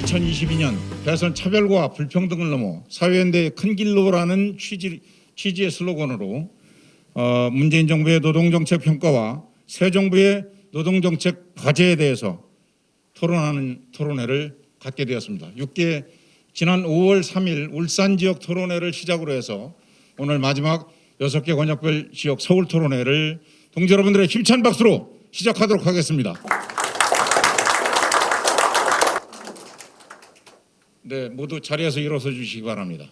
2022년 대선 차별과 불평등을 넘어 사회연대의 큰 길로라는 취지의 슬로건으로 문재인 정부의 노동정책 평가와 새 정부의 노동정책 과제에 대해서 토론하는 토론회를 갖게 되었습니다. 6개 지난 5월 3일 울산 지역 토론회를 시작으로 해서 오늘 마지막 6개 권역별 지역 서울 토론회를 동지 여러분들의 힘찬 박수로 시작하도록 하겠습니다. 네, 모두 자리에서 일어서 주시기 바랍니다.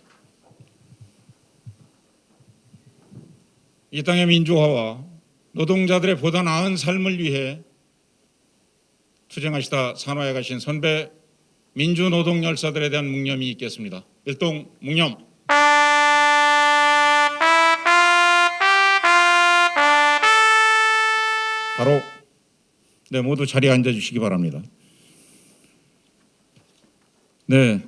이 땅의 민주화와 노동자들의 보다 나은 삶을 위해 투쟁하시다 산화해 가신 선배 민주노동열사들에 대한 묵념이 있겠습니다. 일동 묵념. 바로 네, 모두 자리에 앉아 주시기 바랍니다. 네,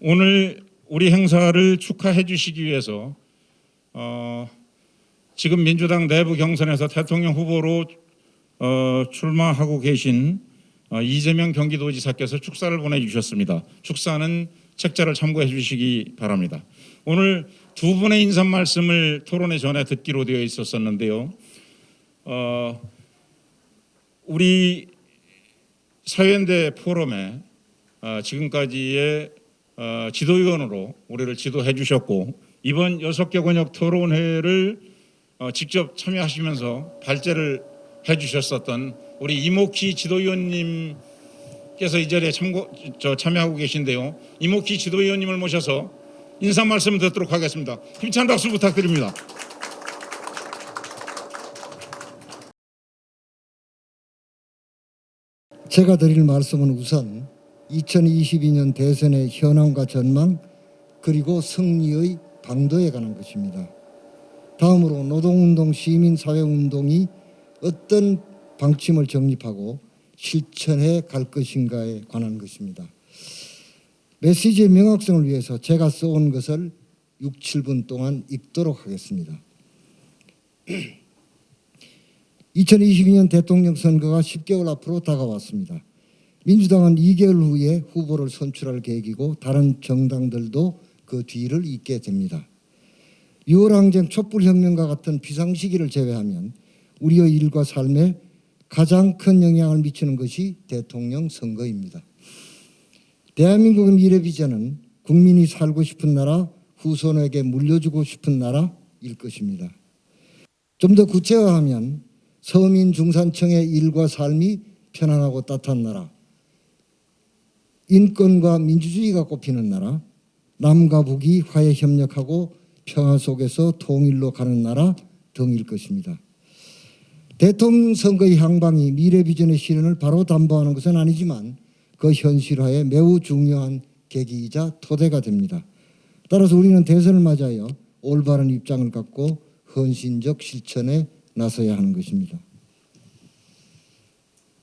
오늘 우리 행사를 축하해 주시기 위해서 지금 민주당 내부 경선에서 대통령 후보로 출마하고 계신 이재명 경기도지사께서 축사를 보내주셨습니다. 축사는 책자를 참고해 주시기 바랍니다. 오늘 두 분의 인사 말씀을 토론회 전에 듣기로 되어 있었는데요. 우리 사회연대 포럼에 지금까지의 지도위원으로 우리를 지도해 주셨고 이번 6개 권역 토론회를 직접 참여하시면서 발제를 해 주셨었던 우리 이목희 지도위원님께서 이 자리에 참여하고 계신데요. 이목희 지도위원님을 모셔서 인사 말씀 듣도록 하겠습니다. 힘찬 박수 부탁드립니다. 제가 드릴 말씀은 우선 2022년 대선의 현황과 전망 그리고 승리의 방도에 관한 것입니다. 다음으로 노동운동, 시민사회운동이 어떤 방침을 정립하고 실천해 갈 것인가에 관한 것입니다. 메시지의 명확성을 위해서 제가 써온 것을 6, 7분 동안 읽도록 하겠습니다. 2022년 대통령 선거가 10개월 앞으로 다가왔습니다. 민주당은 2개월 후에 후보를 선출할 계획이고 다른 정당들도 그 뒤를 잇게 됩니다. 6월 항쟁 촛불혁명과 같은 비상시기를 제외하면 우리의 일과 삶에 가장 큰 영향을 미치는 것이 대통령 선거입니다. 대한민국의 미래 비전은 국민이 살고 싶은 나라, 후손에게 물려주고 싶은 나라일 것입니다. 좀 더 구체화하면 서민 중산층의 일과 삶이 편안하고 따뜻한 나라, 인권과 민주주의가 꼽히는 나라, 남과 북이 화해 협력하고 평화 속에서 통일로 가는 나라 등일 것입니다. 대통령 선거의 향방이 미래 비전의 실현을 바로 담보하는 것은 아니지만 그 현실화에 매우 중요한 계기이자 토대가 됩니다. 따라서 우리는 대선을 맞아요 올바른 입장을 갖고 헌신적 실천에 나서야 하는 것입니다.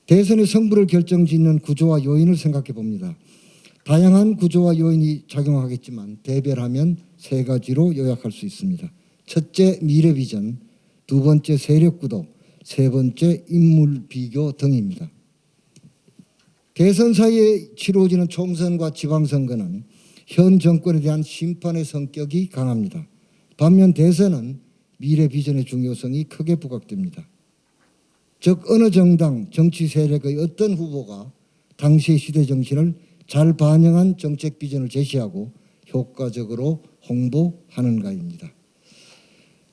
대선의 승부를 결정짓는 구조와 요인을 생각해 봅니다. 다양한 구조와 요인이 작용하겠지만 대별하면 세 가지로 요약할 수 있습니다. 첫째, 미래 비전, 두 번째, 세력 구도, 세 번째, 인물 비교 등입니다. 대선 사이에 치러지는 총선과 지방선거는 현 정권에 대한 심판의 성격이 강합니다. 반면 대선은 미래 비전의 중요성이 크게 부각됩니다. 즉 어느 정당, 정치 세력의 어떤 후보가 당시의 시대 정신을 잘 반영한 정책 비전을 제시하고 효과적으로 홍보하는가입니다.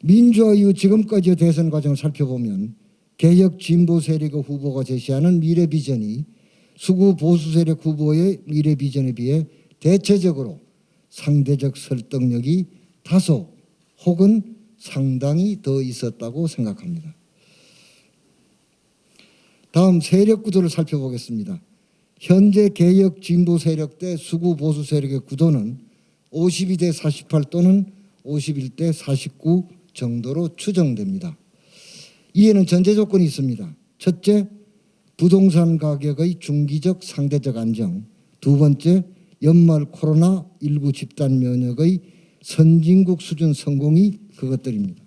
민주화 이후 지금까지의 대선 과정을 살펴보면 개혁 진보 세력의 후보가 제시하는 미래 비전이 수구 보수 세력 후보의 미래 비전에 비해 대체적으로 상대적 설득력이 다소 혹은 상당히 더 있었다고 생각합니다. 다음 세력 구도를 살펴보겠습니다. 현재 개혁 진보 세력 대 수구 보수 세력의 구도는 52대 48 또는 51대 49 정도로 추정됩니다. 이에는 전제 조건이 있습니다. 첫째, 부동산 가격의 중기적 상대적 안정. 두 번째, 연말 코로나19 집단 면역의 선진국 수준 성공이 그것들입니다.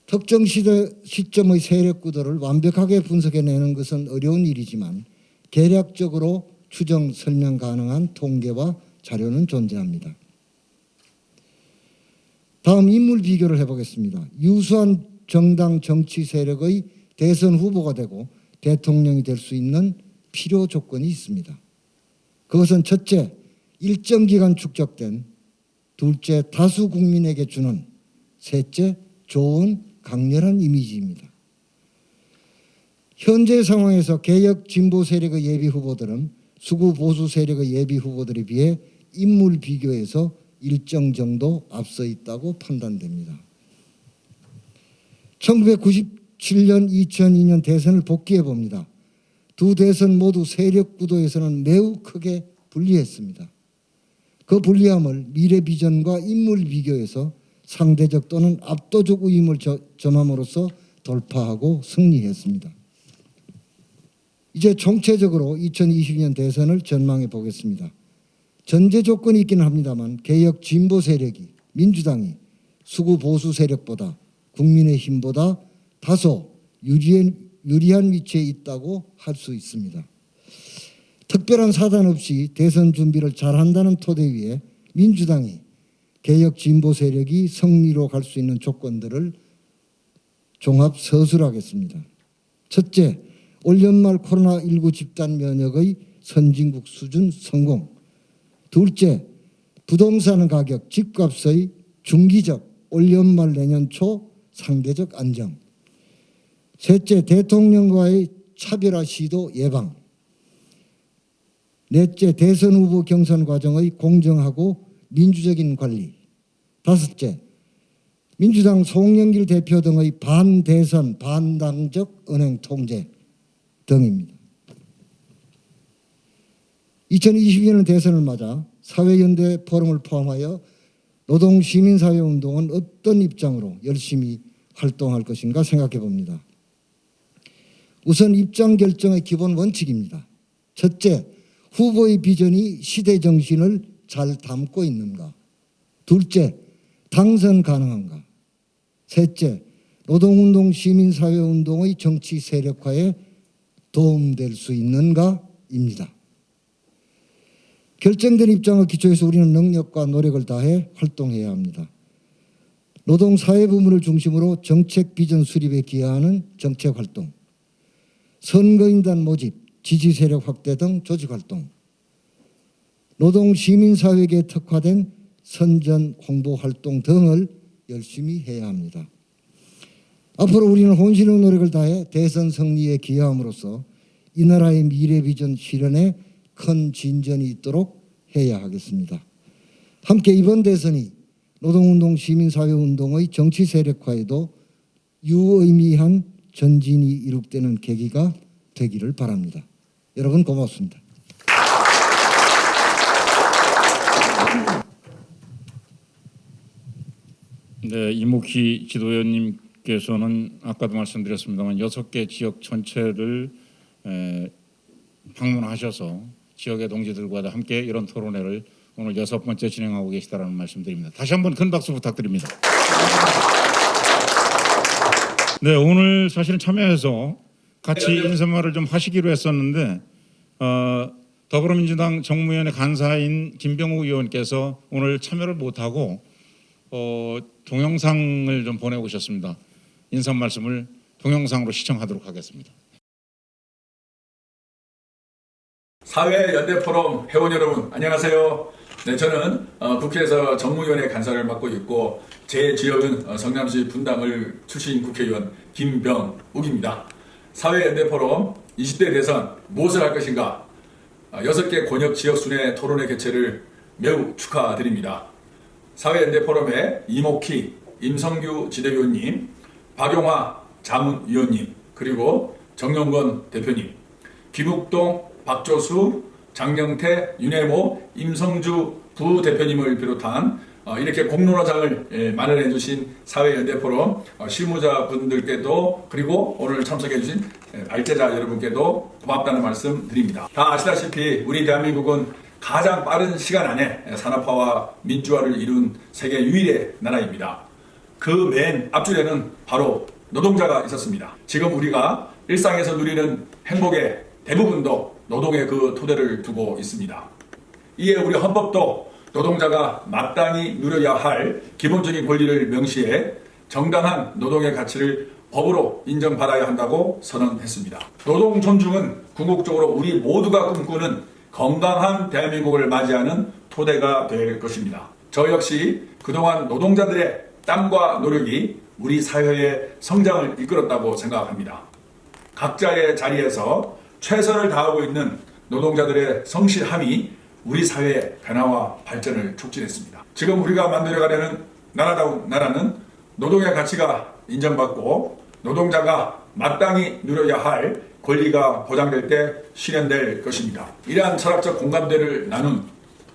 특정 시점의 세력 구도를 완벽하게 분석해내는 것은 어려운 일이지만 개략적으로 추정 설명 가능한 통계와 자료는 존재합니다. 다음 인물 비교를 해보겠습니다. 유수한 정당 정치 세력의 대선 후보가 되고 대통령이 될 수 있는 필요 조건이 있습니다. 그것은 첫째, 일정 기간 축적된, 둘째, 다수 국민에게 주는, 셋째, 좋은 강렬한 이미지입니다. 현재 상황에서 개혁 진보 세력의 예비 후보들은 수구 보수 세력의 예비 후보들에 비해 인물 비교에서 일정 정도 앞서 있다고 판단됩니다. 1997년, 2002년 대선을 복기해 봅니다. 두 대선 모두 세력 구도에서는 매우 크게 불리했습니다. 그 불리함을 미래 비전과 인물 비교에서 상대적 또는 압도적 우위를 점함으로써 돌파하고 승리했습니다. 이제 총체적으로 2022년 대선을 전망해 보겠습니다. 전제 조건이 있기는 합니다만 개혁 진보 세력이, 민주당이 수구 보수 세력보다, 국민의힘보다 다소 유리한 위치에 있다고 할 수 있습니다. 특별한 사단 없이 대선 준비를 잘한다는 토대 위에 민주당이 개혁 진보 세력이 승리로 갈 수 있는 조건들을 종합 서술하겠습니다. 첫째, 올 연말 코로나19 집단 면역의 선진국 수준 성공. 둘째, 부동산 가격, 집값의 중기적 올 연말 내년 초 상대적 안정. 셋째, 대통령과의 차별화 시도 예방. 넷째, 대선 후보 경선 과정의 공정하고 민주적인 관리. 다섯째, 민주당 송영길 대표 등의 반대선 반당적 은행 통제 등입니다. 2022년 대선을 맞아 사회연대 포럼을 포함하여 노동시민사회운동은 어떤 입장으로 열심히 활동할 것인가 생각해 봅니다. 우선 입장 결정의 기본 원칙입니다. 첫째, 후보의 비전이 시대 정신을 잘 담고 있는가. 둘째, 당선 가능한가. 셋째, 노동운동, 시민사회운동의 정치 세력화에 도움될 수 있는가입니다. 결정된 입장을 기초해서 우리는 능력과 노력을 다해 활동해야 합니다. 노동사회 부문을 중심으로 정책 비전 수립에 기여하는 정책활동, 선거인단 모집, 지지세력 확대 등 조직활동, 노동시민사회계에 특화된 선전 홍보활동 등을 열심히 해야 합니다. 앞으로 우리는 혼신의 노력을 다해 대선 승리에 기여함으로써 이 나라의 미래 비전 실현에 큰 진전이 있도록 해야 하겠습니다. 함께 이번 대선이 노동운동, 시민사회운동의 정치 세력화에도 유의미한 전진이 이룩되는 계기가 되기를 바랍니다. 여러분 고맙습니다. 네, 이목희 지도위원님께서는 아까도 말씀드렸습니다만 6개 지역 전체를 방문하셔서 지역의 동지들과 함께 이런 토론회를 오늘 6번째 진행하고 계시다라는 말씀드립니다. 다시 한번 큰 박수 부탁드립니다. 네, 오늘 사실은 참여해서 같이 인사말을 좀 하시기로 했었는데 더불어민주당 정무위원회 간사인 김병욱 의원께서 오늘 참여를 못하고 동영상을 좀 보내오셨습니다. 인사 말씀을 동영상으로 시청하도록 하겠습니다. 사회연대 포럼 회원 여러분 안녕하세요. 네, 저는 국회에서 정무위원회 간사를 맡고 있고 제 지역은 성남시 분당을 출신 국회의원 김병욱입니다. 사회연대 포럼 20대 대선 무엇을 할 것인가 6개 권역 지역 순회 토론회 개최를 매우 축하드립니다. 사회연대 포럼의 이목희, 임성규 지대위원님, 박용화 자문위원님, 그리고 정영건 대표님, 김욱동, 박조수, 장경태, 윤혜모, 임성주 부대표님을 비롯한 이렇게 공론화장을 마련해 주신 사회연대 포럼 실무자분들께도 그리고 오늘 참석해 주신 발제자 여러분께도 고맙다는 말씀 드립니다. 다 아시다시피 우리 대한민국은 가장 빠른 시간 안에 산업화와 민주화를 이룬 세계 유일의 나라입니다. 그 맨 앞줄에는 바로 노동자가 있었습니다. 지금 우리가 일상에서 누리는 행복의 대부분도 노동의 그 토대를 두고 있습니다. 이에 우리 헌법도 노동자가 마땅히 누려야 할 기본적인 권리를 명시해 정당한 노동의 가치를 법으로 인정받아야 한다고 선언했습니다. 노동 존중은 궁극적으로 우리 모두가 꿈꾸는 건강한 대한민국을 맞이하는 토대가 될 것입니다. 저 역시 그동안 노동자들의 땀과 노력이 우리 사회의 성장을 이끌었다고 생각합니다. 각자의 자리에서 최선을 다하고 있는 노동자들의 성실함이 우리 사회의 변화와 발전을 촉진했습니다. 지금 우리가 만들어가려는 나라다운 나라는 노동의 가치가 인정받고 노동자가 마땅히 누려야 할 권리가 보장될 때 실현될 것입니다. 이러한 철학적 공감대를 나눈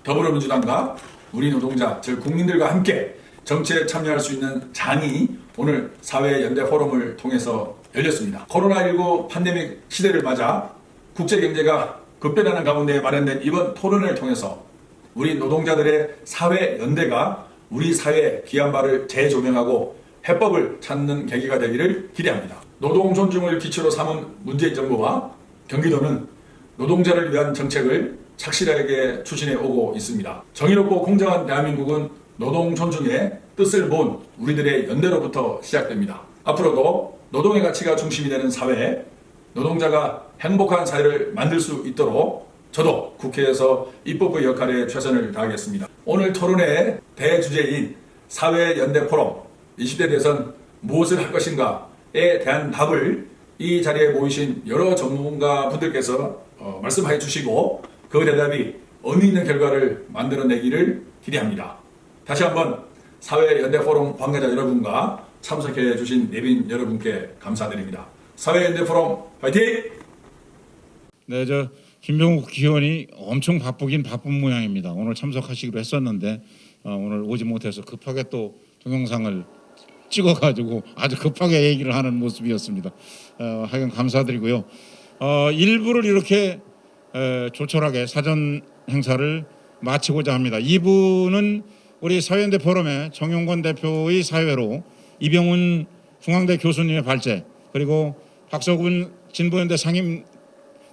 더불어민주당과 우리 노동자, 즉 국민들과 함께 정치에 참여할 수 있는 장이 오늘 사회연대 포럼을 통해서 열렸습니다. 코로나19 팬데믹 시대를 맞아 국제경제가 급변하는 가운데 마련된 이번 토론을 통해서 우리 노동자들의 사회연대가 우리 사회의 귀한 바를 재조명하고 해법을 찾는 계기가 되기를 기대합니다. 노동 존중을 기초로 삼은 문재인 정부와 경기도는 노동자를 위한 정책을 착실하게 추진해 오고 있습니다. 정의롭고 공정한 대한민국은 노동 존중의 뜻을 본 우리들의 연대로부터 시작됩니다. 앞으로도 노동의 가치가 중심이 되는 사회, 노동자가 행복한 사회를 만들 수 있도록 저도 국회에서 입법부 역할에 최선을 다하겠습니다. 오늘 토론의 대주제인 사회연대 포럼 20대 대선 무엇을 할 것인가에 대한 답을 이 자리에 모이신 여러 전문가 분들께서 말씀해 주시고 그 대답이 의미 있는 결과를 만들어내기를 기대합니다. 다시 한번 사회연대 포럼 관계자 여러분과 참석해 주신 내빈 여러분께 감사드립니다. 사회연대 포럼 화이팅! 네, 김병욱 국회의원이 엄청 바쁘긴 바쁜 모양입니다. 오늘 참석하시기로 했었는데 오늘 오지 못해서 급하게 또 동영상을 찍어가지고 아주 급하게 얘기를 하는 모습이었습니다. 하여간 감사드리고요. 일부를 이렇게 조촐하게 사전 행사를 마치고자 합니다. 2부는 우리 사회연대 포럼의 정용건 대표의 사회로 이병훈 중앙대 교수님의 발제, 그리고 박서군 진보연대 상임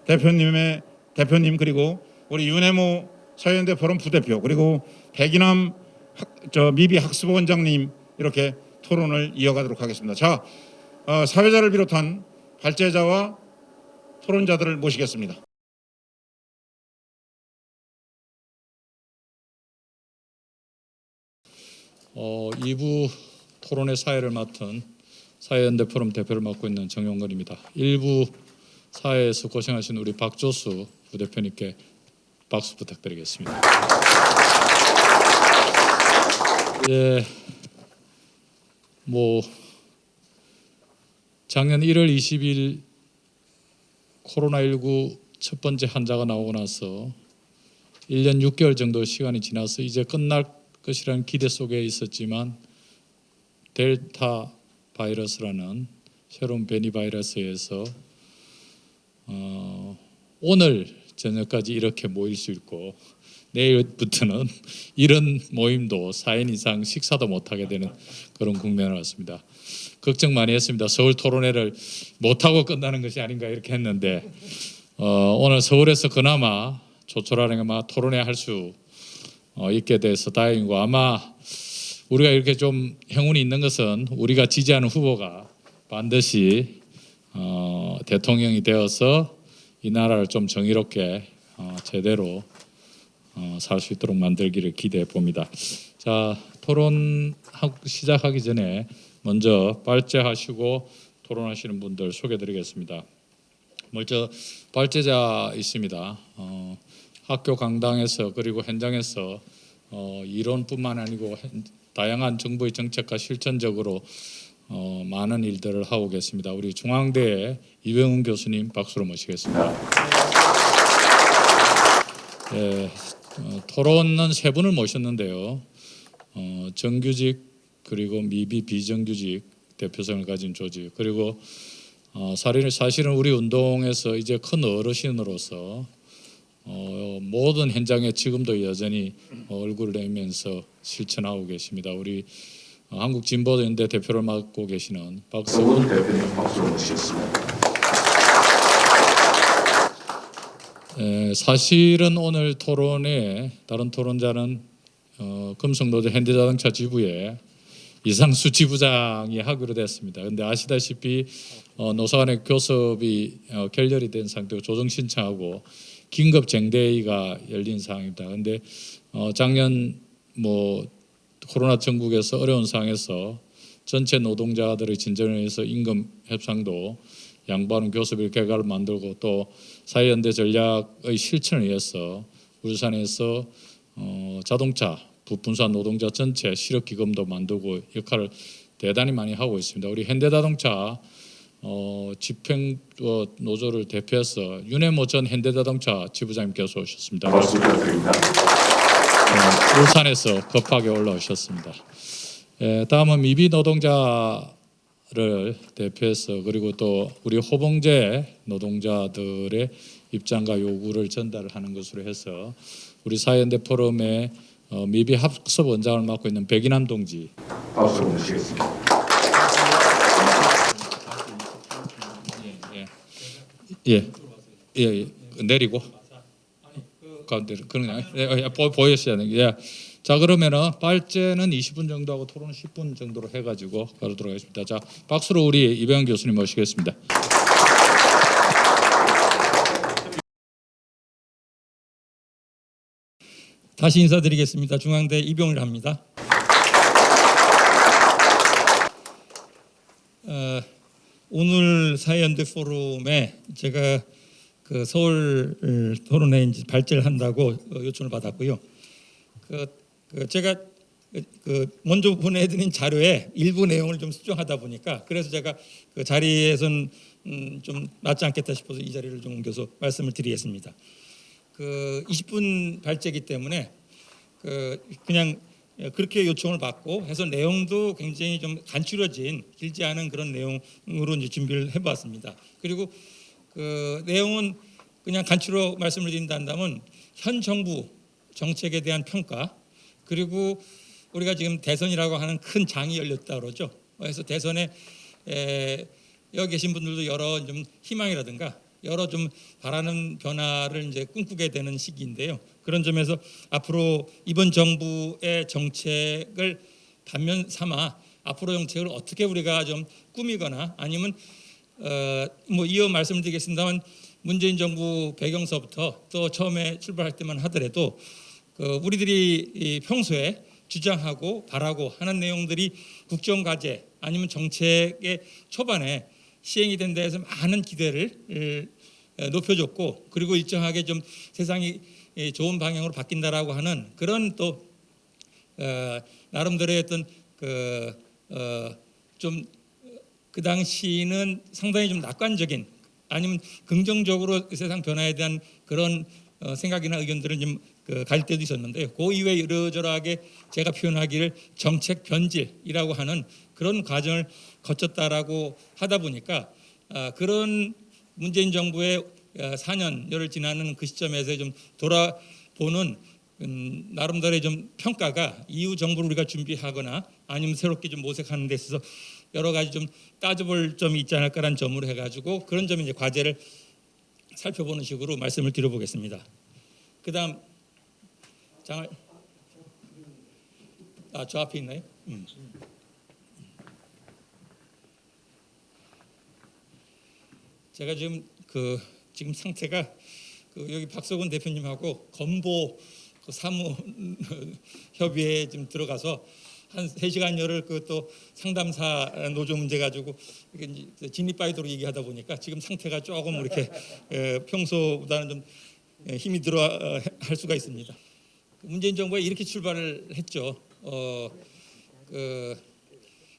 대표님, 그리고 우리 윤혜모 사회연대 포럼 부대표, 그리고 백인함 미비 학습원장님 이렇게 토론을 이어가도록 하겠습니다. 자, 사회자를 비롯한 발제자와 토론자들을 모시겠습니다. 이부 토론의 사회를 맡은 사회연대 포럼 대표를 맡고 있는 정용건입니다. 1부 사회에서 고생하신 우리 박조수 부대표님께 박수 부탁드리겠습니다. 작년 1월 20일 코로나19 첫 번째 환자가 나오고 나서 1년 6개월 정도 시간이 지나서 이제 끝날 것이라는 기대 속에 있었지만 델타 바이러스라는 새로운 변이 바이러스에서 오늘 저녁까지 이렇게 모일 수 있고 내일부터는 이런 모임도 4인 이상 식사도 못하게 되는 그런 국면을 왔습니다. 걱정 많이 했습니다. 서울 토론회를 못하고 끝나는 것이 아닌가 이렇게 했는데 오늘 서울에서 그나마 조촐하게 토론회 할 수 있게 돼서 다행이고, 아마 우리가 이렇게 좀 행운이 있는 것은 우리가 지지하는 후보가 반드시 대통령이 되어서 이 나라를 좀 정의롭게 제대로 살 수 있도록 만들기를 기대해 봅니다. 자, 토론 시작하기 전에 먼저 발제하시고 토론하시는 분들 소개드리겠습니다. 먼저 발제자 있습니다. 학교 강당에서 그리고 현장에서 이론뿐만 아니고 다양한 정부의 정책과 실천적으로 많은 일들을 하고 계십니다. 우리 중앙대의 이병훈 교수님 박수로 모시겠습니다. 토론은 세 분을 모셨는데요. 정규직 그리고 미비 비정규직 대표성을 가진 조직, 그리고 사실은 우리 운동에서 이제 큰 어르신으로서 모든 현장에 지금도 여전히 얼굴을 내면서 실천하고 계십니다. 우리 한국진보연대 대표를 맡고 계시는 박서훈 대표님 박수로 모시겠습니다. 사실은 오늘 토론에 다른 토론자는 금속노조 현대자동차 지부의 이상수 지부장이 하기로 됐습니다. 그런데 아시다시피 노사 간의 교섭이 결렬이 된 상태고 조정 신청하고 긴급 쟁대회의가 열린 상황입니다. 그런데 작년 코로나 전국에서 어려운 상황에서 전체 노동자들의 진전을 위해서 임금 협상도 양보하는 교섭일 개각을 만들고 또 사회연대 전략의 실천을 위해서 울산에서 자동차 부분수한 노동자 전체 실업기금도 만들고 역할을 대단히 많이 하고 있습니다. 우리 현대자동차 집행 노조를 대표해서 윤해모 전 현대자동차 지부장님께서 오셨습니다. 박수 부탁드립니다. 울산에서 급하게 올라오셨습니다. 다음은 미비 노동자를 대표해서 그리고 또 우리 호봉제 노동자들의 입장과 요구를 전달하는 것으로 해서 우리 사회연대 포럼의 미비 합섭 원장을 맡고 있는 백인환 동지. 박수로 모시겠습니다. 예, 내리고 가운데 그런 보여주셔야 돼요. 예. 자 그러면은 발제는 20분 정도 하고 토론은 10분 정도로 해가지고 가도록 하겠습니다. 자 박수로 우리 이병헌 교수님 모시겠습니다. 다시 인사드리겠습니다. 중앙대 이병헌이라 합니다. 오늘 사회연대 포럼에 제가 그 서울 토론회 이제 발제를 한다고 요청을 받았고요. 제가 먼저 보내드린 자료에 일부 내용을 좀 수정하다 보니까 그래서 제가 그 자리에선 좀 맞지 않겠다 싶어서 이 자리를 좀 옮겨서 말씀을 드리겠습니다. 20분 발제이기 때문에 그냥 그렇게 요청을 받고 해서 내용도 굉장히 좀 간추려진 길지 않은 그런 내용으로 이제 준비를 해봤습니다. 그리고 내용은 그냥 간추려 말씀을 드린다면 현 정부 정책에 대한 평가 그리고 우리가 지금 대선이라고 하는 큰 장이 열렸다 그러죠. 그래서 대선에 여기 계신 분들도 여러 좀 희망이라든가 여러 좀 바라는 변화를 이제 꿈꾸게 되는 시기인데요. 그런 점에서 앞으로 이번 정부의 정책을 반면 삼아 앞으로 정책을 어떻게 우리가 좀 꾸미거나 아니면 이어 말씀드리겠습니다만 문재인 정부 배경서부터 또 처음에 출발할 때만 하더라도 우리들이 평소에 주장하고 바라고 하는 내용들이 국정과제 아니면 정책의 초반에 시행이 된 데에서 많은 기대를 높여줬고 그리고 일정하게 좀 세상이 좋은 방향으로 바뀐다라고 하는 그런 또 나름대로의 어떤 좀 그 당시는 상당히 좀 낙관적인 아니면 긍정적으로 세상 변화에 대한 그런 생각이나 의견들을 좀 가질 때도 있었는데요. 그 이외에 이러저러하게 제가 표현하기를 정책 변질이라고 하는 그런 과정을 거쳤다라고 하다 보니까 그런 문재인 정부의 4년여를 지나는 그 시점에서 좀 돌아보는 나름대로의 좀 평가가 이후 정부를 우리가 준비하거나 아니면 새롭게 좀 모색하는 데 있어서 여러 가지 좀 따져볼 점이 있지 않을까라는 점으로 해가지고 그런 점이 이제 과제를 살펴보는 식으로 말씀을 드려보겠습니다. 그다음 장을 저 앞에 있나요? 제가 지금 지금 상태가 여기 박석훈 대표님하고 건보 사무 협의회에 좀 들어가서 한 3시간여를 또 상담사 노조 문제 가지고 진입바이도록 얘기하다 보니까 지금 상태가 조금 이렇게 평소보다는 좀 힘이 들어 할 수가 있습니다. 문재인 정부가 이렇게 출발을 했죠.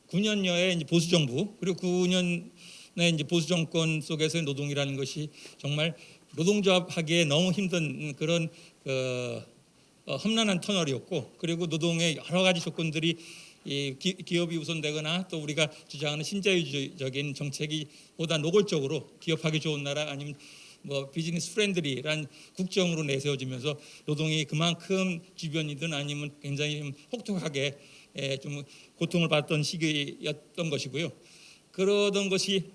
9년여의 이제 보수 정부 그리고 9년의 이제 보수 정권 속에서의 노동이라는 것이 정말 노동조합 하기에 너무 힘든 그런 험난한 터널이었고 그리고 노동의 여러 가지 조건들이 기업이 우선되거나 또 우리가 주장하는 신자유주의적인 정책이 보다 노골적으로 기업하기 좋은 나라 아니면 비즈니스 프렌들리란 국정으로 내세워지면서 노동이 그만큼 주변이든 아니면 굉장히 좀 혹독하게 좀 고통을 받던 시기였던 것이고요. 그러던 것이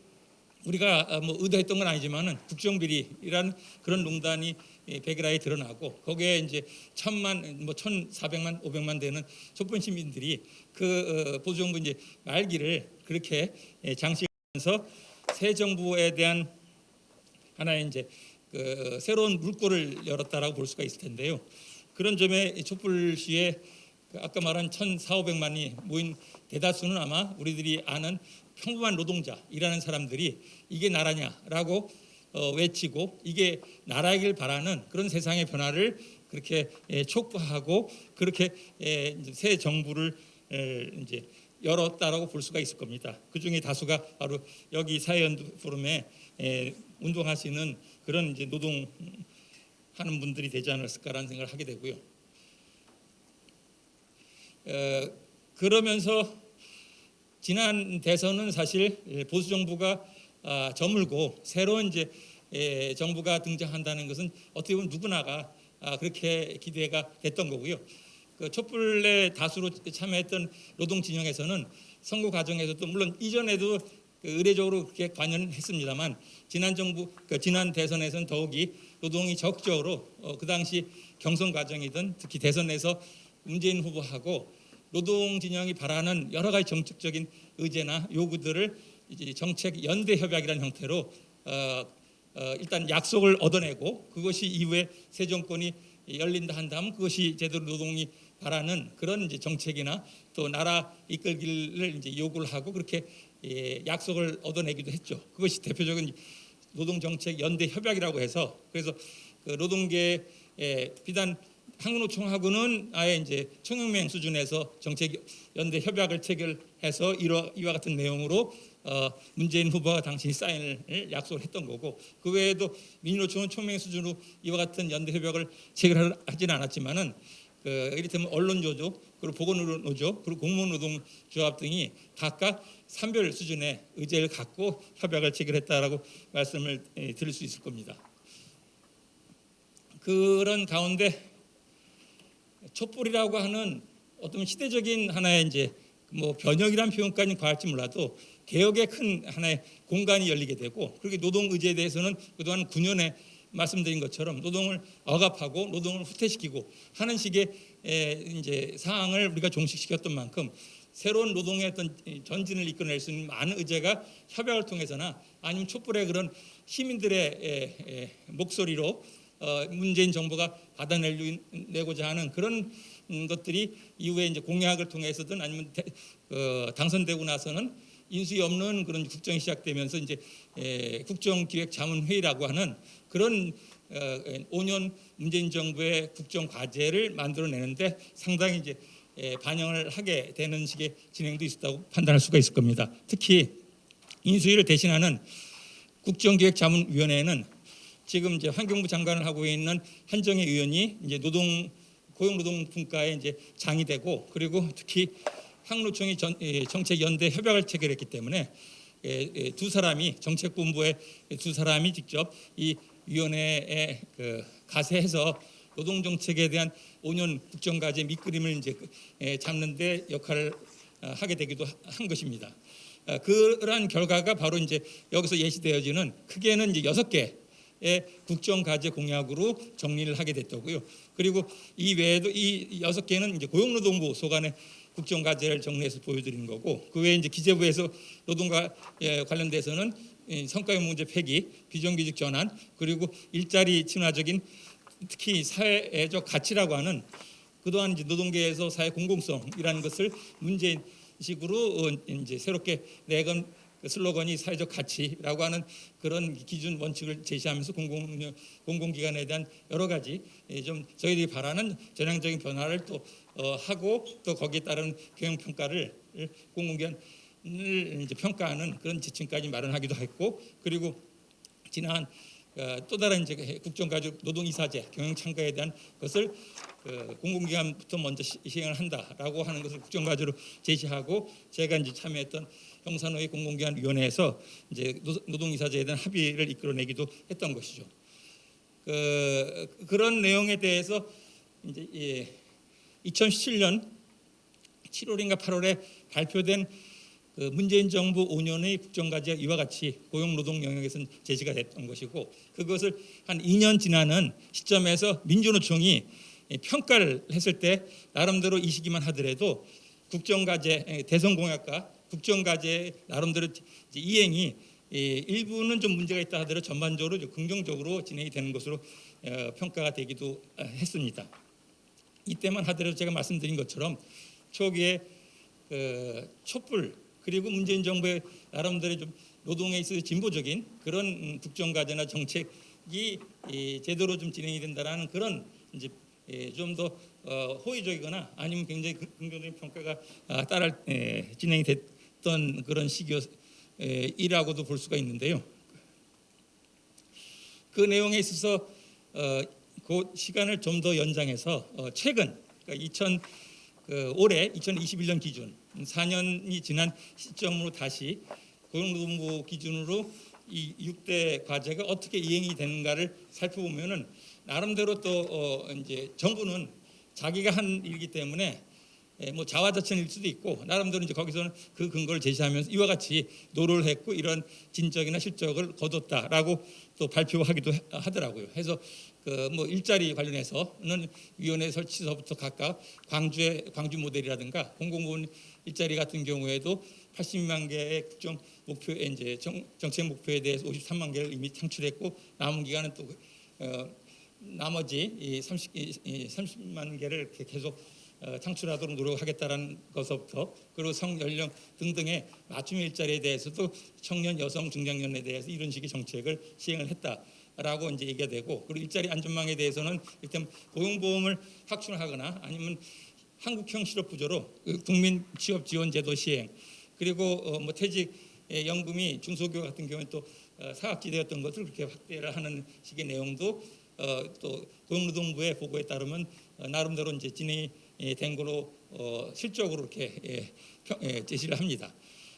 우리가 뭐 의도했던 건 아니지만은 국정비리라는 그런 농단이 백일하에 드러나고 거기에 이제 1,000만, 뭐 1,400만, 500만 되는 촛불 시민들이 그 보수정부 이제 말기를 그렇게 장식하면서 새 정부에 대한 하나의 이제 그 새로운 물꼬를 열었다라고 볼 수가 있을 텐데요. 그런 점에 촛불 시위에 아까 말한 1,400~500만이 모인 대다수는 아마 우리들이 아는 평범한 노동자, 일하는 사람들이 이게 나라냐라고 외치고 이게 나라이길 바라는 그런 세상의 변화를 그렇게 촉구하고 그렇게 이제 새 정부를 이제 열었다라고 볼 수가 있을 겁니다. 그 중에 다수가 바로 여기 사회연대 포럼에 운동하시는 그런 이제 노동하는 분들이 되지 않았을까라는 생각을 하게 되고요. 그러면서 지난 대선은 사실 보수 정부가 저물고 새로운 이제 정부가 등장한다는 것은 어떻게 보면 누구나가 그렇게 기대가 됐던 거고요. 그 촛불에 다수로 참여했던 노동 진영에서는 선거 과정에서도 물론 이전에도 의례적으로 그렇게 관여했습니다만 지난 정부 지난 대선에서는 더욱이 노동이 적극적으로 그 당시 경선 과정이든 특히 대선에서 문재인 후보하고 노동 진영이 바라는 여러 가지 정책적인 의제나 요구들을 이제 정책 연대 협약이라는 형태로 일단 약속을 얻어내고 그것이 이후에 새 정권이 열린다 한다면 그것이 제대로 노동이 바라는 그런 이제 정책이나 또 나라 이끌기를 이제 요구를 하고 그렇게 약속을 얻어내기도 했죠. 그것이 대표적인 노동 정책 연대 협약이라고 해서 그래서 그 노동계 비단 한국노총하고는 아예 이제 총연맹 수준에서 정책 연대 협약을 체결해서 이와 같은 내용으로 문재인 후보가 당시 사인을 약속을 했던 거고 그 외에도 민주노총은 총연맹 수준으로 이와 같은 연대 협약을 체결하지는 않았지만은 그 이를테면 언론노조 그리고 보건노조 그리고 공무원노동조합 등이 각각 산별 수준의 의제를 갖고 협약을 체결했다라고 말씀을 드릴 수 있을 겁니다. 그런 가운데 촛불이라고 하는 어떤 시대적인 하나의 이제 뭐 변혁이라는 표현까지는 과할지 몰라도 개혁의 큰 하나의 공간이 열리게 되고 그렇게 노동 의제에 대해서는 그동안 9년에 말씀드린 것처럼 노동을 억압하고 노동을 후퇴시키고 하는 식의 이제 상황을 우리가 종식시켰던 만큼 새로운 노동의 어떤 전진을 이끌어낼 수 있는 많은 의제가 협약을 통해서나 아니면 촛불의 그런 시민들의 목소리로 문재인 정부가 받아내고자 하는 그런 것들이 이후에 이제 공약을 통해서든 아니면 당선되고 나서는 인수위 없는 그런 국정이 시작되면서 이제 국정기획자문회의라고 하는 그런 5년 문재인 정부의 국정 과제를 만들어내는데 상당히 이제 반영을 하게 되는 식의 진행도 있었다고 판단할 수가 있을 겁니다. 특히 인수위를 대신하는 국정기획자문위원회에는 지금 이제 환경부 장관을 하고 있는 한정희 의원이 이제 고용노동 분과에 이제 장이 되고 그리고 특히 한국노총이 정책연대 협약을 체결했기 때문에 두 사람이 정책본부의 두 사람이 직접 이 위원회에 가세해서 노동정책에 대한 5년 국정과제 밑그림을 이제 잡는데 역할을 하게 되기도 한 것입니다. 그러한 결과가 바로 이제 여기서 예시되어지는 크게는 이제 6개 국정과제 공약으로 정리를 하게 됐더고요. 그리고 이 외에도 이 6개는 이제 고용노동부 소관의 국정과제를 정리해서 보여드리는 거고 그 외에 이제 기재부에서 노동과 관련돼서는 성과용 문제 폐기, 비정규직 전환 그리고 일자리 친화적인 특히 사회적 가치라고 하는 그동안 이제 노동계에서 사회 공공성이라는 것을 문제식으로 이제 새롭게 내건 슬로건이 사회적 가치라고 하는 그런 기준 원칙을 제시하면서 공공기관에 대한 여러 가지 좀 저희들이 바라는 전향적인 변화를 또 하고 또 거기에 따른 경영평가를 공공기관을 이제 평가하는 그런 지침까지 마련하기도 했고 그리고 지난 또 다른 이제 국정과제 노동이사제 경영창가에 대한 것을 공공기관부터 먼저 시행을 한다라고 하는 것을 국정과제로 제시하고 제가 이제 참여했던 형산호의 공공기관위원회에서 이제 노동이사제에 대한 합의를 이끌어내기도 했던 것이죠. 그런 내용에 대해서 이제 2017년 7월인가 8월에 발표된 그 문재인 정부 5년의 국정과제가 이와 같이 고용노동 영역에서 제시가 됐던 것이고, 그것을 한 2년 지나는 시점에서 민주노총이 평가를 했을 때 나름대로 이 시기만 하더라도 국정과제 대선공약과 국정과제 나름대로 이제 이행이 일부는 좀 문제가 있다 하더라도 전반적으로 긍정적으로 진행이 되는 것으로 평가가 되기도 했습니다. 이때만 하더라도 제가 말씀드린 것처럼 초기에 촛불 그리고 문재인 정부의 나름대로 좀 노동에 있어서 진보적인 그런 국정과제나 정책이 제대로 좀 진행이 된다라는 그런 이제 좀 더 호의적이거나 아니면 굉장히 긍정적인 평가가 따라 진행이 됐던 그런 시기이라고도 볼 수가 있는데요. 그 내용에 있어서 그 시간을 좀 더 연장해서 최근 그러니까 올해 2021년 기준 4년이 지난 시점으로 다시 고용노동부 기준으로 이 6대 과제가 어떻게 이행이 되는가를 살펴보면은 나름대로 또 이제 정부는 자기가 한 일이기 때문에 뭐 자화자찬일 수도 있고 나름대로 이제 거기서는 그 근거를 제시하면서 이와 같이 노력을 했고 이런 진적이나 실적을 거뒀다라고 또 발표하기도 하더라고요. 해서 그 뭐 일자리 관련해서는 위원회 설치서부터 각각 광주 모델이라든가 공공부문 일자리 같은 경우에도 80만 개의 국정 목표에 이제 정책 목표에 대해서 53만 개를 이미 창출했고 남은 기간은 또 나머지 30만 개를 이렇게 계속 창출하도록 노력하겠다라는 것부터 그리고 성연령 등등의 맞춤 일자리에 대해서도 청년, 여성, 중장년에 대해서 이런 식의 정책을 시행을 했다라고 이제 얘기가 되고 그리고 일자리 안전망에 대해서는 일단 고용보험을 확충하거나 아니면 한국형 실업부조로 국민 취업 지원 제도 시행 그리고 뭐 퇴직 연금이 중소기업 같은 경우에 또 사각지대였던 것을 그렇게 확대를 하는 식의 내용도 또 고용노동부의 보고에 따르면 나름대로 이제 진행이 된 걸로 실적으로 이렇게 제시를 합니다.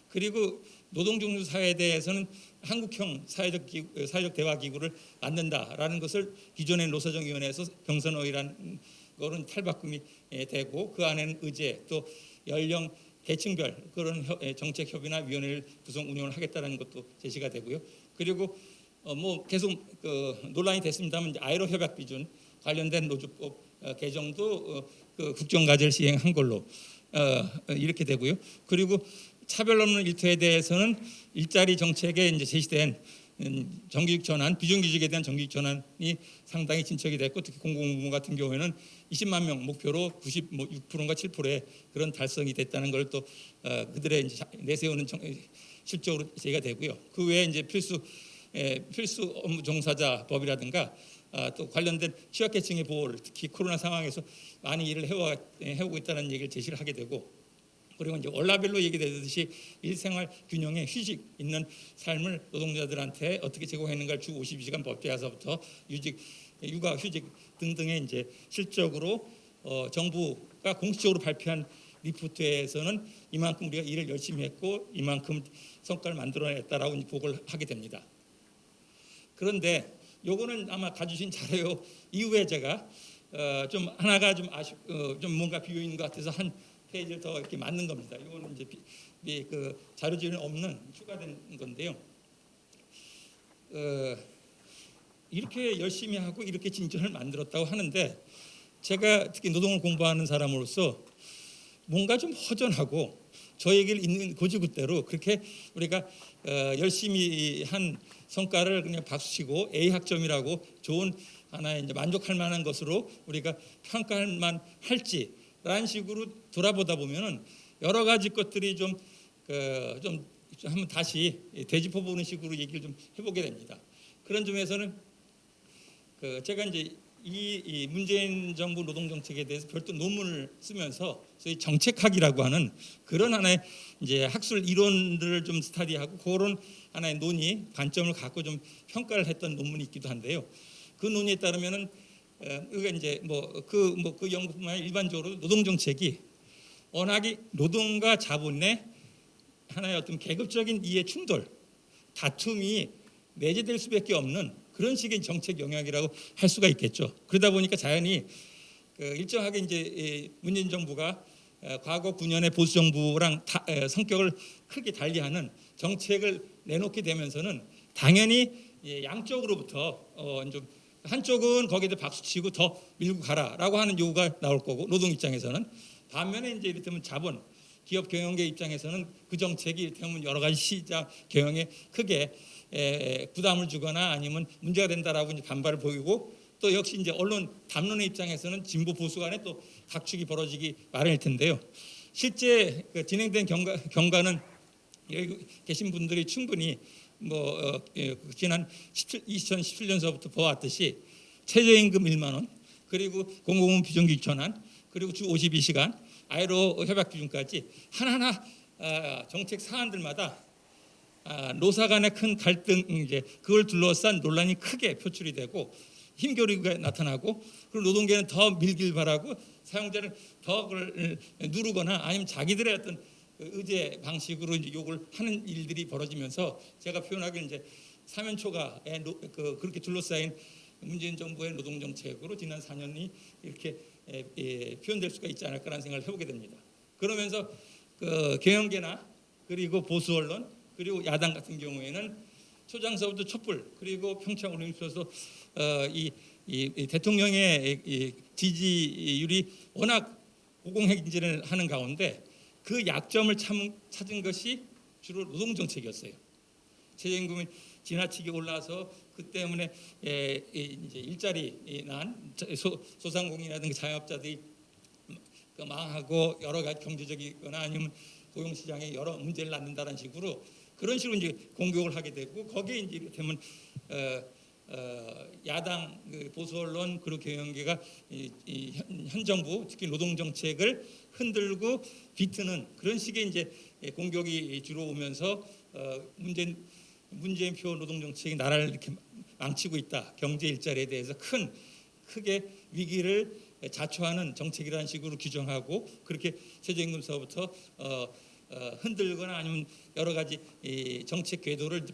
그리고 노동종류 사회에 대해서는 한국형 사회적 대화 기구를 만든다라는 것을 기존의 노사정위원회에서 경선의라는 거는 탈바꿈이 되고 그 안에는 의제 또 연령 계층별 그런 정책 협의나 위원회를 구성 운영을 하겠다는 것도 제시가 되고요. 그리고 뭐 계속 논란이 됐습니다만 아이로 협약 기준 관련된 노조법 개정도 그 국정과제를 시행한 걸로 이렇게 되고요. 그리고 차별 없는 일터에 대해서는 일자리 정책에 이제 제시된 정규직 전환, 비정규직에 대한 정규직 전환이 상당히 진척이 됐고 특히 공공부문 같은 경우에는 20만 명 목표로 96%인가 7%의 그런 달성이 됐다는 걸 또 그들의 이제 내세우는 실적으로 제기가 되고요. 그 외에 이제 필수 업무 종사자 법이라든가 또 관련된 취약계층의 보호를 특히 코로나 상황에서 많이 일을 해오고 있다는 얘기를 제시를 하게 되고 그리고 이제 월라별로 얘기되듯이 일생활 균형에 휴식 있는 삶을 노동자들한테 어떻게 제공했는가를 주 52시간 법제화서부터 육아 휴직 등등의 이제 실적으로 정부가 공식적으로 발표한 리포트에서는 이만큼 우리가 일을 열심히 했고 이만큼 성과를 만들어냈다라고 보고를 하게 됩니다. 그런데 요거는 아마 가주신 자료 이후에 제가 좀 하나가 좀 좀 뭔가 비어 있는 것 같아서 한 페이지를 더 이렇게 맞는 겁니다. 이거는 이제 그 자료지는 없는 추가된 건데요. 이렇게 열심히 하고 이렇게 진전을 만들었다고 하는데 제가 특히 노동을 공부하는 사람으로서 뭔가 좀 허전하고 저 얘기를 있는 고지굿대로 그렇게 우리가 열심히 한 성과를 그냥 박수치고 A 학점이라고 좋은 하나의 이제 만족할 만한 것으로 우리가 평가할 만할지라는 식으로 돌아보다 보면은 여러 가지 것들이 좀 한번 다시 되짚어 보는 식으로 얘기를 좀 해보게 됩니다. 그런 점에서는 제가 이제 이 문재인 정부 노동 정책에 대해서 별도 논문을 쓰면서 소위 정책학이라고 하는 그런 하나의 이제 학술 이론들을 좀 스터디하고 그런 하나의 논의 관점을 갖고 좀 평가를 했던 논문이 있기도 한데요. 그 논의에 따르면은 우리가 이제 그 연구뿐만 아니라 일반적으로 노동 정책이 워낙에 노동과 자본의 하나의 어떤 계급적인 이해 충돌, 다툼이 내재될 수밖에 없는 그런 식의 정책 영역이라고 할 수가 있겠죠. 그러다 보니까 자연히 일정하게 이제 문재인 정부가 과거 9년의 보수 정부랑 성격을 크게 달리하는 정책을 내놓게 되면서는 당연히 양쪽으로부터 좀 한쪽은 거기에 박수치고 더 밀고 가라라고 하는 요구가 나올 거고 노동 입장에서는 반면에 이제 이를테면 자본 기업 경영계 입장에서는 그 정책이 이를테면 여러 가지 시장 경영에 크게 부담을 주거나 아니면 문제가 된다라고 이제 반발을 보이고 또 역시 이제 언론 담론의 입장에서는 진보 보수 간에 또 각축이 벌어지기 마련일 텐데요. 실제 진행된 경과는 여기 계신 분들이 충분히 지난 2017년서부터 보았듯이 최저임금 1만 원 그리고 공공은 비정규직 전환 그리고 주 52시간 아이로 협약 기준까지 하나하나 정책 사안들마다 노사 간의 큰 갈등 이제 그걸 둘러싼 논란이 크게 표출이 되고 힘겨루기가 나타나고 그리고 노동계는 더 밀길 바라고 사용자는 더 그걸 누르거나 아니면 자기들의 어떤 의제 방식으로 이제 욕을 하는 일들이 벌어지면서 제가 표현하기를 이제 사면초가에 그렇게 둘러싸인 문재인 정부의 노동 정책으로 지난 4년이 이렇게 표현될 수가 있지 않을까라는 생각을 해보게 됩니다. 그러면서 경영계나 그리고 보수 언론 그리고 야당 같은 경우에는 초장서부터 촛불 그리고 평창 올림픽에서 이 대통령의 이 지지율이 워낙 고공행진을 하는 가운데 그 약점을 찾은 것이 주로 노동 정책이었어요. 최저임금이 지나치게 올라서 그 때문에 이제 일자리 난 소상공인이라든가 자영업자들이 망하고 여러 가지 경제적이거나 아니면 고용 시장에 여러 문제를 낳는다는 식으로 그런 식으로 이제 공격을 하게 되고 거기에 이제 이를테면 야당 보수 언론 그리고 경영계가 현 정부 특히 노동 정책을 흔들고 비트는 그런 식의 이제 공격이 주로 오면서 문재인표 노동 정책이 나라를 이렇게 망치고 있다. 경제 일자리에 대해서 크게 위기를 자초하는 정책이라는 식으로 규정하고 그렇게 최저임금서부터 흔들거나 아니면 여러 가지 정책 궤도를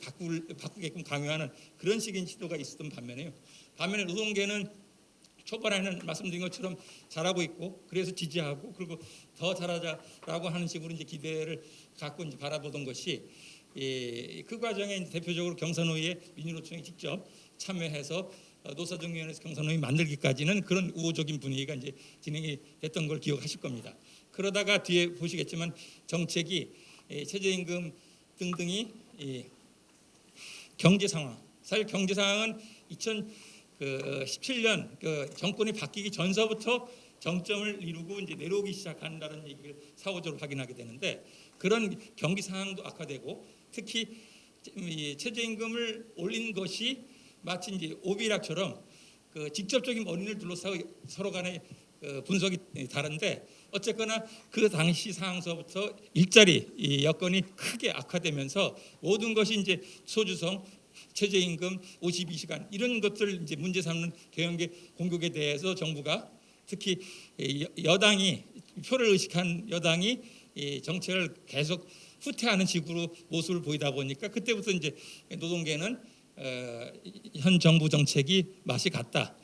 바꾸게끔 강요하는 그런 식의 시도가 있었던 반면에 노동계는 초반에는 말씀드린 것처럼 잘하고 있고 그래서 지지하고 그리고 더 잘하자라고 하는 식으로 이제 기대를 갖고 이제 바라보던 것이 그 과정에 대표적으로 경선의회 민주노총이 직접 참여해서 노사정위원회에서 경선의회 만들기까지는 그런 우호적인 분위기가 이제 진행이 됐던 걸 기억하실 겁니다. 그러다가 뒤에 보시겠지만 정책이 최저임금 등등이 경제 상황, 사실 경제 상황은 2017년 정권이 바뀌기 전서부터 정점을 이루고 이제 내려오기 시작한다는 얘기를 사후적으로 확인하게 되는데 그런 경기 상황도 악화되고 특히 최저임금을 올린 것이 마치 이제 오비락처럼 직접적인 원인을 둘러싸고 서로 간의 분석이 다른데 어쨌거나 그 당시 상황서부터 일자리 여건이 크게 악화되면서 모든 것이 이제 소주성 최저임금 52시간 이런 것들 이제 문제 삼는 경영계 공격에 대해서 정부가 특히 여당이 표를 의식한 여당이 정책을 계속 후퇴하는 식으로 모습을 보이다 보니까 그때부터 이제 노동계는 현 정부 정책이 맛이 갔다.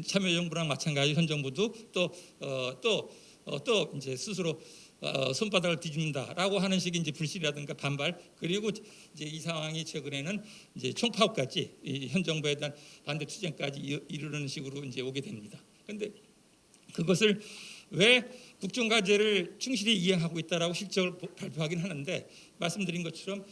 참여정부랑 마찬가지 현 정부도 또 이제 스스로 손바닥을 뒤집는다라고 하는 식의 이제 불신이라든가 반발 그리고 이제 이 상황이 최근에는 이제 총파업까지 현 정부에 대한 반대 투쟁까지 이르는 식으로 이제 오게 됩니다. 그런데 그것을 왜 국정과제를 충실히 이행하고 있다라고 실적을 발표하긴 하는데 말씀드린 것처럼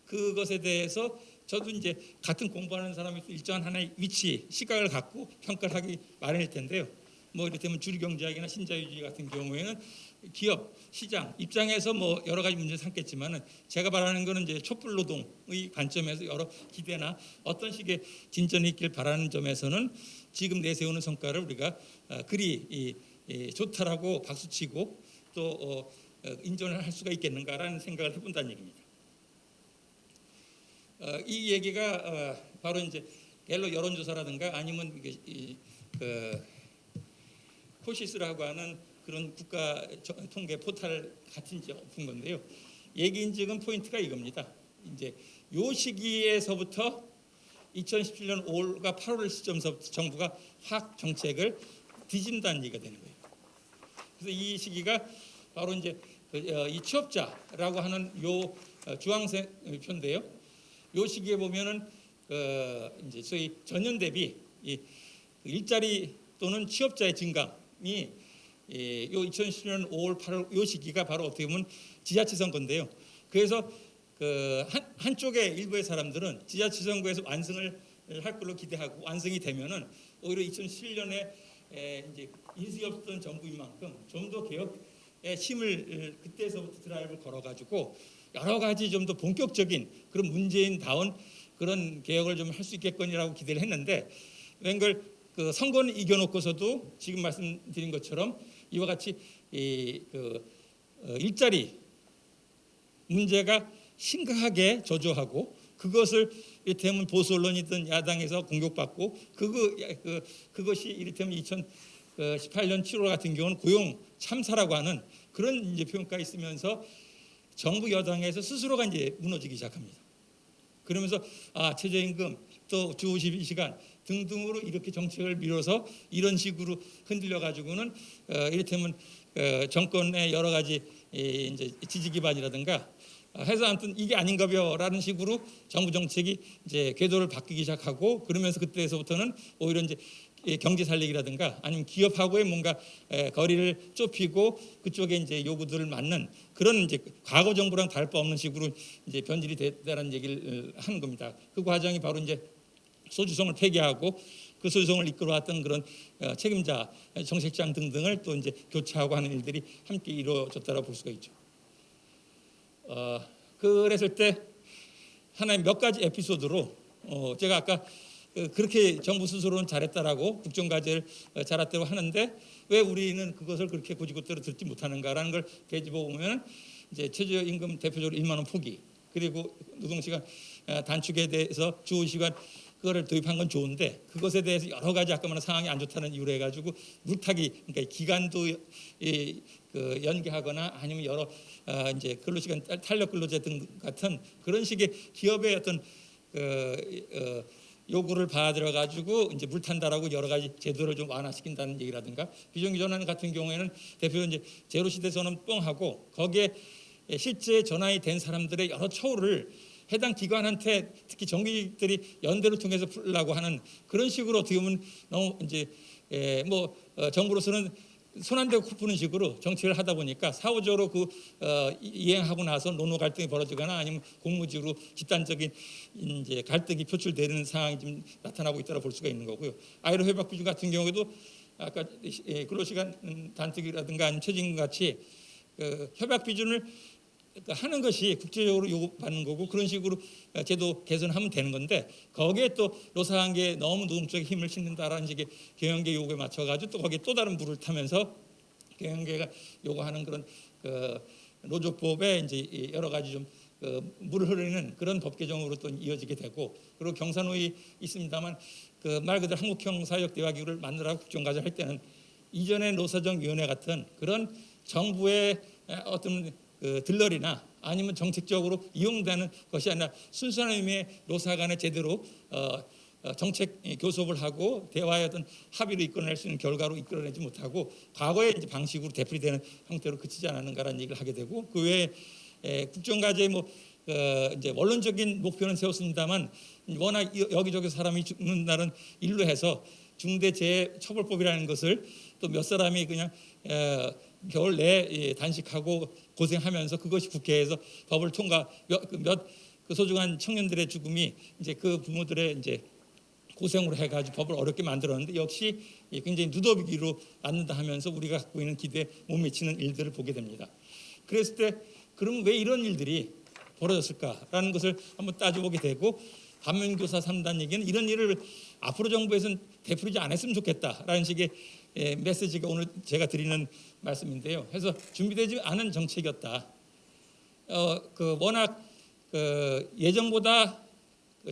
그것에 대해서 저도 이제 같은 공부하는 사람이 일정한 하나의 위치, 시각을 갖고 평가를 하기 마련일 텐데요. 뭐 이를테면 주류경제학이나 신자유주의 같은 경우에는 기업, 시장 입장에서 뭐 여러 가지 문제를 삼겠지만은 제가 말하는 거는 이제 촛불 노동의 관점에서 여러 기대나 어떤 식의 진전이 있길 바라는 점에서는 지금 내세우는 성과를 우리가 그리 좋다라고 박수치고 또 인정을 할 수가 있겠는가라는 생각을 해본다는 얘기입니다. 이 얘기가 바로 이제 갤럽 여론조사라든가 아니면 코시스라고 하는 그런 국가 통계 포털 같은 엎은 건데요. 얘기인즉은 포인트가 이겁니다. 이제 요 시기에서부터 2017년 5월과 8월 시점서부터 정부가 확 정책을 뒤진다는 얘기가 되는 거예요. 그래서 이 시기가 바로 이제 이 취업자라고 하는 요 주황색 표인데요. 요 시기에 보면은 이제 소위 전년 대비 이 일자리 또는 취업자의 증감이 요 2010년 5월 8월 요 시기가 바로 어떻게 보면 지자체 선거인데요. 그래서 한쪽의 일부의 사람들은 지자체 선거에서 완승을 할 걸로 기대하고 완승이 되면은 오히려 2011년에 이제 인수위 없었던 정부인 만큼 좀 더 개혁의 힘을 그때서부터 드라이브를 걸어가지고 여러 가지 좀 더 본격적인 그런 문재인다운 그런 개혁을 좀 할 수 있겠거니라고 기대를 했는데 웬걸 그 선거는 이겨놓고서도 지금 말씀드린 것처럼 이와 같이 일자리 문제가 심각하게 저조하고 그것을 이를테면 보수 언론이든 야당에서 공격받고 그것이 이를테면 2018년 7월 같은 경우는 고용 참사라고 하는 그런 이제 평가가 있으면서 정부 여당에서 스스로가 이제 무너지기 시작합니다. 그러면서 최저임금 또 주 52시간 등등으로 이렇게 정책을 밀어서 이런 식으로 흔들려 가지고는 이를테면 정권의 여러 가지 이제 지지 기반이라든가 해서 아무튼 이게 아닌가벼라는 식으로 정부 정책이 이제 궤도를 바뀌기 시작하고 그러면서 그때서부터는 오히려 이제 경제 살리기라든가 아니면 기업하고의 뭔가 거리를 좁히고 그쪽에 이제 요구들을 맞는 그런 이제 과거 정부랑 다를 바 없는 식으로 이제 변질이 됐다는 얘기를 하는 겁니다. 그 과정이 바로 이제 소주성을 폐기하고 그 소주성을 이끌어왔던 그런 책임자, 정책장 등등을 또 이제 교체하고 하는 일들이 함께 이루어졌다고 볼 수가 있죠. 그랬을 때 하나의 몇 가지 에피소드로 제가 아까 그렇게 정부 스스로는 잘했다라고 국정과제를 잘했다고 하는데 왜 우리는 그것을 그렇게 고지고대로 듣지 못하는가라는 걸 되짚어 보면 이제 최저임금 대표적으로 1만 원 포기 그리고 노동시간 단축에 대해서 주 5시간 그거를 도입한 건 좋은데 그것에 대해서 여러 가지 아까 말한 상황이 안 좋다는 이유로 해가지고 물타기 그러니까 기간도 연기하거나 아니면 여러 이제 근로시간 탄력 근로제 등 같은 그런 식의 기업의 어떤 요구를 받아들여 가지고 이제 물탄다라고 여러 가지 제도를 좀 완화시킨다는 얘기라든가 비정규 전환 같은 경우에는 대표로 이제 제로 시대 선언 뻥하고 거기에 실제 전환이 된 사람들의 여러 처우를 해당 기관한테 특히 정규직들이 연대를 통해서 풀려고 하는 그런 식으로 어떻게 보면 너무 이제 정부로서는 손 안 대고 코 푸는 식으로 정책을 하다 보니까 사후적으로 이행하고 나서 노노 갈등이 벌어지거나 아니면 공무지로 집단적인 이제 갈등이 표출되는 상황이 좀 나타나고 있다고 볼 수가 있는 거고요. 아이로 협약 비중 같은 경우에도 아까 근로시간 단축이라든가 아니면 최저임금 같이 협약 비준을 하는 것이 국제적으로 요구받는 거고 그런 식으로 제도 개선하면 되는 건데 거기에 또 노사관계에 너무 노동적인 힘을 싣는다라는 식의 경영계 요구에 맞춰가지고 또 거기에 또 다른 물을 타면서 경영계가 요구하는 그런 노조법에 이제 여러 가지 좀 물을 흐르는 그런 법 개정으로 또 이어지게 되고 그리고 경사노위 있습니다만 말 그대로 한국형 사회적 대화기구를 만들라고 국정과제를 할 때는 이전의 노사정위원회 같은 그런 정부의 어떤 들러리나 아니면 정책적으로 이용되는 것이 아니라 순수한 의미의 노사 간에 제대로 정책 교섭을 하고 대화의 어떤 합의로 이끌어낼 수 있는 결과로 이끌어내지 못하고 과거의 이제 방식으로 되풀이되는 형태로 그치지 않았는가라는 얘기를 하게 되고 그 외에 국정과제 이제 원론적인 목표는 세웠습니다만 워낙 여기저기 사람이 죽는다는 일로 해서 중대재해처벌법이라는 것을 또 몇 사람이 그냥 겨울 내에 단식하고 고생하면서 그것이 국회에서 법을 통과 그 소중한 청년들의 죽음이 이제 그 부모들의 이제 고생으로 해가지고 법을 어렵게 만들었는데 역시 굉장히 누더기로 맞는다 하면서 우리가 갖고 있는 기대에 못 미치는 일들을 보게 됩니다. 그랬을 때 그럼 왜 이런 일들이 벌어졌을까라는 것을 한번 따져보게 되고 반면교사 3단 얘기는 이런 일을 앞으로 정부에서는 되풀이지 않았으면 좋겠다라는 식의 메시지가 오늘 제가 드리는 말씀인데요. 그래서 준비되지 않은 정책이었다. 워낙 예정보다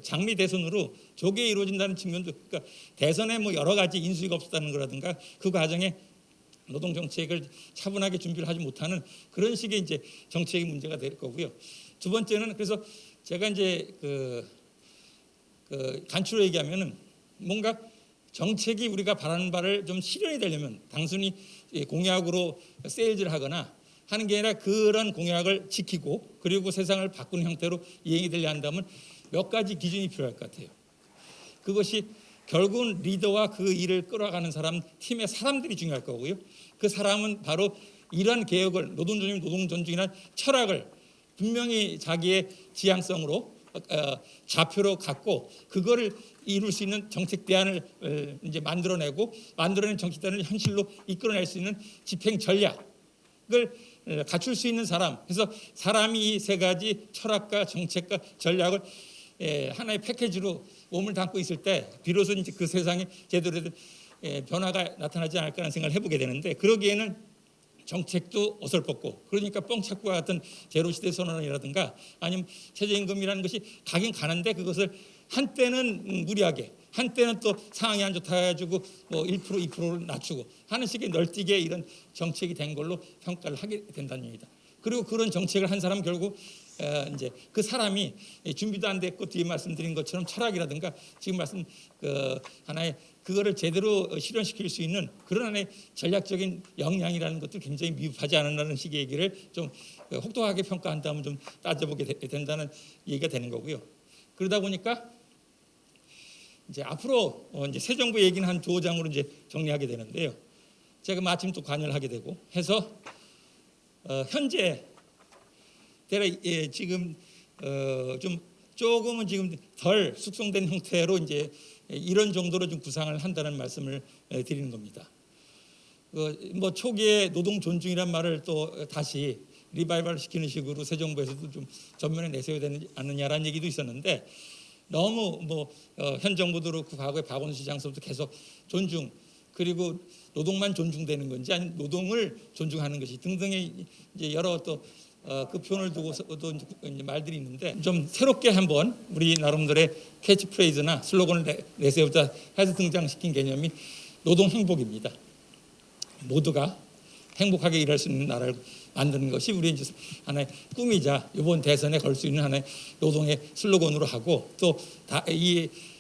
장미 대선으로 조기에 이루어진다는 측면도 그러니까 대선에 여러 가지 인수위가 없었다는 거라든가 그 과정에 노동 정책을 차분하게 준비를 하지 못하는 그런 식의 이제 정책이 문제가 될 거고요. 두 번째는 그래서 제가 이제 간추려 얘기하면은 뭔가 정책이 우리가 바라는 바를 좀 실현이 되려면 단순히 공약으로 세일즈를 하거나 하는 게 아니라 그런 공약을 지키고 그리고 세상을 바꾸는 형태로 이행이 되려 한다면 몇 가지 기준이 필요할 것 같아요. 그것이 결국은 리더와 그 일을 끌어가는 사람, 팀의 사람들이 중요할 거고요. 그 사람은 바로 이러한 개혁을 노동존중, 노동존중이라는 철학을 분명히 자기의 지향성으로 좌표로 갖고 그거를 이룰 수 있는 정책 대안을 이제 만들어낸 정책 대안을 현실로 이끌어낼 수 있는 집행 전략을 갖출 수 있는 사람. 그래서 사람이 이 세 가지 철학과 정책과 전략을 하나의 패키지로 몸을 담고 있을 때 비로소 이제 그 세상에 제대로 된 변화가 나타나지 않을까라는 생각을 해보게 되는데, 그러기에는 정책도 어설펐고, 그러니까 뻥착과 같은 제로시대 선언이라든가 아니면 최저임금이라는 것이 가긴 가는데 그것을 한때는 무리하게, 한때는 또 상황이 안 좋다 해가지고 뭐 1% 2%를 낮추고 하는 식의 널뛰게 이런 정책이 된 걸로 평가를 하게 된다는 얘기다. 그리고 그런 정책을 한 사람은 결국 이제 그 사람이 준비도 안 됐고 뒤에 말씀드린 것처럼 철학이라든가 지금 말씀 하나의 그거를 제대로 실현시킬 수 있는 그런 하나의 전략적인 역량이라는 것도 굉장히 미흡하지 않는다는 식의 얘기를 좀 혹독하게 평가한다면 좀 따져보게 된다는 얘기가 되는 거고요. 그러다 보니까 이제 앞으로 이제 새 정부 얘기는 한 2장으로 이제 정리하게 되는데요. 제가 마침 또 관여를 하게 되고 해서 현재 지금 좀 조금은 지금 덜 숙성된 형태로 이제 이런 정도로 좀 구상을 한다는 말씀을 드리는 겁니다. 뭐 초기에 노동 존중이란 말을 또 다시 리바이벌 시키는 식으로 새 정부에서도 좀 전면에 내세워야 되지 않느냐라는 얘기도 있었는데, 너무 현 정부도 그렇고 과거에 박원순 시장서부터 계속 존중, 그리고 노동만 존중되는 건지 아니면 노동을 존중하는 것이 등등의 이제 여러 또 그 표현을 두고서도 이제 말들이 있는데, 좀 새롭게 한번 우리 나름대로의 캐치프레이즈나 슬로건을 내세우자 해서 등장시킨 개념이 노동 행복입니다. 모두가 행복하게 일할 수 있는 나라를 만드는 것이 우리 이제 하나의 꿈이자 이번 대선에 걸 수 있는 하나의 노동의 슬로건으로 하고, 또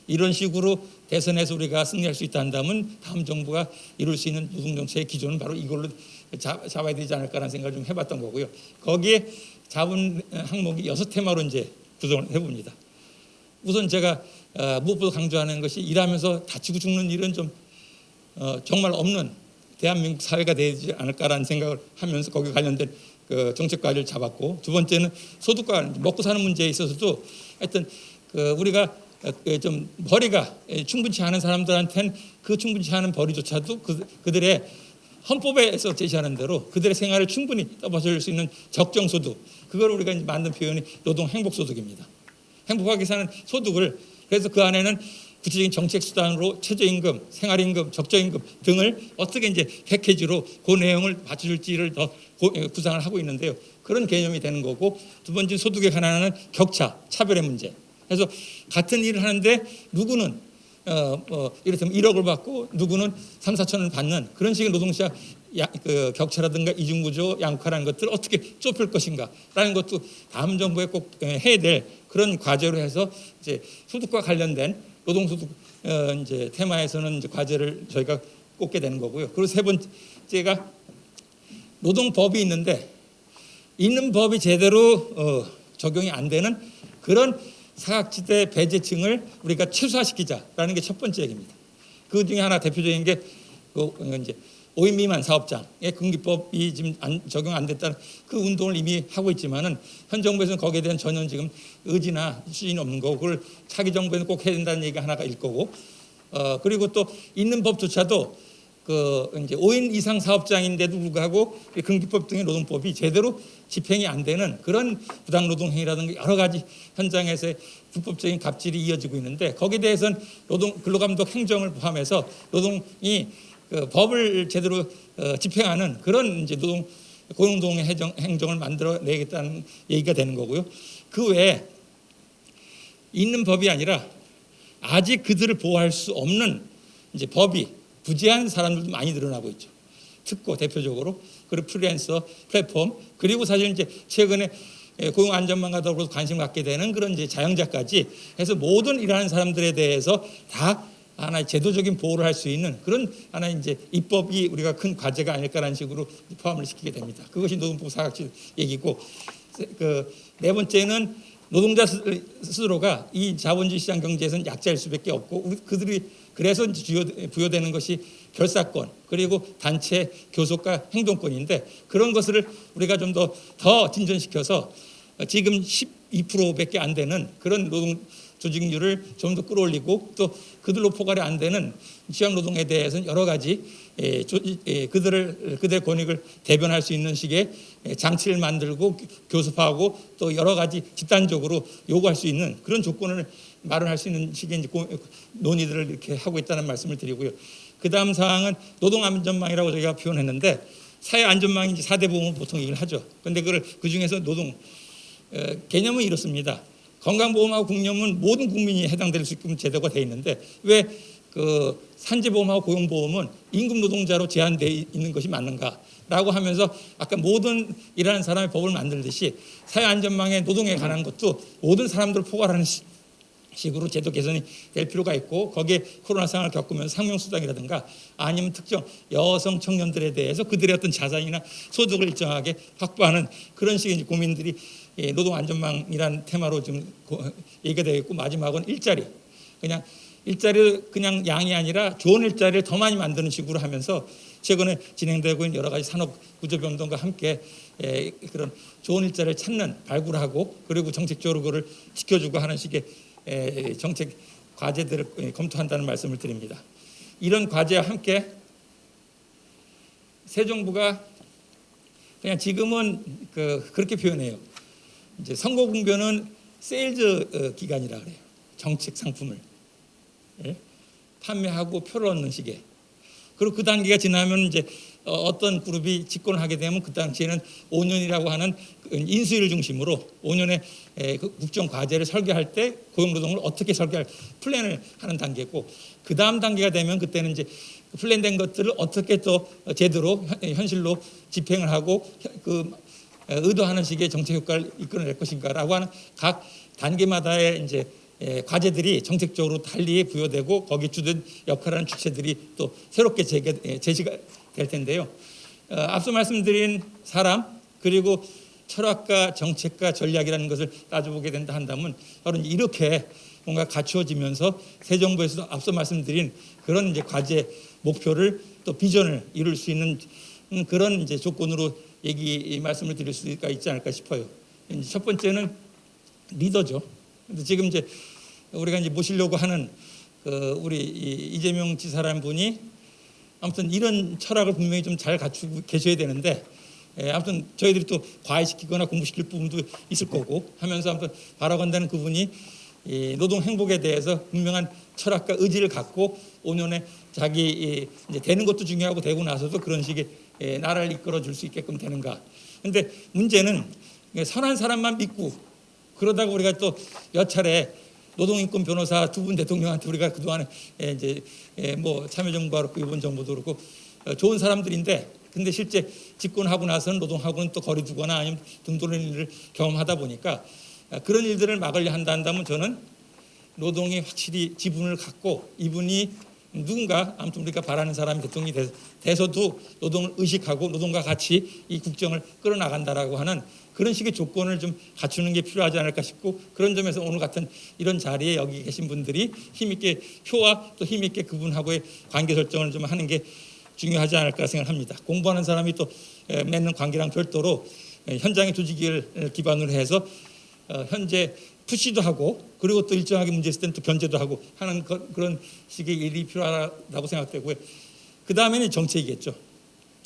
이런 식으로 대선에서 우리가 승리할 수 있다 한다면 다음 정부가 이룰 수 있는 노동 정책의 기조는 바로 이걸로 잡아야 되지 않을까라는 생각을 좀 해봤던 거고요. 거기에 잡은 항목이 6테마로 이제 구성을 해봅니다. 우선 제가 무엇보다 강조하는 것이 일하면서 다치고 죽는 일은 좀 정말 없는 대한민국 사회가 되지 않을까라는 생각을 하면서 거기 관련된 그 정책 과제를 잡았고, 두 번째는 소득과 먹고 사는 문제에 있어서도 하여튼 우리가 좀 벌이가 충분치 않은 사람들한테는 그 충분치 않은 벌이조차도 그들의 헌법에서 제시하는 대로 그들의 생활을 충분히 떠받쳐줄 수 있는 적정 소득, 그걸 우리가 이제 만든 표현이 노동 행복 소득입니다. 행복하게 사는 소득을, 그래서 그 안에는 구체적인 정책 수단으로 최저임금, 생활임금, 적정임금 등을 어떻게 이제 패키지로 그 내용을 받쳐줄지를 더 구상을 하고 있는데요. 그런 개념이 되는 거고, 두 번째 소득에 관한 격차, 차별의 문제. 그래서 같은 일을 하는데 누구는 이를테면 1억을 받고 누구는 3, 4천을 받는 그런 식의 노동시장 격차라든가 이중구조 양극화라는 것들을 어떻게 좁힐 것인가라는 것도 다음 정부에 꼭 해야 될 그런 과제로 해서 이제 소득과 관련된 노동소득 이제 테마에서는 이제 과제를 저희가 꼽게 되는 거고요. 그리고 세 번째가 노동법이 있는 법이 제대로 적용이 안 되는 그런 사각지대 배제층을 우리가 최소화시키자라는 게 첫 번째 얘기입니다. 그 중에 하나 대표적인 게 이제 5인 미만 사업장의 근기법이 지금 적용 안 됐다는 그 운동을 이미 하고 있지만은 현 정부에서는 거기에 대한 전혀 지금 의지나 수준이 없는 거고, 그걸 차기 정부에는 꼭 해야 된다는 얘기가 하나가 일 거고, 그리고 또 있는 법조차도 이제 5인 이상 사업장인데도 불구하고 근기법 등의 노동법이 제대로 집행이 안 되는 그런 부당노동행위라든가 여러 가지 현장에서의 불법적인 갑질이 이어지고 있는데, 거기에 대해서는 근로감독 행정을 포함해서 노동이 법을 제대로 집행하는 그런 이제 고용노동 행정을 만들어내겠다는 얘기가 되는 거고요. 그 외에 있는 법이 아니라 아직 그들을 보호할 수 없는 이제 법이 부재한 사람들도 많이 늘어나고 있죠. 특고 대표적으로, 그리고 프리랜서 플랫폼, 그리고 사실 이제 최근에 고용 안전망과 더불어서 관심 갖게 되는 그런 이제 자영자까지 해서 모든 일하는 사람들에 대해서 다 하나의 제도적인 보호를 할 수 있는 그런 하나의 이제 입법이 우리가 큰 과제가 아닐까라는 식으로 포함을 시키게 됩니다. 그것이 노동부 사각지 얘기고, 그 네 번째는 노동자 스스로가 이 자본주의 시장 경제에서는 약자일 수밖에 없고, 그들이 그래서 이제 부여되는 것이 결사권, 그리고 단체 교섭과 행동권인데, 그런 것을 우리가 좀 더 진전시켜서 지금 12%밖에 안 되는 그런 노동 조직률을 좀 더 끌어올리고, 또 그들로 포괄이 안 되는 취약 노동에 대해서는 여러 가지 그들의 권익을 대변할 수 있는 식의 장치를 만들고 교섭하고, 또 여러 가지 집단적으로 요구할 수 있는 그런 조건을 마련할 수 있는 식의 논의들을 이렇게 하고 있다는 말씀을 드리고요. 그 다음 사항은 노동안전망이라고 저희가 표현했는데, 사회안전망인지 4대 보험을 보통 얘기를 하죠. 그런데 그 중에서 노동 개념은 이렇습니다. 건강보험하고 국염은 모든 국민이 해당될 수 있는 제도가 되어 있는데, 왜 그 산재보험하고 고용보험은 임금 노동자로 제한되어 있는 것이 맞는가라고 하면서, 아까 모든 일하는 사람의 법을 만들듯이 사회안전망의 노동에 관한 것도 모든 사람들을 포괄하는 식으로 제도 개선이 될 필요가 있고, 거기에 코로나 상황을 겪으면서 상명수당이라든가 아니면 특정 여성 청년들에 대해서 그들의 어떤 자산이나 소득을 일정하게 확보하는 그런 식의 고민들이 노동안전망이라는 테마로 지금 얘기가 되어 있고, 마지막은 일자리. 일자리를 그냥 양이 아니라 좋은 일자리를 더 많이 만드는 식으로 하면서 최근에 진행되고 있는 여러 가지 산업 구조 변동과 함께 그런 좋은 일자리를 찾는, 발굴하고, 그리고 정책적으로 그걸 지켜주고 하는 식의 정책 과제들을 검토한다는 말씀을 드립니다. 이런 과제와 함께 새 정부가 그냥 지금은 그렇게 표현해요. 이제 선거공변은 세일즈 기간이라 그래요. 정책 상품을 판매하고 표를 얻는 식의. 그리고 그 단계가 지나면 이제 어떤 그룹이 집권을 하게 되면 그 당시에는 5년이라고 하는 인수위를 중심으로 5년의 국정 과제를 설계할 때 고용노동을 어떻게 설계할 플랜을 하는 단계고, 그 다음 단계가 되면 그때는 이제 플랜된 것들을 어떻게 또 제대로 현실로 집행을 하고 그 의도하는 식의 정책 효과를 이끌어낼 것인가라고 하는 각 단계마다의 이제 과제들이 정책적으로 달리 부여되고, 거기 주된 역할하는 주체들이 또 새롭게 제시가 될 텐데요. 앞서 말씀드린 사람, 그리고 철학과 정책과 전략이라는 것을 따져보게 된다 한다면, 바로 이렇게 뭔가 갖추어지면서 새 정부에서도 앞서 말씀드린 그런 이제 과제 목표를 또 비전을 이룰 수 있는 그런 이제 조건으로 말씀을 드릴 수가 있지 않을까 싶어요. 첫 번째는 리더죠. 근데 지금 이제 우리가 이제 모시려고 하는 우리 이재명 지사라는 분이 아무튼 이런 철학을 분명히 좀 잘 갖추고 계셔야 되는데, 아무튼 저희들이 또 과외시키거나 공부시킬 부분도 있을 거고 하면서 아무튼 바라건대는 그분이 노동 행복에 대해서 분명한 철학과 의지를 갖고 5년에 자기 이제 되는 것도 중요하고 되고 나서도 그런 식의 나라를 이끌어 줄 수 있게끔 되는가. 근데 문제는 선한 사람만 믿고, 그러다가 우리가 또 몇 차례 노동인권 변호사 두 분 대통령한테 우리가 그동안에 이제 뭐 참여정부가 그렇고 이번 정부도 그렇고 좋은 사람들인데, 근데 실제 집권하고 나서는 노동하고는 또 거리 두거나 아니면 등 돌리는 일을 경험하다 보니까 그런 일들을 막으려 한다면, 저는 노동이 확실히 지분을 갖고 이분이 누군가 아무튼 우리가 바라는 사람이 대통령이 돼서도 노동을 의식하고 노동과 같이 이 국정을 끌어나간다라고 하는 그런 식의 조건을 좀 갖추는 게 필요하지 않을까 싶고, 그런 점에서 오늘 같은 이런 자리에 여기 계신 분들이 힘있게 표와 또 힘있게 그분하고의 관계 설정을 좀 하는 게 중요하지 않을까 생각합니다. 공부하는 사람이 또 맺는 관계랑 별도로 현장의 조직을 기반으로 해서 현재 푸시도 하고, 그리고 또 일정하게 문제 있을 때는 또 견제도 하고 하는 그런 식의 일이 필요하다고 생각되고요. 그 다음에는 정책이겠죠.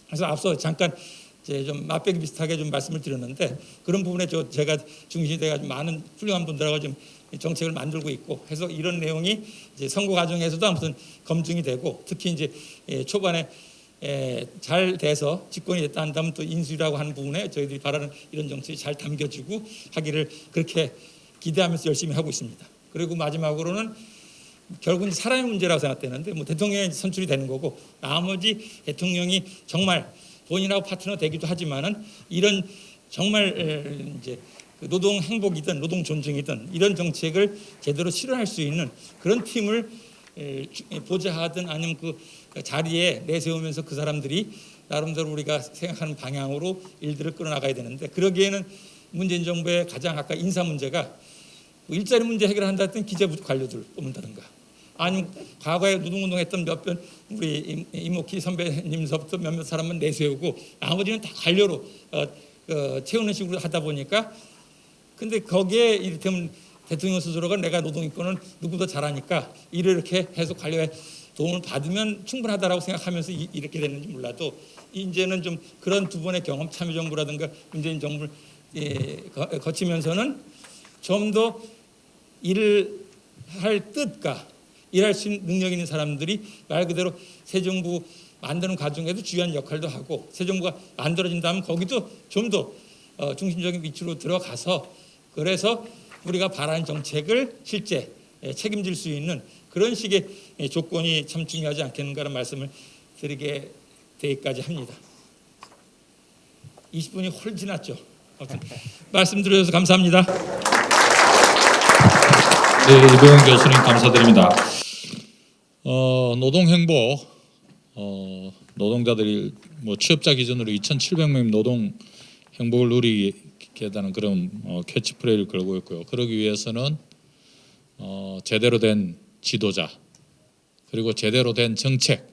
그래서 앞서 잠깐 이제 좀 맛배기 비슷하게 좀 말씀을 드렸는데, 그런 부분에 제가 중심이 돼가지고 많은 훌륭한 분들하고 좀 정책을 만들고 있고 해서 이런 내용이 이제 선거 과정에서도 아무튼 검증이 되고, 특히 이제 초반에 잘 돼서 집권이 됐다 한다면 또 인수위라고 하는 부분에 저희들이 바라는 이런 정책이 잘 담겨지고 하기를 그렇게 기대하면서 열심히 하고 있습니다. 그리고 마지막으로는 결국은 사람의 문제라고 생각되는데, 뭐 대통령이 선출이 되는 거고 나머지 대통령이 정말 본인하고 파트너 되기도 하지만은 이런 정말 이제 노동 행복이든 노동 존중이든 이런 정책을 제대로 실현할 수 있는 그런 팀을 보좌하든 아니면 그 자리에 내세우면서 그 사람들이 나름대로 우리가 생각하는 방향으로 일들을 끌어나가야 되는데, 그러기에는 문재인 정부의 가장 아까 인사 문제가 일자리 문제 해결한다 했던 기재부 관료들 뽑는다든가, 아니면 과거에 노동운동했던 몇몇 우리 이모키 선배님서부터 몇몇 사람은 내세우고 나머지는 다 관료로 채우는 식으로 하다 보니까, 근데 거기에 이를테면 대통령 스스로가 내가 노동인권은 누구보다 잘하니까 이렇게 해서 관료의 도움을 받으면 충분하다라고 생각하면서 이렇게 됐는지 몰라도, 이제는 좀 그런 두 번의 경험, 참여정부라든가 문재인 정부를 거치면서는 좀 더 일을 할 뜻과 일할 수 있는 능력 있는 사람들이 말 그대로 새 정부 만드는 과정에도 중요한 역할도 하고, 새 정부가 만들어진다면 거기도 좀 더 중심적인 위치로 들어가서, 그래서 우리가 바라는 정책을 실제 책임질 수 있는 그런 식의 조건이 참 중요하지 않겠는가라는 말씀을 드리게 되기까지 합니다. 20분이 홀 지났죠. 아무튼 말씀드려서 감사합니다. 네, 이병헌 교수님 감사드립니다. 노동행보, 노동자들이 뭐 취업자 기준으로 2,700명 노동 행복을 누리게 하는 그런 캐치프레이를 걸고 있고요. 그러기 위해서는 제대로 된 지도자, 그리고 제대로 된 정책,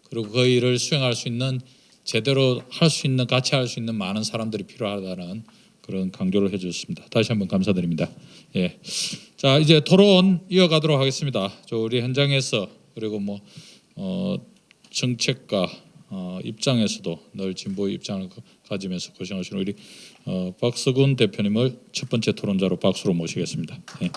그리고 그 일을 수행할 수 있는, 제대로 할 수 있는, 같이 할 수 있는 많은 사람들이 필요하다는 그런 강조를 해주셨습니다. 다시 한번 감사드립니다. 예, 자 이제 토론 이어가도록 하겠습니다. 우리 현장에서, 그리고 뭐 정책과 입장에서도 늘 진보의 입장을 가지면서 고생하시는 우리 박서군 대표님을 첫 번째 토론자로 박수로 모시겠습니다. 예.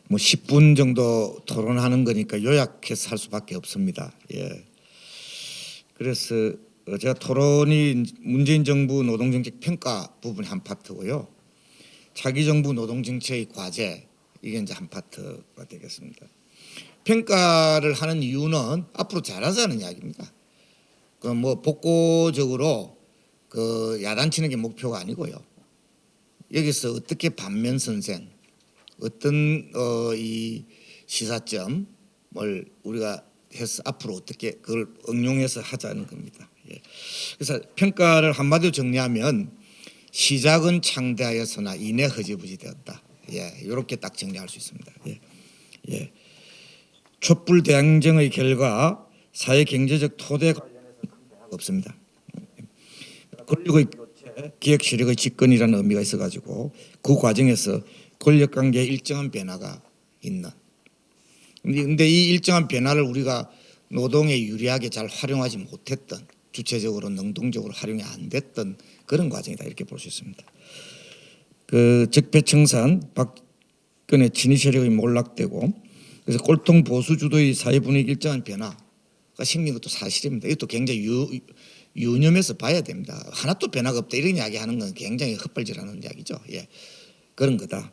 뭐 10분 정도 토론하는 거니까 요약해서 할 수밖에 없습니다. 예. 그래서 제가 토론이 문재인 정부 노동정책 평가 부분이 한 파트고요. 차기 정부 노동정책의 과제, 이게 이제 한 파트가 되겠습니다. 평가를 하는 이유는 앞으로 잘하자는 이야기입니다. 그 뭐 복고적으로 그 야단치는 게 목표가 아니고요. 여기서 어떻게 반면 선생, 어떤 이 시사점을 우리가 해서 앞으로 어떻게 그걸 응용해서 하자는 겁니다. 예. 그래서 평가를 한마디로 정리하면 시작은 창대하였으나 이내 허지부지되었다. 예, 이렇게 딱 정리할 수 있습니다. 예. 예. 촛불 대항쟁의 결과 사회 경제적 토대 관련해서 큰 변화가 없습니다. 권력의 교체, 기획 세력의 집권이라는 의미가 있어가지고 그 과정에서 권력 관계에 일정한 변화가 있는. 근데 이 일정한 변화를 우리가 노동에 유리하게 잘 활용하지 못했던, 주체적으로 능동적으로 활용이 안 됐던 그런 과정이다, 이렇게 볼 수 있습니다. 그 적폐청산, 박근혜 친위 세력이 몰락되고, 그래서 꼴통 보수 주도의 사회 분위기 일정한 변화가 생긴 것도 사실입니다. 이것도 굉장히 유념해서 봐야 됩니다. 하나도 변화가 없다 이런 이야기하는 건 굉장히 헛발질하는 이야기죠. 예, 그런 거다.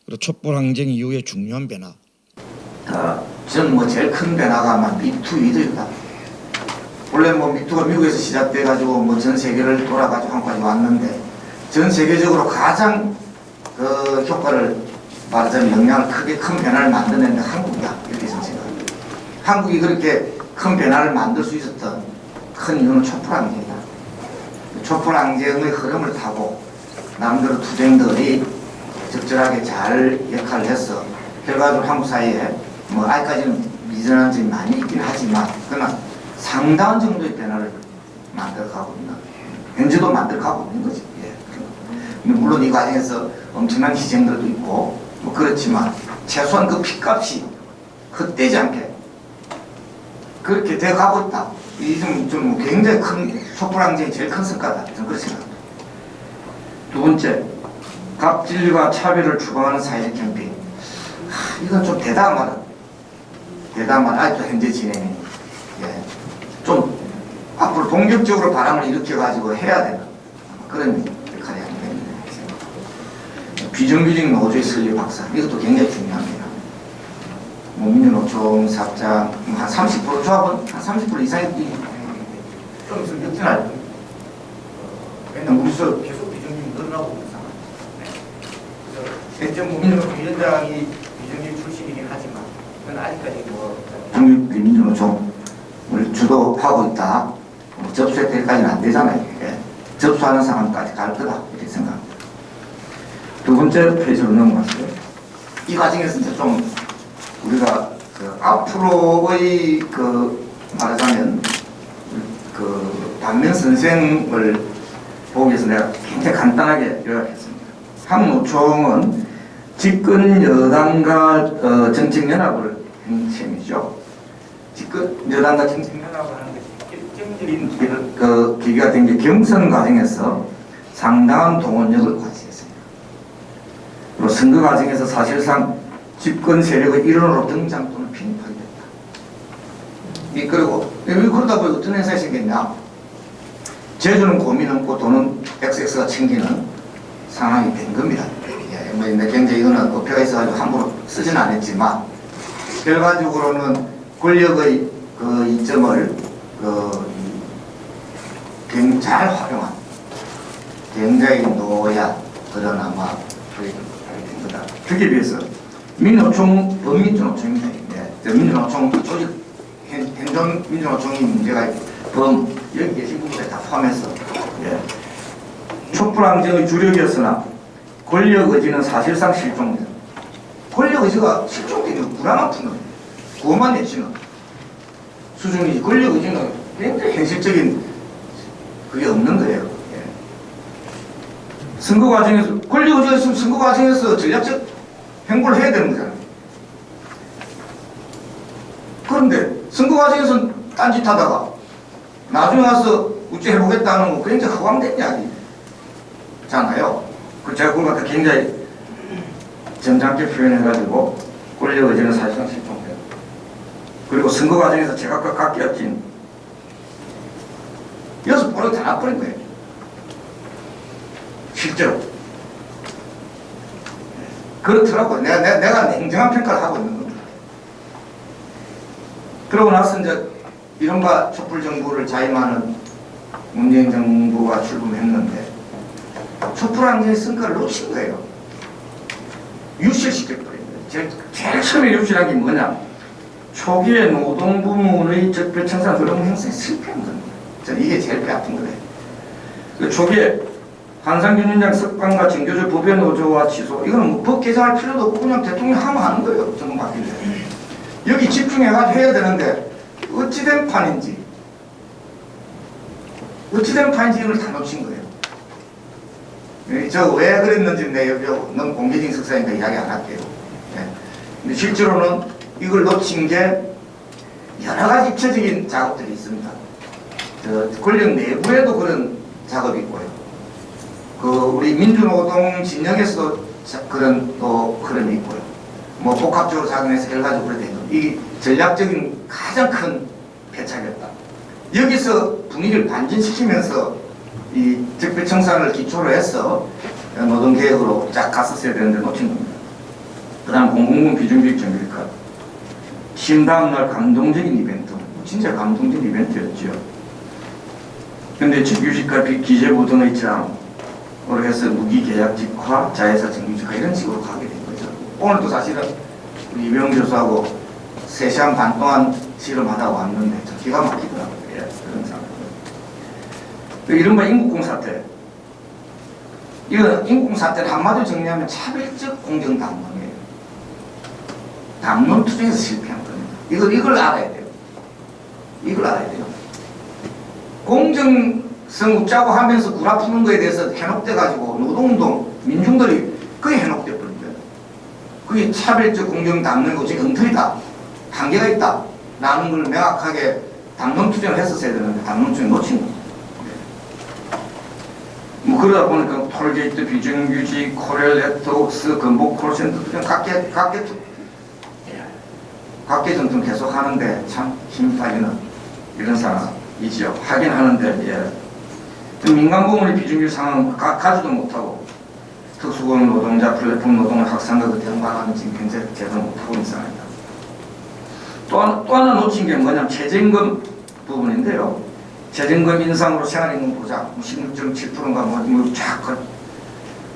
그리고 촛불 항쟁 이후의 중요한 변화. 저는 뭐 제일 큰 변화가 아마 미투 위드입니다. 원래 뭐 미투가 미국에서 시작돼 가지고 뭐 전 세계를 돌아가지고 한국까지 왔는데, 전 세계적으로 가장 그 효과를 말하자면 영향을 크게 큰 변화를 만드는 데 한국이다, 이렇게 저는 생각합니다. 한국이 그렇게 큰 변화를 만들 수 있었던 큰 이유는 촛불 항쟁이다. 촛불 항쟁의 흐름을 타고 남들 투쟁들이 적절하게 잘 역할을 해서 결과적으로 한국 사회에 뭐 아직까지는 미진한 점이 많이 있긴 하지만 그러나 상당한 정도의 변화를 만들어가고 있는, 현재도 만들어가고 있는 거죠. 예. 물론 이 과정에서 엄청난 희생들도 있고 뭐 그렇지만 최소한 그 핏값이 헛되지 않게 그렇게 되어가고 있다. 이 좀 굉장히 큰 촛불 항쟁이 제일 큰 성과다, 저는 그렇게 생각합니다. 두 번째, 갑질과 차별을 추구하는 사회적 캠페인. 이건 좀 대담한 아직도 현재 진행이. 예. 좀 앞으로 본격적으로 바람을 일으켜가지고 해야 되는 그런 역할이 아닌가 생각합니다. 비정규직 노조의 설립 확산, 이것도 굉장히 중요합니다. 민주노총 사장 한 30% 조합은 한 30% 이상이 좀 있으면 역전할 겁니다. 왜냐면 우리서 계속 비정규직이 늘어나고 있는 상황. 현재 민주노총위원장이 비정규직 출신이긴 하지만 그건 아직까지 중립민주노총을 주도하고 있다. 접수할 때까지는 안 되잖아요. 예. 접수하는 상황까지 갈 거다 이렇게 생각합니다. 두 번째 페이지로 넘어갔어요. 이 과정에서 이제 좀 우리가 앞으로의 말하자면 반면 선생을 보기 위해서 내가 굉장히 간단하게 요약했습니다. 한노총은 집권 여당과 정책연합을 한 셈이죠. 집권 여당과 정책연합을 하는 게 결정적인 계기가 된 게 경선 과정에서 상당한 동원력을 과시했습니다. 그리고 선거 과정에서 사실상 집권 세력의 일원으로 등장 또는 편입하게 됐다. 그리고 그러다 보니 어떤 현상이 생겼냐? 제주는 고민 없고 돈은 XX가 챙기는 상황이 된 겁니다. 굉장히 이거는 어폐가 있어가지고 함부로 쓰지는 않았지만 결과적으로는 권력의 이점을 굉장히 잘 활용한 굉장히 노야 그런 아마 조직을 하게 된 거다. 그에 비해서 민노총 범민주노총입니다. 민주노총 조직 행정민주노총이 문제가 여기 계신 분들이 다 포함해서 촛불항쟁의 주력이었으나 권력 의지는 사실상 실종된 권력 의지가 실종되는 불안한 푸는 구호만 내치는 수준이지 권력 의지는 굉장히 현실적인 그게 없는 거예요. 선거 과정에서 권력 의지가 있으면 선거 과정에서 전략적 행보를 해야 되는 거잖아요. 그런데 선거 과정에서 딴짓하다가 나중에 와서 우째 해보겠다는 거 굉장히 허황된 이야기잖아요. 제가 그걸 굉장히 점잖게 표현해가지고 권력 의지는 사실상 실종돼요. 그리고 선거 과정에서 제각각 각기 낀 여섯 번을 다 놔버린 거예요. 실제로. 그렇더라고요. 내가 냉정한 평가를 하고 있는 겁니다. 그러고 나서 이제 이른바 촛불 정부를 자임하는 문재인 정부가 출범했는데 촛불 항쟁의 성과를 놓친 거예요. 유실시켜버린 거예요. 제일 처음에 유실한 게 뭐냐? 초기에 노동부문의 적폐청산 흐름 형성에 실패한 겁니다. 저는 이게 제일 배 아픈 거예요. 그 초기에 한상균 위원장 석방과 정교조 법의 노조와 취소 이거는 뭐 법 개정할 필요도 없고 그냥 대통령이 하면 하는 거예요. 정부 바뀌는데 여기 집중해가지고 해야 되는데 어찌된 판인지 이걸 다 놓친 거예요. 저 왜 그랬는지 내 여기 너무 공개적인 석사니까 이야기 안 할게요. 근데 실제로는 이걸 놓친 게 여러 가지 입체적인 작업들이 있습니다. 권력 내부에도 그런 작업이 있고요. 우리 민주노동 진영에서도 그런 흐름이 있고요. 뭐 복합적으로 작용해서 결과적으로 그래 된 거. 이 전략적인 가장 큰 패착이었다. 여기서 분위기를 반전시키면서 이 적폐청산을 기초로 해서 노동개혁으로 쫙 갔었어야 되는데 놓친 겁니다. 그 다음 공공군 비정규직 정규직화. 신 다음날 감동적인 이벤트. 진짜 감동적인 이벤트였죠. 근데 정규직과 기재부 등의 제안으로 해서 무기계약직화, 자회사 정규직화 이런 식으로 가게 된 거죠. 오늘도 사실은 우리 이병 교수하고 3시간 반 동안 실험하다 왔는데 저 기가 막히더라고요. 그런 상황. 이른바 인국공사태. 이거 인국공사태를 한마디로 정리하면 차별적 공정담론이에요. 담론 투쟁에서 실패한 겁니다. 이걸 알아야 돼요. 이걸 알아야 돼요. 공정성 웃자고 하면서 구라 푸는 거에 대해서 현혹돼가지고 노동운동, 민중들이 그게 현혹돼 버린 거예요. 그게 차별적 공정 담론이고 지금 엉터리다. 한계가 있다. 라는 걸 명확하게 담론 투쟁을 했었어야 되는데 담론 투쟁 놓친 거예요. 뭐 그러다 보니까 톨게이트, 비정규직, 코렐 네트워크스, 건복 콜센터 투쟁 각계 전통 계속 하는데 참 힘 빠지는 이런 상황이지요. 하긴 하는데 민간부문의 비정규직 상황은 가지도 못하고 특수고용 노동자, 플랫폼 노동을 확산과 그 대응방안은 지금 현재 제대로 못하고 있는 상황입니다. 또 하나 놓친 게 뭐냐면 최저임금 부분인데요. 최저임금 인상으로 생활임금 보장 16.7%인가 뭐쫙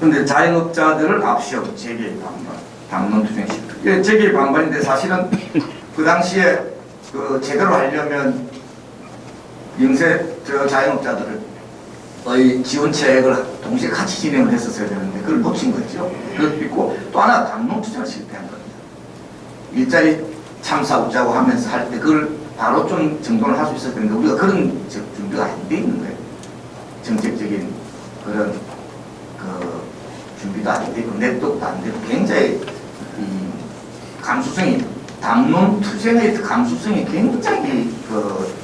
근데 자영업자들을 앞세워 재계의 반발, 당론 투쟁 실패. 재계의 반발인데 사실은 그 당시에 그 제대로 하려면 영세 자영업자들의 지원책을 동시에 같이 진행을 했었어야 되는데 그걸 놓친 거죠. 그것도 있고 또 하나 당론 투쟁을 실패한 겁니다. 일자리 참사 웃자고 하면서 할 때 그걸 바로 좀 정돈을 할 수 있었을 텐데 우리가 그런 준비가 안 돼 있는 거예요. 정책적인 그런 그 준비도 안 되고 냅독도 안 되고 굉장히 감수성이 담론 투쟁의 감수성이 굉장히 그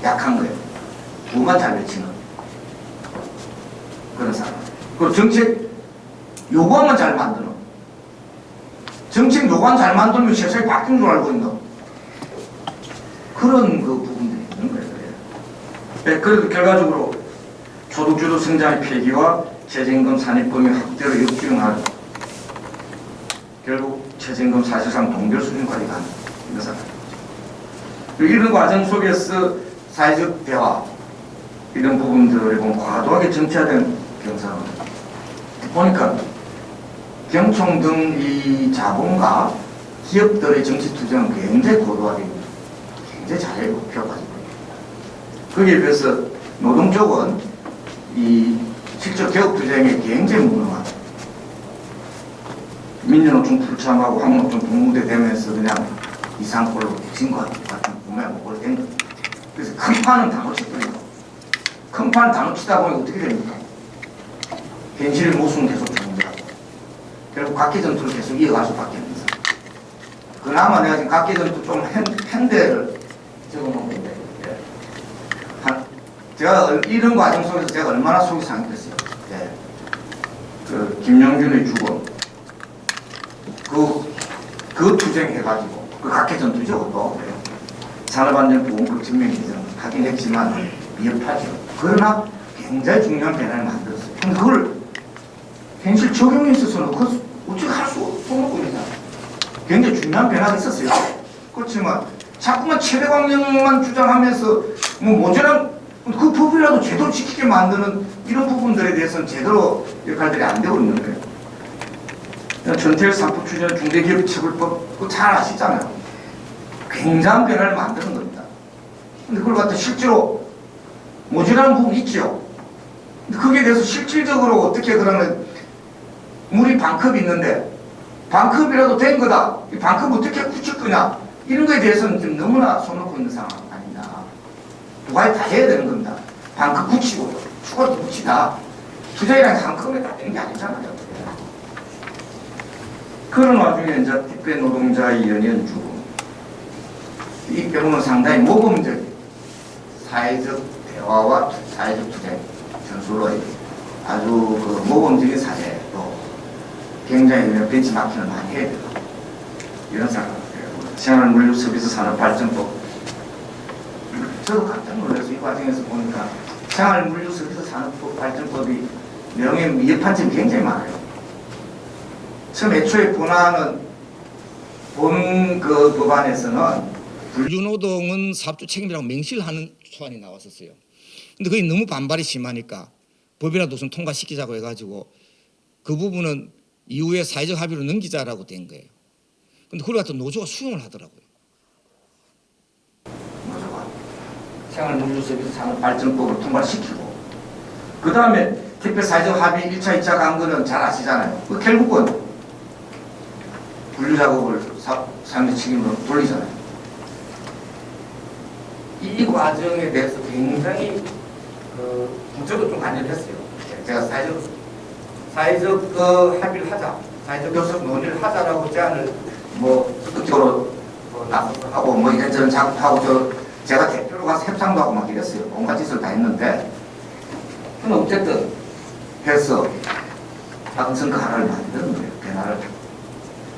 약한 거예요. 구만 잘 외치는 그런 사람. 그리고 정책 요구안만 잘 만드는. 정책 요구안 잘 만들면 세상이 바뀌는 줄 알고 있는 그런 그 부분들이 있는 거예요. 네, 그래도 결과적으로 소득주도 성장의 폐기와 최저임금 산입범위 확대로 역주행하는 결국 최저임금 사실상 동결 수준까지 가는 이런 상황이죠. 이런 과정 속에서 사회적 대화 이런 부분들을 보면 과도하게 정치화된 경상은 보니까 경총 등 이 자본과 기업들의 정치 투쟁은 굉장히 고도하게 굉장히 잘해요. 펴가지고 거기에 비해서 노동 쪽은 이 실적 개혁 투쟁에 굉장히 무능하다. 민주노총 불참하고 한국노총 동무대 되면서 그냥 이상꼴로 진 것 같은 몸에 목을 댄 거예요. 그래서 큰 판은 다 놓쳤거든요. 큰 판을 다 놓치다 보면 어떻게 됩니까? 현실의 모순은 계속 존재하고 결국 각계전투를 계속 이어갈 수밖에 없는 상황. 그나마 내가 지금 각계전투 좀 현대를 적어놓은 건데 제가 이런 과정 속에서 제가 얼마나 속이 상했겠어요. 네. 그 김영균의 죽음 그 투쟁해가지고 그 각계전투죠. 또 산업안전보건법 증명기준 하긴 했지만 미흡하죠. 그러나 굉장히 중요한 변화를 만들었어요. 근데 그걸 현실 적용에 있어서는 그걸 어떻게 할 수 없는 거잖아요. 굉장히 중요한 변화가 있었어요. 그렇지만 자꾸만 최대광령만 주장하면서 뭐 모자란 그 법이라도 제대로 지키게 만드는 이런 부분들에 대해서는 제대로 역할들이 안 되고 있는 거예요. 전태일 상법 추진 중대기업처벌법 그거 잘 아시잖아요. 굉장한 변화를 만드는 겁니다. 근데 그걸 갖다 실제로 모자란 부분이 있죠. 근데 거기에 대해서 실질적으로 어떻게 그러면 우리 반컵이 있는데 반컵이라도 된 거다. 이 반컵 어떻게 굳힐 거냐. 이런 거에 대해서는 지금 너무나 손 놓고 있는 상황 아니냐. 누가 다 해야 되는 겁니다. 반컵 굳히고 추가도 굳히다. 투자이랑 한꺼번에 다 되는 게 아니잖아요. 그런 와중에 이제 택배 노동자의 연이은 죽음. 이 경우는 상당히 모범적인 사회적 대화와 사회적 투쟁 전술로 아주 그 모범적인 사례로 굉장히 벤치마킹을 많이 해야 돼요. 이런 생각을 해요. 생활물류서비스 산업발전법. 저도 깜짝 놀라서 이 과정에서 보니까 생활물류서비스 산업법 발전법이 내용에 미흡한 점이 굉장히 많아요. 처음 애초에 본안은 본 그 법안에서는 불륜노동은 사업주 책임이라고 명시하는 초안이 나왔었어요. 근데 그게 너무 반발이 심하니까 법이라도 우선 통과시키자고 해가지고 그 부분은 이후에 사회적 합의로 넘기자라고 된 거예요. 근데 그걸 갖다 노조가 수용을 하더라고요. 노조가 생활물류서비스 산업발전법을 통과시키고 그 다음에 택배 사회적 합의 1차, 2차 간 거는 잘 아시잖아요. 그 결국은 분류작업을 사람들 책임으로 돌리잖아요. 이 과정에 대해서 굉장히 저도 좀 관여했어요. 제가 사회적 합의를 하자, 사회적 교섭 논의를 하자라고 제안을 뭐 적극적으로 나서서 하고 뭐 이런저런 작업하고 제가 대표로 가서 협상도 하고 막 이랬어요. 온갖 짓을 다 했는데 근데 어쨌든 해서 방선거 하나를 만드는 거예요. 변화를.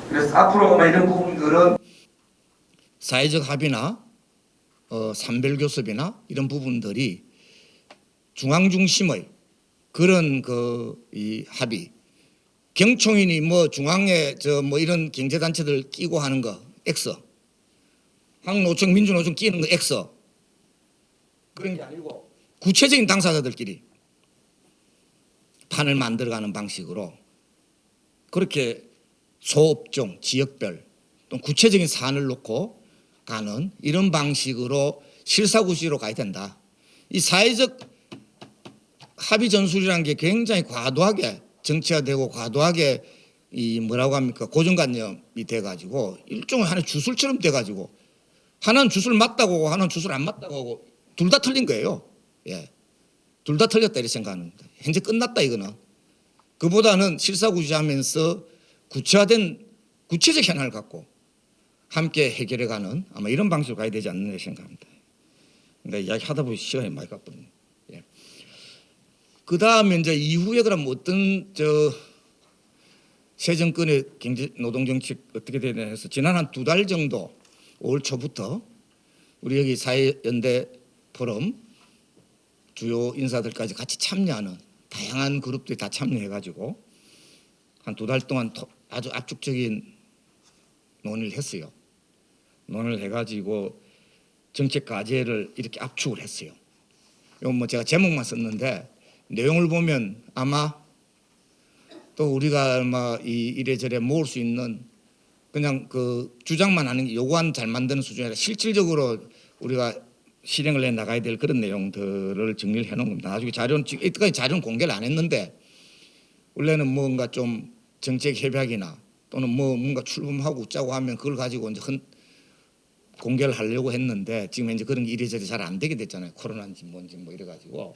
그래서 앞으로 이런 부분들은 사회적 합의나 산별교섭이나 이런 부분들이 중앙 중심의 그런 이 합의, 경총인이 뭐 중앙에 뭐 이런 경제단체들 끼고 하는 거 X, 한국노총 민주노총 끼는 거 X, 그런 게 아니고 구체적인 당사자들끼리 판을 만들어가는 방식으로 그렇게 소업종, 지역별 또 구체적인 사안을 놓고 가는 이런 방식으로 실사구시로 가야 된다. 이 사회적 합의 전술이라는 게 굉장히 과도하게 정치화되고 과도하게 이 뭐라고 합니까 고정관념이 돼가지고 일종의 하나의 주술처럼 돼가지고 하나는 주술 맞다고 하고 하나는 주술 안 맞다고 하고 둘 다 틀린 거예요. 예, 둘 다 틀렸다 이렇게 생각합니다. 현재 끝났다 이거는. 그보다는 실사구시하면서 구체화된 구체적 현안을 갖고 함께 해결해가는 아마 이런 방식으로 가야 되지 않나 생각합니다. 그러니까 이야기하다 보니 시간이 많이 갔거든요. 예. 그 다음에 이제 이후에 그럼 어떤 새 정권의 경제 노동 정책 어떻게 되냐 해서 지난 한 2달 정도 5월 초부터 우리 여기 사회연대 포럼 주요 인사들까지 같이 참여하는 다양한 그룹들이 다 참여해가지고 한 2달 동안 아주 압축적인 논의를 했어요. 논의를 해가지고 정책 과제를 이렇게 압축을 했어요. 이건 뭐 제가 제목만 썼는데 내용을 보면 아마 또 우리가 아마 이래저래 모을 수 있는 그냥 그 주장만 하는 게 요구안 잘 만드는 수준이 아니라 실질적으로 우리가 실행을 해 나가야 될 그런 내용들을 정리를 해놓은 겁니다. 나중에 자료는 이때까지 자료는 공개를 안 했는데 원래는 뭔가 좀 정책 협약이나 또는 뭐 뭔가 출범하고 웃자고 하면 그걸 가지고 이제 공개를 하려고 했는데 지금 이제 그런 게 이래저래 잘 안 되게 됐잖아요. 코로나인지 뭔지 뭐 이래가지고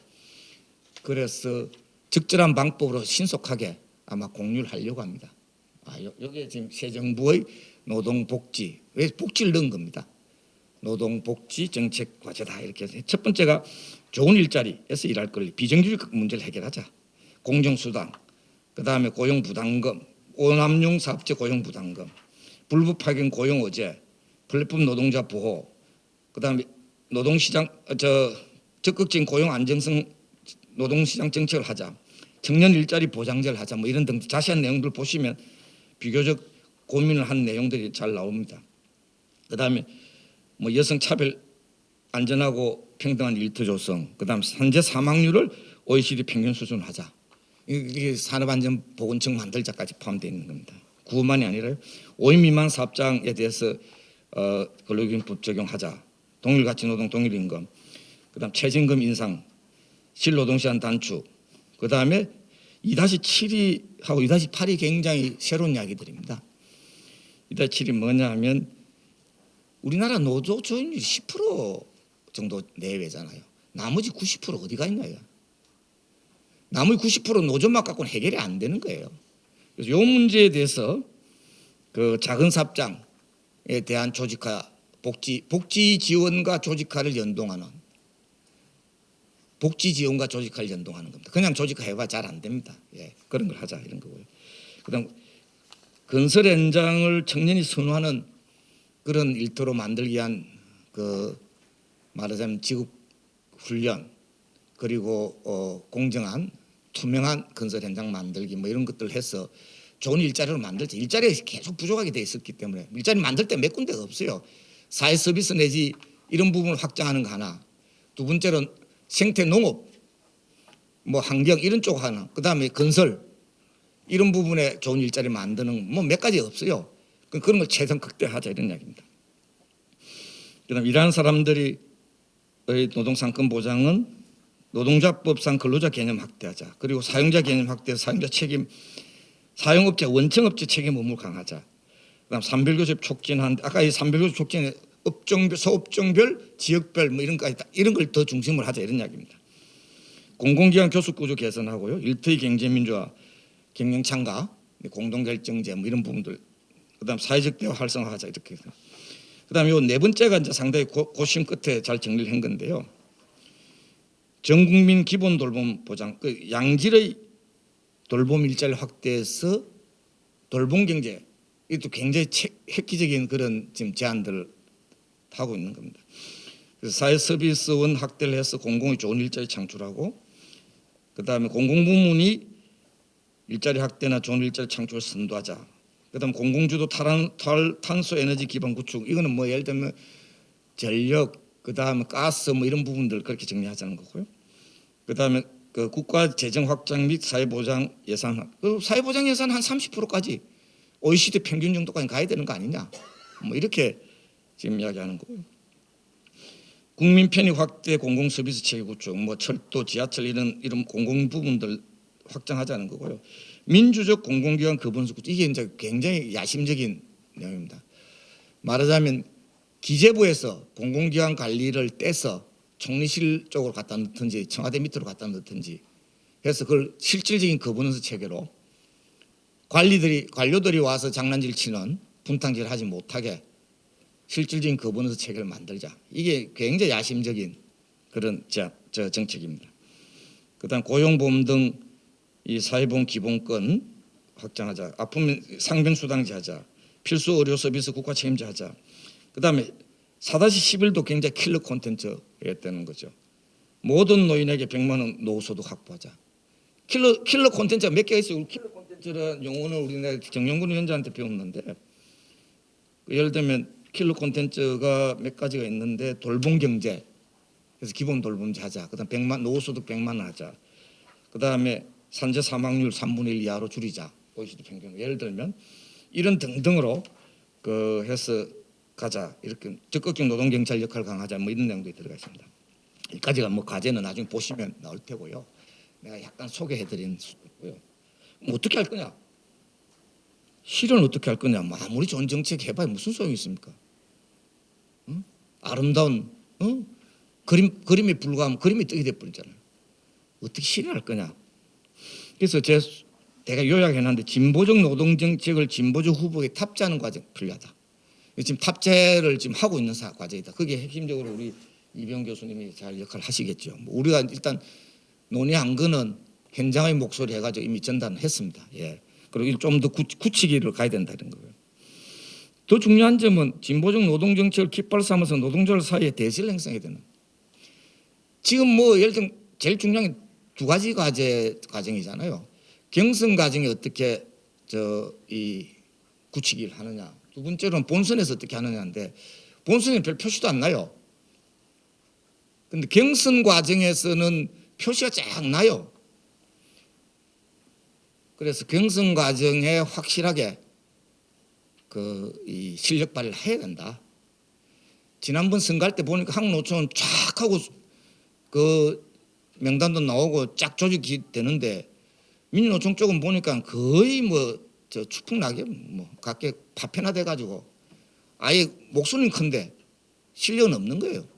그래서 적절한 방법으로 신속하게 아마 공유를 하려고 합니다. 여기에 지금 새 정부의 노동복지 왜 복지를 넣은 겁니다. 노동복지 정책 과제다 이렇게 해서 첫 번째가 좋은 일자리에서 일할 권리 비정규직 문제를 해결하자. 공정수당 그다음에 고용부담금 오남용 사업체 고용부담금 불법파견 고용어제 플랫폼 노동자 보호 그다음에 노동시장 적극적인 고용 안정성 노동시장 정책을 하자. 청년 일자리 보장제를 하자. 뭐 이런 등 자세한 내용들 보시면 비교적 고민을 한 내용들이 잘 나옵니다. 그다음에 뭐 여성 차별 안전하고 평등한 일터 조성, 그다음 산재 사망률을 OECD 평균 수준으로 하자. 이게 산업안전보건청 만들자까지 포함되어 있는 겁니다. 구호만이 아니라요. 5인 미만 사업장에 대해서 근로기준법 적용하자. 동일가치 노동 동일임금, 그다음 최저임금 인상, 실노동시간 단축, 그다음에 2-7하고 2-8이 굉장히 새로운 이야기들입니다. 2-7이 뭐냐 하면 우리나라 노조 조인율이 10% 정도 내외잖아요. 나머지 90% 어디 가 있나요? 나머지 90% 노조만 갖고는 해결이 안 되는 거예요. 그래서 이 문제에 대해서 그 작은 사업장에 대한 조직화, 복지 지원과 조직화를 연동하는 복지 지원과 조직화를 연동하는 겁니다. 그냥 조직화 해봐 잘 안 됩니다. 예, 그런 걸 하자 이런 거고요. 그다음 건설 현장을 청년이 선호하는 그런 일터로 만들기 위한 그 말하자면 지급 훈련 그리고 공정한 투명한 건설 현장 만들기 뭐 이런 것들 해서 좋은 일자리를 만들자. 일자리가 계속 부족하게 돼 있었기 때문에 일자리 만들 때 몇 군데가 없어요. 사회 서비스 내지 이런 부분을 확장하는 거 하나. 두 번째로는 생태 농업, 뭐 환경 이런 쪽 하나. 그다음에 건설 이런 부분에 좋은 일자리 만드는 뭐 몇 가지 없어요. 그런 걸 최선 극대화하자 이런 이야기입니다. 그다음 일하는 사람들의 노동상권 보장은 노동자법상 근로자 개념 확대하자. 그리고 사용자 개념 확대해서 사용자 책임, 사용업체, 원청업체 책임 의무를 강화하자. 그다음 산별교섭 촉진한 아까 이 산별교섭 촉진에 업종별, 소업종별, 지역별 뭐 이런 걸 더 중심으로 하자 이런 이야기입니다. 공공기관 교섭구조 개선하고요. 일터의 경제민주화, 경영 참가, 공동결정제 뭐 이런 부분들. 그다음 사회적 대화 활성화하자 이렇게 해서. 그다음 요 네 번째가 이제 상당히 고심 끝에 잘 정리를 한 건데요. 전 국민 기본 돌봄 보장, 그 양질의 돌봄 일자리 확대해서 돌봄 경제, 이것도 굉장히 획기적인 그런 지금 제안들을 하고 있는 겁니다. 그래서 사회 서비스원 확대를 해서 공공의 좋은 일자리 창출하고, 그 다음에 공공부문이 일자리 확대나 좋은 일자리 창출을 선도하자. 그다음 공공주도 탄소 에너지 기반 구축, 이거는 뭐 예를 들면 전력, 그다음 가스 뭐 이런 부분들 그렇게 정리하자는 거고요. 그다음에 그 국가 재정 확장 및 사회보장 예산, 그 사회보장 예산 한 30%까지 OECD 평균 정도까지 가야 되는 거 아니냐? 뭐 이렇게 지금 이야기하는 거고요. 국민 편익 확대 공공 서비스 체계 구축, 뭐 철도, 지하철 이런 공공 부분들 확장하자는 거고요. 민주적 공공기관 거분수 구축, 이게 이제 굉장히 야심적인 내용입니다. 말하자면 기재부에서 공공기관 관리를 떼서 총리실 쪽으로 갖다 넣든지 청와대 밑으로 갖다 넣든지 해서 그걸 실질적인 거분수 체계로 관료들이 와서 장난질 치는 분탕질 하지 못하게 실질적인 거분수 체계를 만들자. 이게 굉장히 야심적인 그런 저 정책입니다. 그다음 고용보험 등 이 사회보험 기본권 확장하자. 아프면 상병수당제 하자. 필수 의료 서비스 국가 책임제 하자. 그다음에 4-11도 굉장히 킬러 콘텐츠였다는 거죠. 모든 노인에게 100만 원 노후소득 확보하자. 킬러 콘텐츠가 몇 개가 있어요. 킬러 콘텐츠라는 용어는 우리나라 정영근 위원장한테 배웠는데 예를 들면 킬러 콘텐츠가 몇 가지가 있는데 돌봄 경제, 그래서 기본 돌봄제 하자. 그다음 노후소득 100만 원 하자. 그다음에 산재 사망률 3분의 1 이하로 줄이자. OECD 평균. 예를 들면 이런 등등으로 그 해서 가자. 이렇게 적극적 노동 경찰 역할 강화하자. 뭐 이런 내용도 들어가 있습니다. 여기까지가 뭐 과제는 나중에 보시면 나올 테고요. 내가 약간 소개해드린 거고요. 뭐 어떻게 할 거냐? 실현 어떻게 할 거냐? 뭐 아무리 좋은 정책 해봐야 무슨 소용이 있습니까? 응? 아름다운 그림에 불과하면 그림이 떡이 돼버리잖아요. 어떻게 실현할 거냐? 그래서 제가 요약해놨는데 진보적 노동 정책을 진보적 후보에 탑재하는 과정 필요하다. 지금 탑재를 지금 하고 있는 과제이다. 그게 핵심적으로 우리 이병 교수님이 잘 역할을 하시겠죠. 뭐 우리가 일단 논의한 거는 현장의 목소리 해가지고 이미 전달을 했습니다. 예. 그리고 좀 더 굳히기를 가야 된다 이런 거고요. 더 중요한 점은 진보적 노동 정책을 깃발 삼아서 노동자들 사이에 대세를 형성해야 되는. 지금 뭐 예를 들면 제일 중요한 게 두 가지 과정이잖아요. 경선 과정에 어떻게 이 굳히기를 하느냐. 두 번째로는 본선에서 어떻게 하느냐인데 본선에 별 표시도 안 나요. 근데 경선 과정에서는 표시가 쫙 나요. 그래서 경선 과정에 확실하게 이 실력 발휘를 해야 된다. 지난번 선거할 때 보니까 항노총은 쫙 하고 그 명단도 나오고 쫙 조직이 되는데 민노총 쪽은 보니까 거의 뭐 추풍낙엽 뭐 각계 파편화돼 가지고 아예 목소리는 큰데 실력은 없는 거예요.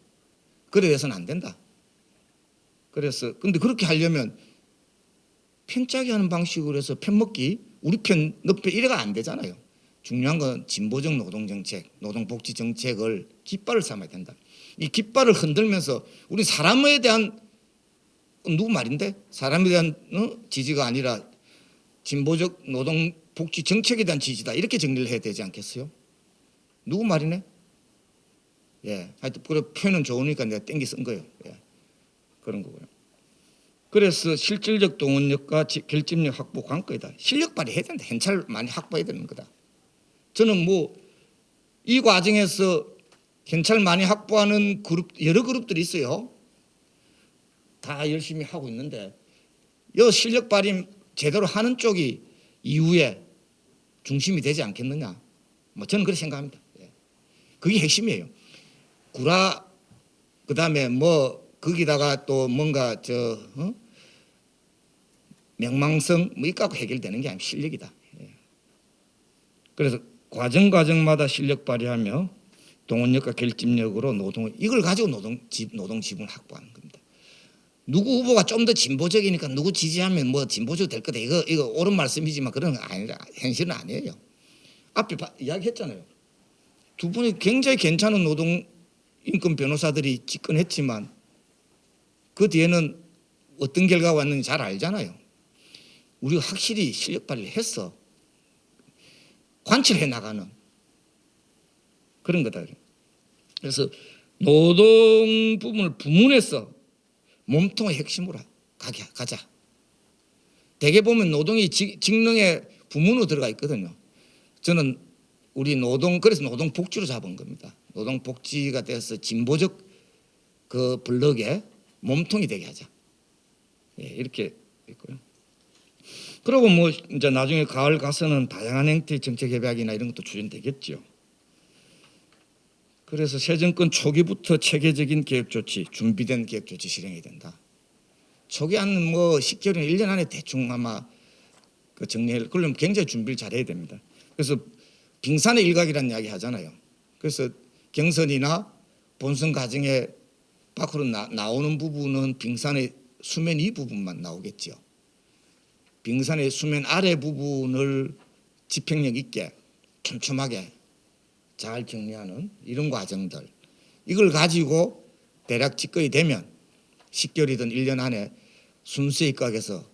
그래 돼서는 안 된다. 그래서 근데 그렇게 하려면 편짜기 하는 방식으로 해서 편먹기 우리 편 너 편 이래가 안 되잖아요. 중요한 건 진보적 노동정책, 노동복지정책을 깃발을 삼아야 된다. 이 깃발을 흔들면서 우리 사람에 대한 누구 말인데 사람에 대한 지지가 아니라 진보적 노동복지정책에 대한 지지다. 이렇게 정리를 해야 되지 않겠어요? 누구 말이네? 예, 하여튼 그래 표현은 좋으니까 내가 땡기 쓴 거예요. 예, 그런 거고요. 그래서 실질적 동원력과 결집력 확보 관건이다. 실력 발휘해야 된다. 현찰 많이 확보해야 되는 거다. 저는 뭐 이 과정에서 현찰 많이 확보하는 여러 그룹들이 있어요. 다 열심히 하고 있는데 이 실력 발휘 제대로 하는 쪽이 이후에 중심이 되지 않겠느냐. 뭐 저는 그렇게 생각합니다. 예. 그게 핵심이에요. 그다음에 뭐 거기다가 또 뭔가 명망성 뭐 이거 갖고 해결되는 게 아니라 실력이다. 예. 그래서 과정마다 실력 발휘하며 동원력과 결집력으로 이걸 가지고 노동 지분을 확보하는 겁니다. 누구 후보가 좀 더 진보적이니까 누구 지지하면 뭐 진보적 될 거다. 이거 옳은 말씀이지만 그런 거 아니라 현실은 아니에요. 앞에 이야기했잖아요. 두 분이 굉장히 괜찮은 노동 인권 변호사들이 집권했지만 그 뒤에는 어떤 결과가 왔는지 잘 알잖아요. 우리가 확실히 실력 발휘를 했어. 관철해 나가는 그런 거다. 그래서 노동 부분을 부문에서 몸통의 핵심으로 가자. 대개 보면 노동이 직능의 부문으로 들어가 있거든요. 저는 그래서 노동복지로 잡은 겁니다. 노동복지가 돼서 진보적 그 블럭에 몸통이 되게 하자. 예, 이렇게 있고요. 그리고 뭐 이제 나중에 가을 가서는 다양한 형태의 정책 협약이나 이런 것도 추진되겠죠. 그래서 새 정권 초기부터 체계적인 개혁 조치, 준비된 개혁 조치 실행해야 된다. 초기 한 뭐 10개월이나 1년 안에 대충 아마 그 정리할, 그러면 굉장히 준비를 잘해야 됩니다. 그래서 빙산의 일각이라는 이야기 하잖아요. 그래서 경선이나 본선 과정에 밖으로 나오는 부분은 빙산의 수면 위 부분만 나오겠죠. 빙산의 수면 아래 부분을 집행력 있게 촘촘하게 잘 정리하는 이런 과정들, 이걸 가지고 대략 집권이 되면 10개월이든 1년 안에 순수에 입각해서,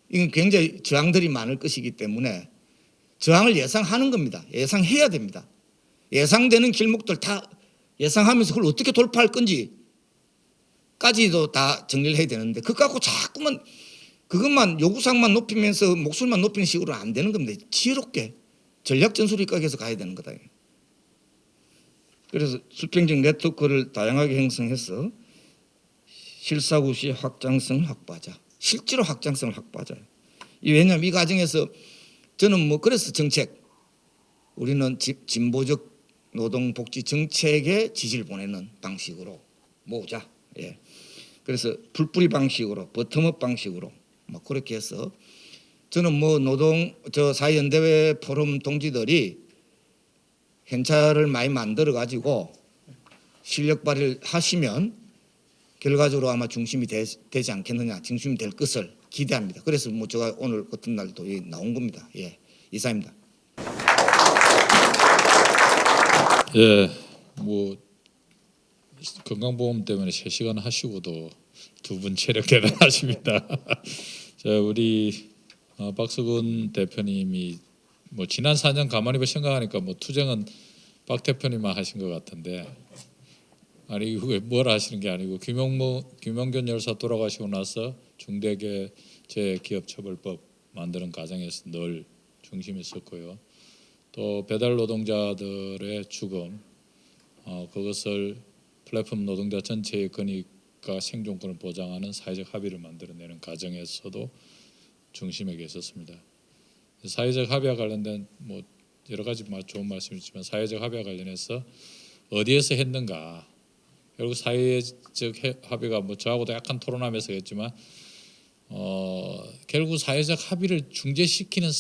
이건 굉장히 저항들이 많을 것이기 때문에 저항을 예상하는 겁니다. 예상해야 됩니다. 예상되는 길목들 다 예상하면서 그걸 어떻게 돌파할 건지까지도 다 정리를 해야 되는데, 그거 갖고 자꾸만 그것만 요구사항만 높이면서 목소리만 높이는 식으로는 안 되는 겁니다. 지혜롭게 전략 전술에 입각해서 가야 되는 거다. 그래서 수평적 네트워크를 다양하게 형성해서 실사구시의 확장성을 확보하자. 실제로 확장성을 확보하자. 왜냐하면 이 과정에서 저는 뭐 그래서 정책, 우리는 진보적 노동복지 정책에 지지를 보내는 방식으로 모으자. 예. 그래서 풀뿌리 방식으로, 버텀업 방식으로 뭐 그렇게 해서, 저는 뭐 사회연대회 포럼 동지들이 현찰을 많이 만들어 가지고 실력 발휘를 하시면 결과적으로 아마 중심이 되지 않겠느냐, 중심이 될 것을 기대합니다. 그래서 뭐 제가 오늘 같은 날도 나온 겁니다. 예, 이사입니다. 예, 뭐 건강보험 때문에 3시간 하시고도 두 분 체력 대단하십니다. 자, 우리 박수근 대표님이 뭐 지난 4년 가만히 생각하니까 뭐 투쟁은 박 대표님만 하신 것 같은데, 아니 이거 뭘 하시는 게 아니고 김용균 열사 돌아가시고 나서 중대재해기업처벌법 만드는 과정에서 늘 중심에 섰고요. 또 배달 노동자들의 죽음, 그것을 플랫폼 노동자 전체의 권익과 생존권을 보장하는 사회적 합의를 만들어내는 과정에서도 중심에 계셨습니다. 사회적 합의와 관련된 뭐 여러 가지 좋은 말씀이지만, 사회적 합의와 관련해서 어디에서 했는가, 결국 사회적 합의가 뭐 저하고도 약간 토론하면서 했지만 결국 사회적 합의를 중재시키는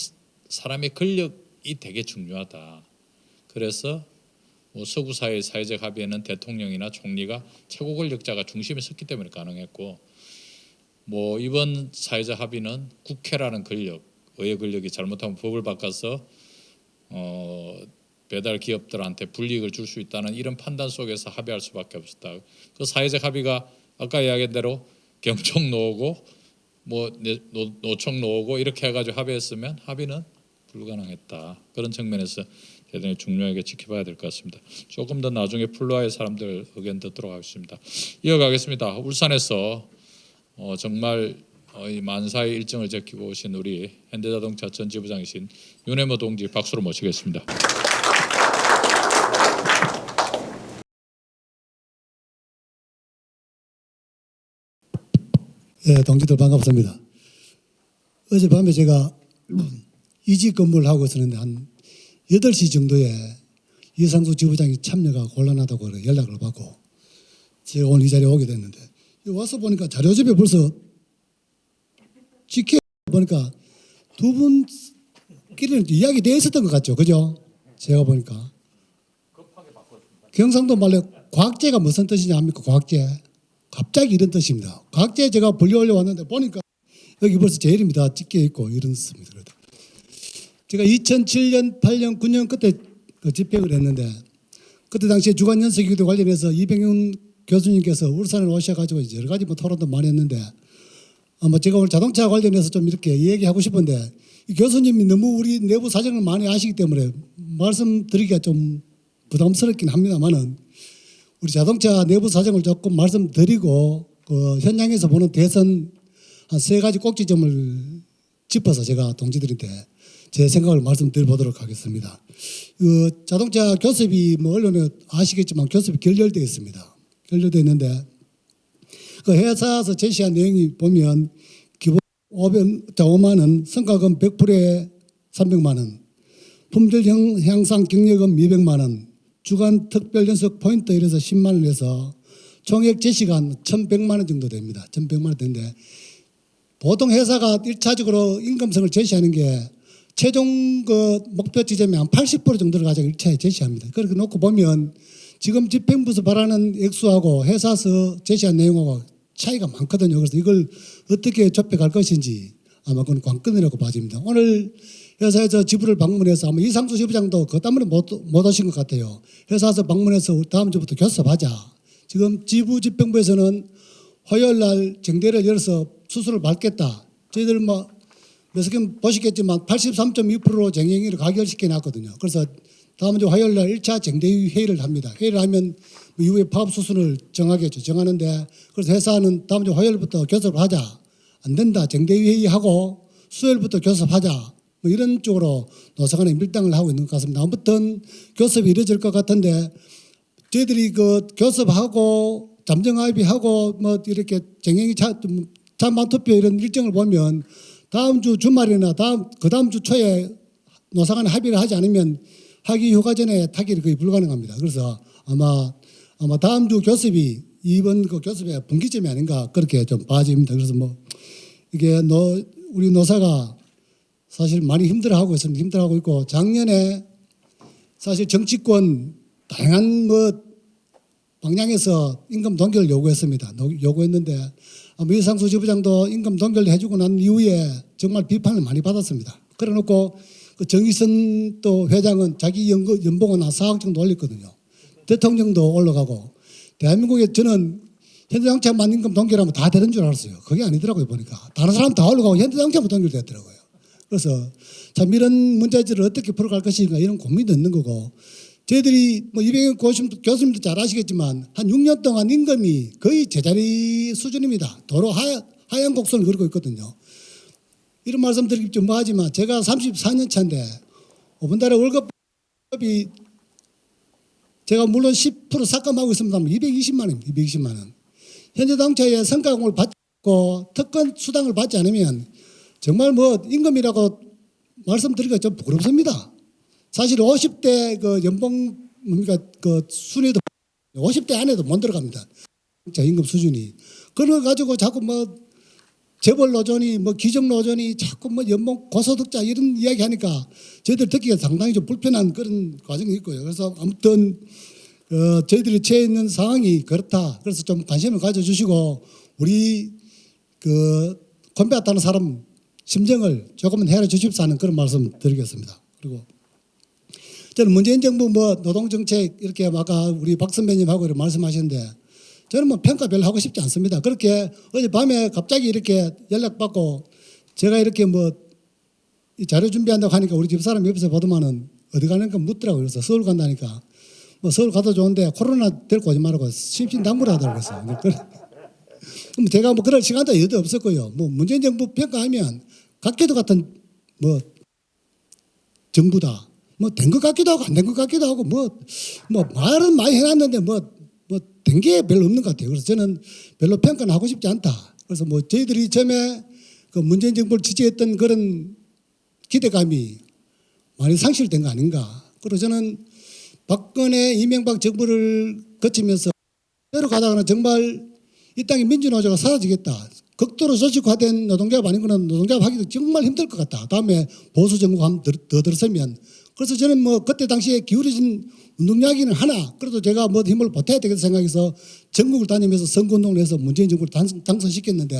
사람의 권력이 되게 중요하다. 그래서 뭐 서구 사회의 사회적 합의에는 대통령이나 총리가 최고 권력자가 중심에 섰기 때문에 가능했고, 뭐 이번 사회적 합의는 국회라는 권력, 의회 권력이 잘못하면 법을 바꿔서 배달 기업들한테 불이익을 줄 수 있다는 이런 판단 속에서 합의할 수밖에 없었다. 그 사회적 합의가 아까 이야기한 대로 경총 놓고 뭐 노총 놓고 이렇게 해가지고 합의했으면 합의는 불가능했다. 그런 측면에서 대단히 중요하게 지켜봐야 될 것 같습니다. 조금 더 나중에 플로아의 사람들 의견 듣도록 하겠습니다. 이어가겠습니다. 울산에서 정말 이 만사의 일정을 지키고 오신 우리 현대자동차 전 지부장이신 윤혜모 동지 박수로 모시겠습니다. 예, 동지들 반갑습니다. 어젯밤에 제가 이직 근무를 하고 있었는데 한 8시 정도에 이상수 지부장이 참여가 곤란하다고 연락을 받고 제가 오늘 이 자리에 오게 됐는데, 와서 보니까 자료집에 벌써 지켜 보니까 두 분끼리는 이야기되어 있었던 것 같죠, 그죠? 제가 보니까 경상도 말로 과학제가 무슨 뜻이냐 합니까? 과학제, 갑자기 이런 뜻입니다. 과학제 제가 불려올려 왔는데 보니까 여기 벌써 제 이름이 다 찍혀 있고 이렇습니다. 제가 2007년, 8년, 9년 그때 집행을 했는데, 그때 당시에 주간연수기도 관련해서 이병윤 교수님께서 울산에 오셔가지고 이제 여러 가지 뭐 토론도 많이 했는데, 아마 제가 오늘 자동차 관련해서 좀 이렇게 얘기하고 싶은데, 이 교수님이 너무 우리 내부 사정을 많이 아시기 때문에 말씀드리기가 좀 부담스럽긴 합니다만은, 우리 자동차 내부 사정을 조금 말씀드리고 그 현장에서 보는 대선 한 3가지 꼭지점을 짚어서 제가 동지들한테 제 생각을 말씀드려보도록 하겠습니다. 그 자동차 교섭이 뭐 언론에 아시겠지만 교섭이 결렬되어 있습니다. 결렬되어 있는데 그 회사에서 제시한 내용이 보면 5만 원, 성과금 100%에 300만 원, 품질 향상 격려금 200만 원, 주간 특별 연속 포인트 이래서 10만 원에서 총액 제시간 1,100만 원 정도 됩니다. 1,100만 원 되는데 보통 회사가 1차적으로 임금성을 제시하는 게 최종 그 목표 지점이 한 80% 정도를 가지고 1차에 제시합니다. 그렇게 놓고 보면 지금 집행부에서 바라는 액수하고 회사에서 제시한 내용하고 차이가 많거든요. 그래서 이걸 어떻게 좁혀갈 것인지 아마 그건 관건이라고 봐집니다. 오늘 회사에서 지부를 방문해서 아마 이상수 지부장도 그 때문에 못 오신 것 같아요. 회사에서 방문해서 다음 주부터 교섭하자. 지금 지부 집행부에서는 화요일 날 정대를 열어서 수술을 받겠다. 저희들 뭐 몇석님 보시겠지만 83.2%로 정행위를 가결시켜 놨거든요. 그래서 다음 주 화요일 날 1차 정대위 회의를 합니다. 회의를 하면 이후에 파업 수순을 정하겠죠. 정하는데 그래서 회사는 다음 주 화요일부터 교섭을 하자. 안 된다. 정대위 회의하고 수요일부터 교섭하자. 뭐 이런 쪽으로 노사간에 밀당을 하고 있는 것 같습니다. 아무튼 교섭이 이루어질 것 같은데 저희들이 그 교섭하고 잠정합의하고 뭐 이렇게 정행위 찬반 투표 이런 일정을 보면 다음 주 주말이나 그 다음 주 초에 노사간에 합의를 하지 않으면 학위 휴가 전에 타결이 거의 불가능합니다. 그래서 아마 다음 주 교섭이 이번 그 교섭의 분기점이 아닌가 그렇게 좀 봐집니다. 그래서 뭐 이게 우리 노사가 사실 많이 힘들어하고 있습니다. 힘들어하고 있고 작년에 사실 정치권 다양한 뭐 방향에서 임금 동결을 요구했습니다. 요구했는데 아마 이상수 지부장도 임금 동결 해주고 난 이후에 정말 비판을 많이 받았습니다. 그래놓고 그 정의선 또 회장은 자기 연봉은 한 4억 정도 올렸거든요. 대통령도 올라가고 대한민국에 저는 현대자동차만 임금 동결하면 다 되는 줄 알았어요. 그게 아니더라고요. 보니까 다른 사람 다 올라가고 현대자동차만 동결됐더라고요. 그래서 참 이런 문제들을 어떻게 풀어갈 것인가 이런 고민도 있는 거고 저희들이 뭐 이병현 교수님도 잘 아시겠지만 한 6년 동안 임금이 거의 제자리 수준입니다. 도로 하얀 곡선을 그리고 있거든요. 이런 말씀 드리기 좀 뭐하지만 제가 34년 차인데 5분 달에 월급이 제가 물론 10% 삭감하고 있습니다만 220만 원입니다. 220만 원. 현대자동차에 성과금을 받고 특권 수당을 받지 않으면 정말 뭐 임금이라고 말씀드리기가 좀 부끄럽습니다. 사실 50대 그 연봉 뭡니까 그 순위도 50대 안에도 못 들어갑니다. 자 임금 수준이. 그걸 가지고 자꾸 뭐 재벌 노조니 뭐 기적 노조니 자꾸 뭐 연봉 고소득자 이런 이야기 하니까 저희들 듣기가 상당히 좀 불편한 그런 과정이 있고요. 그래서 아무튼 저희들이 처해 있는 상황이 그렇다. 그래서 좀 관심을 가져주시고 우리 그 콤베앗하는 사람 심정을 조금은 헤아려 주십사 하는 그런 말씀 드리겠습니다. 그리고 저는 문재인 정부 뭐 노동정책 이렇게 아까 우리 박 선배님하고 이렇게 말씀하셨는데 저는 뭐 평가 별로 하고 싶지 않습니다. 그렇게 어젯밤에 갑자기 이렇게 연락받고 제가 이렇게 뭐 이 자료 준비한다고 하니까 우리 집사람 옆에서 보더만은 어디 가는가 묻더라고요. 그래서 서울 간다니까 뭐 서울 가도 좋은데 코로나 데리고 오지 말라고 심신당부를 하더라고요. 그래서 제가 뭐 그럴 시간도 여도 없었고요. 뭐 문재인 정부 평가하면 각기도 같은 뭐 정부다. 뭐 된 것 같기도 하고 안 된 것 같기도 하고 뭐 말은 많이 해놨는데 뭐 된 게 별로 없는 것 같아요. 그래서 저는 별로 평가는 하고 싶지 않다. 그래서 뭐 저희들이 처음에 그 문재인 정부를 지지했던 그런 기대감이 많이 상실된 거 아닌가. 그리고 저는 박근혜 이명박 정부를 거치면서 대로 가다가는 정말 이 땅의 민주노조가 사라지겠다. 극도로 조직화된 노동조합 아닌 거는 노동조합 하기도 정말 힘들 것 같다. 다음에 보수 정부가 한 더 들어서면. 그래서 저는 뭐 그때 당시에 기울어진 운동이야기는 하나 그래도 제가 뭐 힘을 보태야 되겠다 생각해서 전국을 다니면서 선거운동을 해서 문재인 정부를 당선시켰는데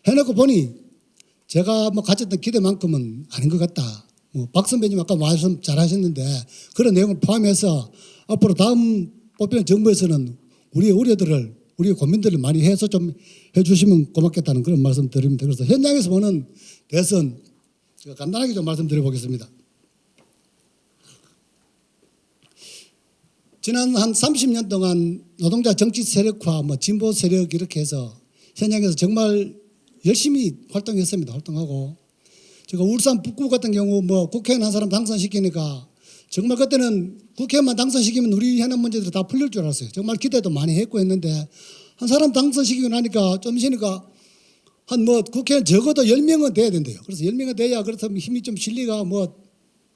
해놓고 보니 제가 뭐 가졌던 기대만큼은 아닌 것 같다. 뭐 박 선배님 아까 말씀 잘 하셨는데 그런 내용을 포함해서 앞으로 다음 뽑히는 정부에서는 우리의 우려들을 우리의 고민들을 많이 해서 좀 해주시면 고맙겠다는 그런 말씀 드립니다. 그래서 현장에서 보는 대선 제가 간단하게 좀 말씀드려보겠습니다. 지난 한 30년 동안 노동자 정치 세력화, 뭐 진보 세력 이렇게 해서 현장에서 정말 열심히 활동했습니다. 활동하고 제가 울산 북구 같은 경우 뭐 국회의원 한 사람 당선시키니까 정말 그때는 국회의원만 당선시키면 우리 현안 문제들이 다 풀릴 줄 알았어요. 정말 기대도 많이 했고 했는데 한 사람 당선시키고 나니까 좀 쉬니까 한 뭐 국회의원 적어도 10명은 돼야 된대요. 그래서 10명은 돼야 그렇다면 힘이 좀 실리가 뭐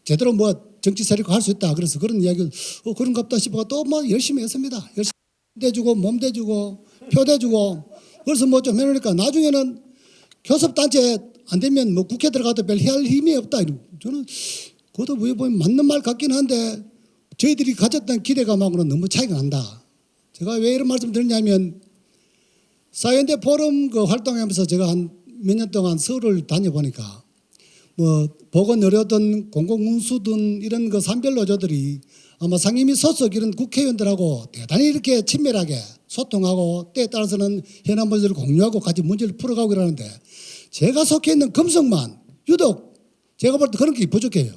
제대로 뭐 정치 세력화 할 수 있다. 그래서 그런 이야기를 그런갑다 싶어 또 뭐 열심히 했습니다. 열심히 대주고 몸 대주고 표 대주고 그래서 뭐 좀 해놓으니까 나중에는 교섭단체 안 되면 뭐 국회 들어가도 별 할 힘이 없다. 저는 그것도 왜 보면 맞는 말 같긴 한데 저희들이 가졌던 기대감하고는 너무 차이가 난다. 제가 왜 이런 말씀 드리냐면 사회연대 포럼 그 활동하면서 제가 한 몇 년 동안 서울을 다녀보니까 뭐 보건 의료든 공공운수든 이런 그 산별 노조들이 아마 상임위 소속 이런 국회의원들하고 대단히 이렇게 친밀하게 소통하고 때에 따라서는 현안 문제를 공유하고 같이 문제를 풀어가고 이러는데 제가 속해 있는 금속만 유독 제가 볼 때 그런 게 부족해요.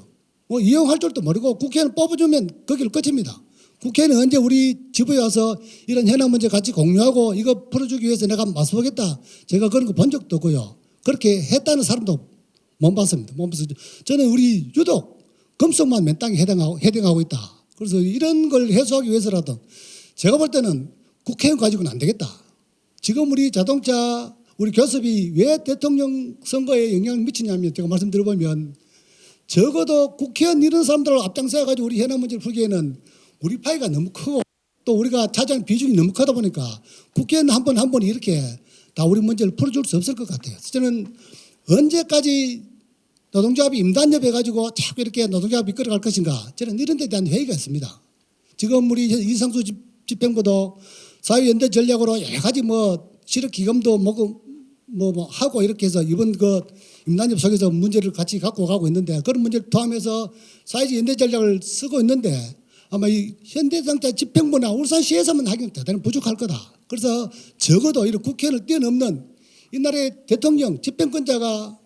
뭐 이용할 줄도 모르고 국회의원 뽑아주면 거기를 끝입니다. 국회는 언제 우리 지부에 와서 이런 현안 문제 같이 공유하고 이거 풀어주기 위해서 내가 맞서보겠다. 제가 그런 거 본 적도 없고요. 그렇게 했다는 사람도 못 봤습니다. 못 봤어요. 저는 우리 유독 금속만 맨 땅에 해당하고 있다. 그래서 이런 걸 해소하기 위해서라도 제가 볼 때는 국회의원 가지고는 안 되겠다. 지금 우리 자동차 우리 교섭이 왜 대통령 선거에 영향을 미치냐면 제가 말씀드려보면 적어도 국회의원 이런 사람들을 앞장서가지고 우리 현안 문제를 풀기에는 우리 파이가 너무 크고 또 우리가 차지하는 비중이 너무 크다 보니까 국회의원 한 번 이렇게 다 우리 문제를 풀어줄 수 없을 것 같아요. 저는 언제까지 노동조합이 임단협 해가지고 자꾸 이렇게 노동조합이 끌어갈 것인가 저는 이런 데 대한 회의가 있습니다. 지금 우리 이상수 집행부도 사회연대 전략으로 여러 가지 뭐 실업기금도 뭐 하고 이렇게 해서 이번 그 임단협 속에서 문제를 같이 갖고 가고 있는데 그런 문제를 포함해서 사회적 연대 전략을 쓰고 있는데 아마 이 현대자동차 집행부나 울산시에서만 하기는 대단히 부족할 거다. 그래서 적어도 이런 국회를 뛰어넘는 이날의 대통령 집행권자가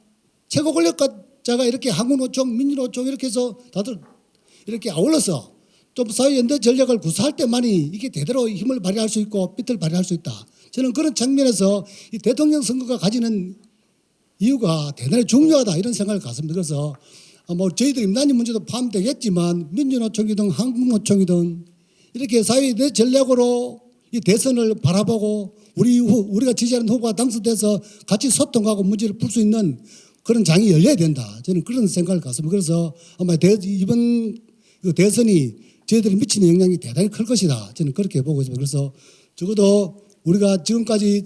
최고 권력자가 이렇게 한국노총, 민주노총 이렇게 해서 다들 이렇게 아울러서 좀 사회연대 전략을 구사할 때만이 이게 제대로 힘을 발휘할 수 있고 빛을 발휘할 수 있다. 저는 그런 측면에서 이 대통령 선거가 가지는 이유가 대단히 중요하다 이런 생각을 갖습니다. 그래서 뭐 저희들 임단협 문제도 포함되겠지만 민주노총이든 한국노총이든 이렇게 사회연대 전략으로 이 대선을 바라보고 우리가 지지하는 후보가 당선돼서 같이 소통하고 문제를 풀 수 있는 그런 장이 열려야 된다. 저는 그런 생각을 갖습니다. 그래서 아마 이번 대선이 저희들이 미치는 영향이 대단히 클 것이다. 저는 그렇게 보고 있습니다. 그래서 적어도 우리가 지금까지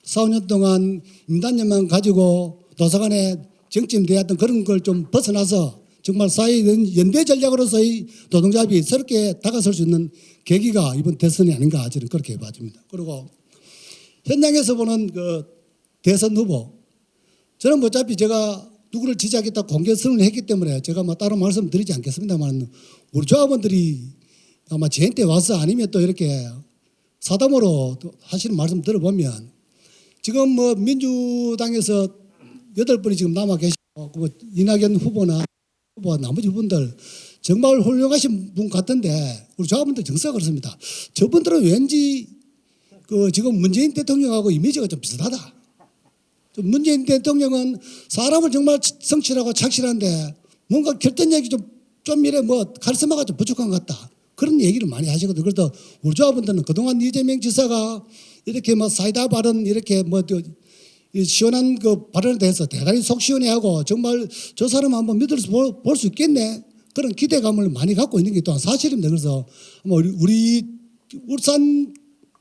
34년 동안 임단협만 가지고 노사간에 정치되었던 그런 걸 좀 벗어나서 정말 사회 연대 전략으로서의 노동조합이 새롭게 다가설 수 있는 계기가 이번 대선이 아닌가 저는 그렇게 봐집니다. 그리고 현장에서 보는 그 대선 후보 저는 어차피 제가 누구를 지지하겠다 공개 선언을 했기 때문에 제가 뭐 따로 말씀드리지 않겠습니다만 우리 조합원들이 아마 저한테 와서 아니면 또 이렇게 사담으로 하시는 말씀 들어보면 지금 뭐 민주당에서 8분이 지금 남아 계시고 뭐 이낙연 후보나 나머지 분들 정말 훌륭하신 분 같은데 우리 조합원들 정서가 그렇습니다. 저분들은 왠지 그 지금 문재인 대통령하고 이미지가 좀 비슷하다. 좀 문재인 대통령은 사람을 정말 성실하고 착실한데 뭔가 결단력이 좀 이래 뭐 카리스마가 좀 부족한 것 같다. 그런 얘기를 많이 하시거든요. 그래서 우리 조합원들은 그동안 이재명 지사가 이렇게 뭐 사이다 발언 이렇게 뭐 시원한 그 발언에 대해서 대단히 속 시원해하고 정말 저 사람 한번 믿어서 볼 수 있겠네 그런 기대감을 많이 갖고 있는 게 또한 사실입니다. 그래서 우리 울산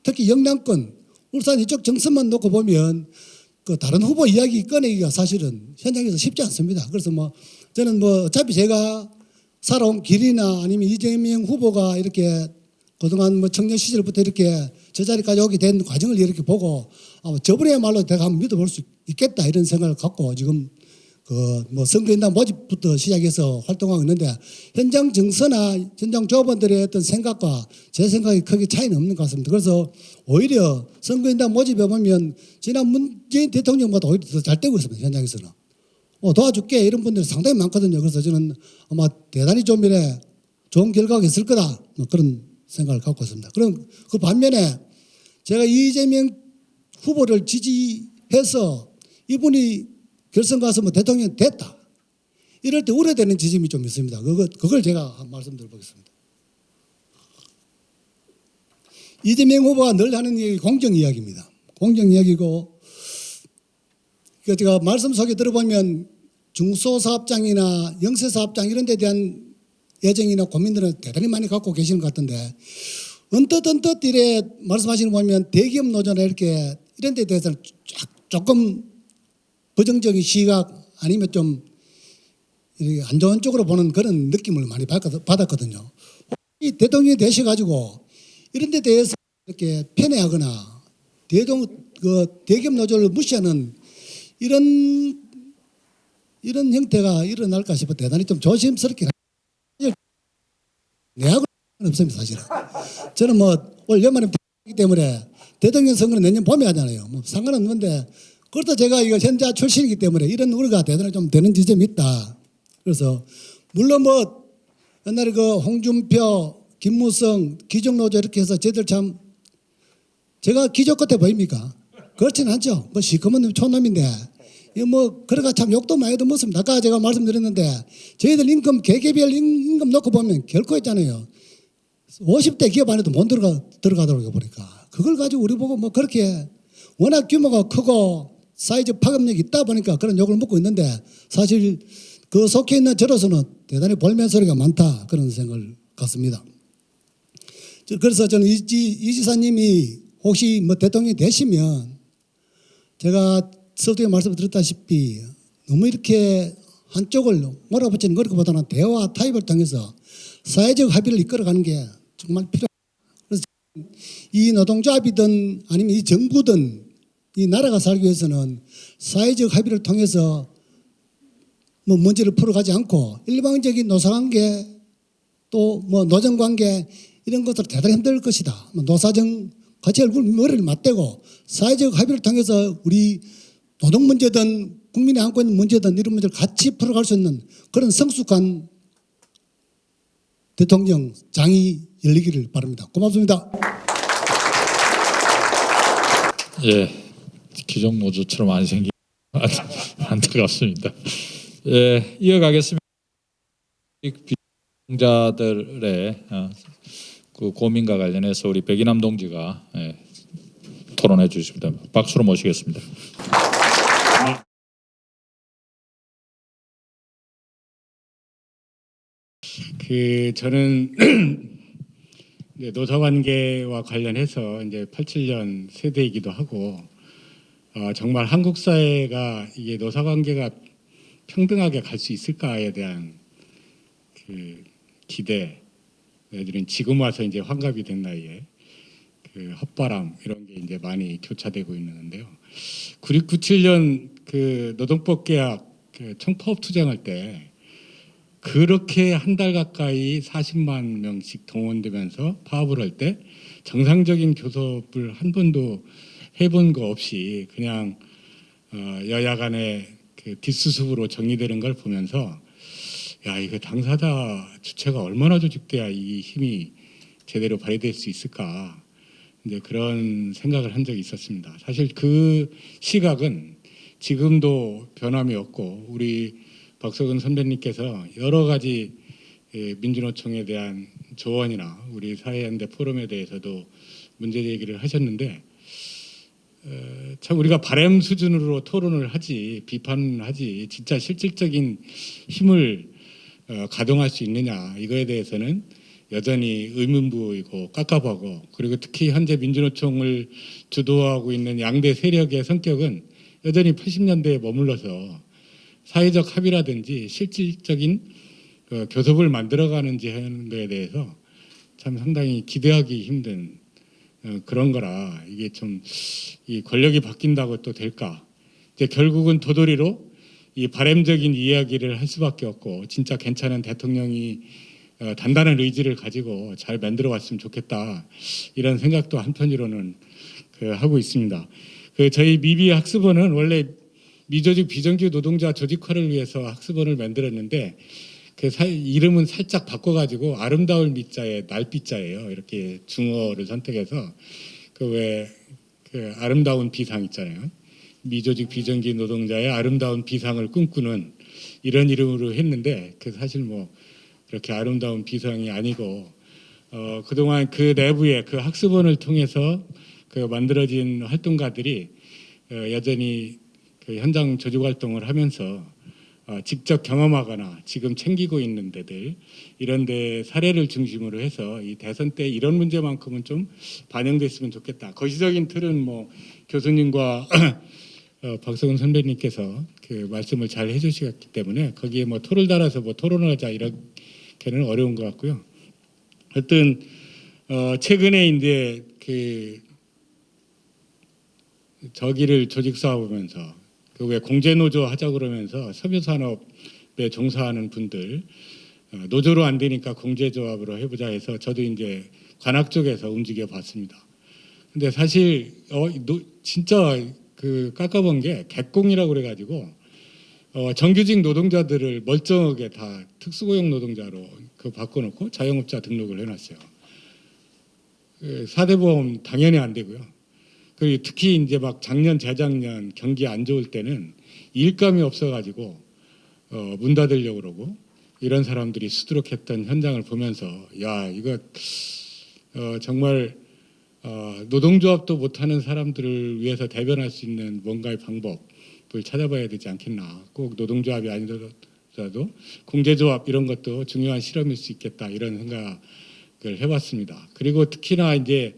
특히 영남권 울산 이쪽 정선만 놓고 보면 그 다른 후보 이야기 꺼내기가 사실은 현장에서 쉽지 않습니다. 그래서 뭐 저는 뭐 어차피 제가 살아온 길이나 아니면 이재명 후보가 이렇게 그동안 뭐 청년 시절부터 이렇게 저 자리까지 오게 된 과정을 이렇게 보고 저번에야말로 내가 한번 믿어볼 수 있겠다 이런 생각을 갖고 지금 그 뭐 선거인단 모집부터 시작해서 활동하고 있는데 현장 정서나 현장 조합원들의 어떤 생각과 제 생각이 크게 차이는 없는 것 같습니다. 그래서 오히려 선거인단 모집해 보면 지난 문재인 대통령보다 오히려 더 잘 되고 있습니다. 현장에서는. 도와줄게 이런 분들이 상당히 많거든요. 그래서 저는 아마 대단히 좀 이래 좋은 결과가 있을 거다 그런 생각을 갖고 있습니다. 그럼 그 반면에 제가 이재명 후보를 지지해서 이분이 결선 가서 뭐 대통령 됐다. 이럴 때 우려되는 지점이 좀 있습니다. 그걸 제가 말씀드려보겠습니다. 이재명 후보가 늘 하는 얘기 공정 이야기입니다. 공정 이야기고 그 제가 말씀 속에 들어보면 중소사업장이나 영세사업장 이런 데 대한 애정이나 고민들은 대단히 많이 갖고 계시는 것 같은데 언뜻 이래 말씀하시는 거 보면 대기업 노조나 이렇게 이런 데 대해서는 조금 부정적인 시각 아니면 좀 안 좋은 쪽으로 보는 그런 느낌을 많이 받았거든요. 이 대통령이 되셔가지고 이런 데 대해서 이렇게 편애하거나 대기업 노조를 무시하는 이런 형태가 일어날까 싶어 대단히 좀 조심스럽게 내하고는 없습니다 사실은. 저는 뭐 올 연말에 되기 때문에 대통령 선거는 내년 봄에 하잖아요. 뭐 상관없는데 그것도 제가 이거 현자 출신이기 때문에 이런 우려가 대단히 좀 되는 지점이 있다. 그래서 물론 뭐 옛날에 그 홍준표, 김무성, 기종노조 이렇게 해서 쟤들 참 제가 기적 같아 보입니까? 그렇지는 않죠. 뭐 시커먼 촌놈인데 이거 뭐 그래가 참 욕도 많이 듣습니다. 아까 제가 말씀드렸는데 저희들 임금 개개별 임금 놓고 보면 결코 있잖아요. 50대 기업 안에도 못 들어가더라고요 보니까. 그걸 가지고 우리 보고 뭐 그렇게 워낙 규모가 크고 사이즈 파급력이 있다 보니까 그런 욕을 먹고 있는데 사실 그 속해 있는 저로서는 대단히 볼멘 소리가 많다 그런 생각을 갖습니다. 그래서 저는 이 지사님이 혹시 뭐 대통령이 되시면 제가 서두에 말씀드렸다시피 너무 이렇게 한쪽을 몰아붙이는 것보다는 대화 타협을 통해서 사회적 합의를 이끌어가는 게 정말 필요합니다. 그래서 이 노동조합이든 아니면 이 정부든 이 나라가 살기 위해서는 사회적 합의를 통해서 뭐 문제를 풀어가지 않고 일방적인 노사관계 또 뭐 노정관계 이런 것들 대단히 힘들 것이다. 노사정 같이 머리를 맞대고 사회적 합의를 통해서 우리 노동 문제든 국민이 안고 있는 문제든 이런 문제를 같이 풀어갈 수 있는 그런 성숙한 대통령 장이 열리기를 바랍니다. 고맙습니다. 예, 기종노조처럼 안 생긴 안타깝습니다. 예, 이어가겠습니다. 비자들의 그 고민과 관련해서 우리 백인남 동지가 토론해 주십니다. 박수로 모시겠습니다. 저는 이제 노사관계와 관련해서 이제 87년 세대이기도 하고 정말 한국 사회가 이게 노사관계가 평등하게 갈 수 있을까에 대한 그 기대, 애들은 지금 와서 이제 환갑이 된 나이에 그 헛바람 이런 게 이제 많이 교차되고 있는데요. 9697년 그 노동법 개혁 그 총파업 투쟁할 때 그렇게 한 달 가까이 40만 명씩 동원되면서 파업을 할 때 정상적인 교섭을 한 번도 해본 거 없이 그냥 여야 간의 그 뒷수습으로 정리되는 걸 보면서 야, 이거 당사자 주체가 얼마나 조직돼야 이 힘이 제대로 발휘될 수 있을까 이제 그런 생각을 한 적이 있었습니다. 사실 그 시각은 지금도 변함이 없고 우리 박석은 선배님께서 여러 가지 민주노총에 대한 조언이나 우리 사회연대 포럼에 대해서도 문제 제기를 하셨는데 참 우리가 바람 수준으로 토론을 하지 비판을 하지 진짜 실질적인 힘을 가동할 수 있느냐 이거에 대해서는 여전히 의문부이고 깝깝하고 그리고 특히 현재 민주노총을 주도하고 있는 양대 세력의 성격은 여전히 80년대에 머물러서 사회적 합의라든지 실질적인 교섭을 만들어가는지 하는 것에 대해서 참 상당히 기대하기 힘든 그런 거라 이게 좀 이 권력이 바뀐다고 또 될까? 이제 결국은 도돌이로 이 바람적인 이야기를 할 수밖에 없고 진짜 괜찮은 대통령이 단단한 의지를 가지고 잘 만들어 왔으면 좋겠다 이런 생각도 한편으로는 하고 있습니다. 저희 미비 학습원은 원래 미조직 비정규 노동자 조직화를 위해서 학습원을 만들었는데 이름은 살짝 바꿔가지고 아름다울 미자에 날비자예요. 이렇게 중어를 선택해서 그 아름다운 비상 있잖아요. 미조직 비정규 노동자의 아름다운 비상을 꿈꾸는 이런 이름으로 했는데 사실 뭐 그렇게 아름다운 비상이 아니고 그동안 그 내부에 그 학습원을 통해서 만들어진 활동가들이 여전히 그 현장 조직 활동을 하면서 직접 경험하거나 지금 챙기고 있는 데들 이런 데 사례를 중심으로 해서 이 대선 때 이런 문제만큼은 좀 반영됐으면 좋겠다. 거시적인 틀은 뭐 교수님과 박성훈 선배님께서 그 말씀을 잘 해주셨기 때문에 거기에 뭐 토를 달아서 뭐 토론하자 이렇게는 어려운 것 같고요. 하여튼 최근에 이제 그 저기를 조직 사업하면서 그 왜 공제노조 하자 그러면서 섬유산업에 종사하는 분들 노조로 안 되니까 공제조합으로 해보자 해서 저도 이제 관악 쪽에서 움직여 봤습니다. 근데 사실 진짜 그 깎아본 게 객공이라고 그래가지고 정규직 노동자들을 멀쩡하게 다 특수고용 노동자로 그 바꿔놓고 자영업자 등록을 해놨어요. 4대 보험 당연히 안 되고요. 그리고 특히 이제 막 작년 재작년 경기 안 좋을 때는 일감이 없어가지고 문 닫으려고 그러고 이런 사람들이 수두룩했던 현장을 보면서 야 이거 정말 노동조합도 못하는 사람들을 위해서 대변할 수 있는 뭔가의 방법을 찾아봐야 되지 않겠나. 꼭 노동조합이 아니더라도 공제조합 이런 것도 중요한 실험일 수 있겠다 이런 생각을 해봤습니다. 그리고 특히나 이제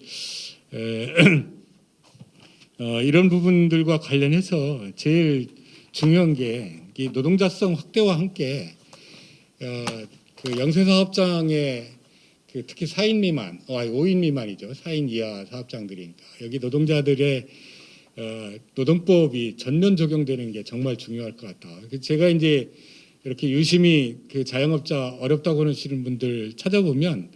이런 부분들과 관련해서 제일 중요한 게 이 노동자성 확대와 함께 그 영세사업장의 그 특히 4인 미만, 5인 미만이죠. 4인 이하 사업장들이니까 여기 노동자들의 노동법이 전면 적용되는 게 정말 중요할 것 같다. 제가 이제 이렇게 유심히 그 자영업자 어렵다고 하시는 분들 찾아보면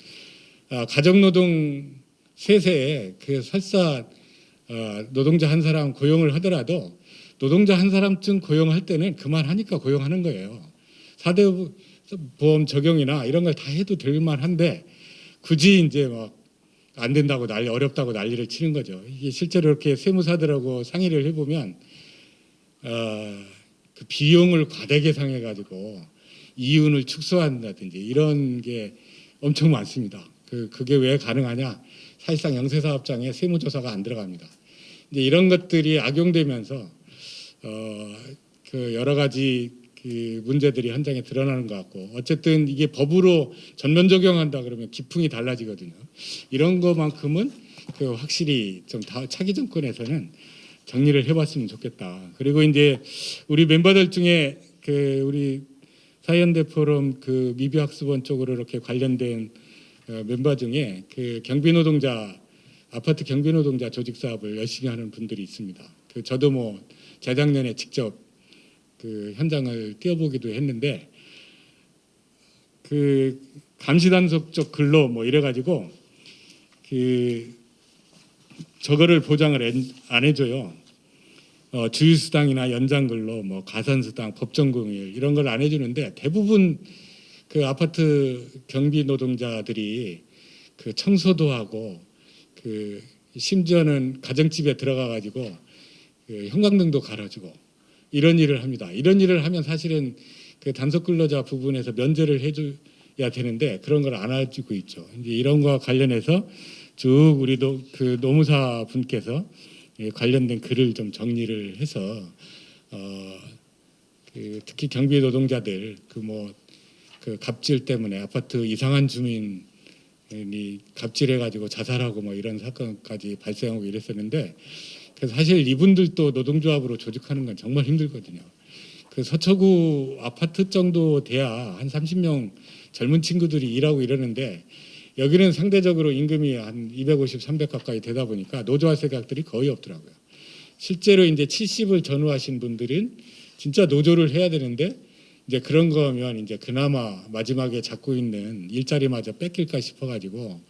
가정노동 세세에 그 설사 노동자 한 사람 고용을 하더라도 노동자 한 사람쯤 고용할 때는 그만하니까 고용하는 거예요. 4대 보험 적용이나 이런 걸 다 해도 될 만한데 굳이 이제 막 안 된다고 어렵다고 난리를 치는 거죠. 이게 실제로 이렇게 세무사들하고 상의를 해보면 그 비용을 과대 계상해가지고 이윤을 축소한다든지 이런 게 엄청 많습니다. 그게 왜 가능하냐? 사실상 영세사업장에 세무조사가 안 들어갑니다. 이제 이런 것들이 악용되면서 그 여러 가지 그 문제들이 현장에 드러나는 것 같고 어쨌든 이게 법으로 전면 적용한다 그러면 기풍이 달라지거든요. 이런 것만큼은 그 확실히 좀 차기 정권에서는 정리를 해봤으면 좋겠다. 그리고 이제 우리 멤버들 중에 그 우리 사회연대 포럼 그 미비학습원 쪽으로 이렇게 관련된 멤버 중에 그 경비노동자 아파트 경비노동자 조직 사업을 열심히 하는 분들이 있습니다. 그 저도 뭐 재작년에 직접 그 현장을 뛰어보기도 했는데 그 감시단속 쪽 근로 뭐 이래가지고 그 저거를 보장을 안 해줘요. 주휴수당이나 연장근로, 뭐 가산수당, 법정공휴일 이런 걸 안 해주는데 대부분 그 아파트 경비 노동자들이 그 청소도 하고 그 심지어는 가정집에 들어가 가지고 그 형광등도 갈아주고 이런 일을 합니다. 이런 일을 하면 사실은 그 단속 근로자 부분에서 면제를 해줘야 되는데 그런 걸 안 해주고 있죠. 이제 이런 거와 관련해서 쭉 우리도 그 노무사 분께서 관련된 글을 좀 정리를 해서 그 특히 경비 노동자들 그 갑질 때문에 아파트 이상한 주민이 갑질해가지고 자살하고 뭐 이런 사건까지 발생하고 이랬었는데 그래서 사실 이분들도 노동조합으로 조직하는 건 정말 힘들거든요. 그 서초구 아파트 정도 돼야 한 30명 젊은 친구들이 일하고 이러는데 여기는 상대적으로 임금이 한 250, 300 가까이 되다 보니까 노조화 생각들이 거의 없더라고요. 실제로 이제 70을 전후하신 분들은 진짜 노조를 해야 되는데 이제 그런 거면 이제 그나마 마지막에 잡고 있는 일자리마저 뺏길까 싶어가지고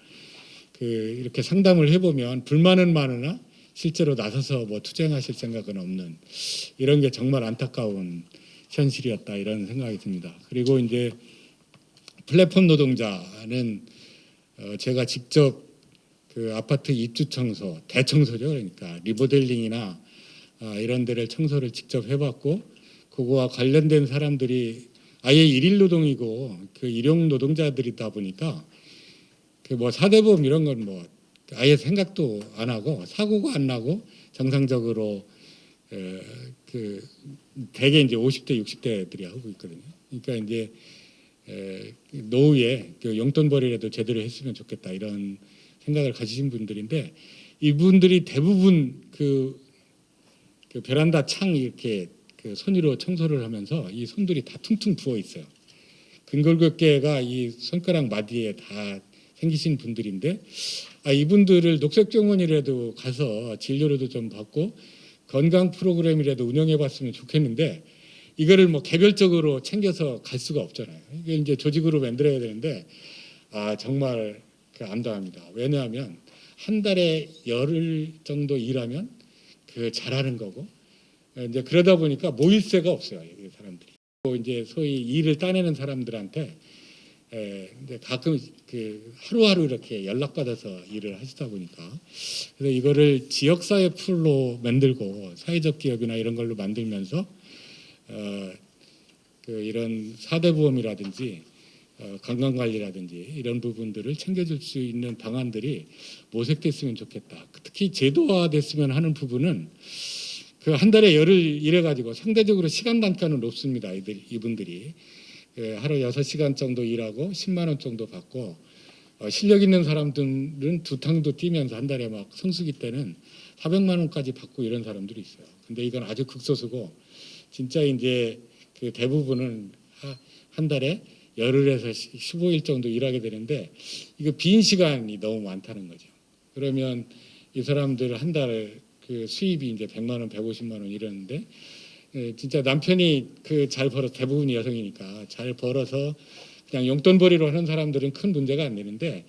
그 이렇게 상담을 해보면 불만은 많으나 실제로 나서서 뭐 투쟁하실 생각은 없는 이런 게 정말 안타까운 현실이었다 이런 생각이 듭니다. 그리고 이제 플랫폼 노동자는 제가 직접 그 아파트 입주 청소, 대청소죠. 그러니까 리모델링이나 이런 데를 청소를 직접 해봤고 그거와 관련된 사람들이 아예 일일 노동이고 그 일용 노동자들이다 보니까 그 뭐 사대보험 이런 건 뭐 아예 생각도 안 하고 사고가 안 나고 정상적으로 그 대개 이제 50대 60대들이 하고 있거든요. 그러니까 이제 노후에 그 용돈벌이라도 제대로 했으면 좋겠다 이런 생각을 가지신 분들인데 이분들이 대부분 그 베란다 창 이렇게 그 손으로 청소를 하면서 이 손들이 다 퉁퉁 부어 있어요. 근골격계가 이 손가락 마디에 다 생기신 분들인데 이분들을 녹색정원이라도 가서 진료라도 좀 받고 건강 프로그램이라도 운영해봤으면 좋겠는데 이거를 뭐 개별적으로 챙겨서 갈 수가 없잖아요. 이게 이제 조직으로 만들어야 되는데 정말 그 암담합니다. 왜냐하면 한 달에 열흘 정도 일하면 그 잘하는 거고 이제 그러다 보니까 모일 새가 없어요. 이 사람들이. 또 이제 소위 일을 따내는 사람들한테 이제 가끔 그 하루하루 이렇게 연락받아서 일을 하시다 보니까 그래서 이거를 지역사회 풀로 만들고 사회적 기업이나 이런 걸로 만들면서 그 이런 사대보험이라든지 건강관리라든지 이런 부분들을 챙겨줄 수 있는 방안들이 모색됐으면 좋겠다. 특히 제도화됐으면 하는 부분은 그 한 달에 열흘 일해가지고 상대적으로 시간 단가는 높습니다. 이분들이 하루 6시간 정도 일하고 10만 원 정도 받고 실력 있는 사람들은 두 탕도 뛰면서 한 달에 막 성수기 때는 400만 원까지 받고 이런 사람들이 있어요. 근데 이건 아주 극소수고 진짜 이제 그 대부분은 한 달에 열흘에서 15일 정도 일하게 되는데 이거 빈 시간이 너무 많다는 거죠. 그러면 이 사람들 한 달 그 수입이 이제 100만 원, 150만 원 이러는데 진짜 남편이 그 잘 벌어 대부분 여성이니까 잘 벌어서 그냥 용돈벌이로 하는 사람들은 큰 문제가 안 되는데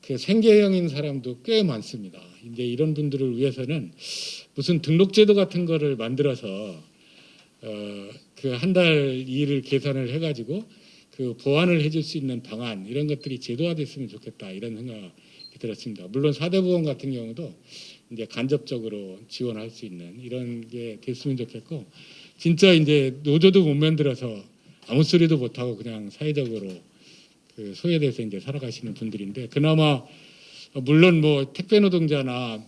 그 생계형인 사람도 꽤 많습니다. 이제 이런 분들을 위해서는 무슨 등록제도 같은 거를 만들어서 그 한 달 일을 계산을 해가지고 그 보완을 해줄 수 있는 방안 이런 것들이 제도화됐으면 좋겠다 이런 생각이 들었습니다. 물론 사대보험 같은 경우도 이제 간접적으로 지원할 수 있는 이런 게 됐으면 좋겠고 진짜 이제 노조도 못 만들어서 아무 소리도 못 하고 그냥 사회적으로 그 소외돼서 이제 살아가시는 분들인데 그나마 물론 뭐 택배 노동자나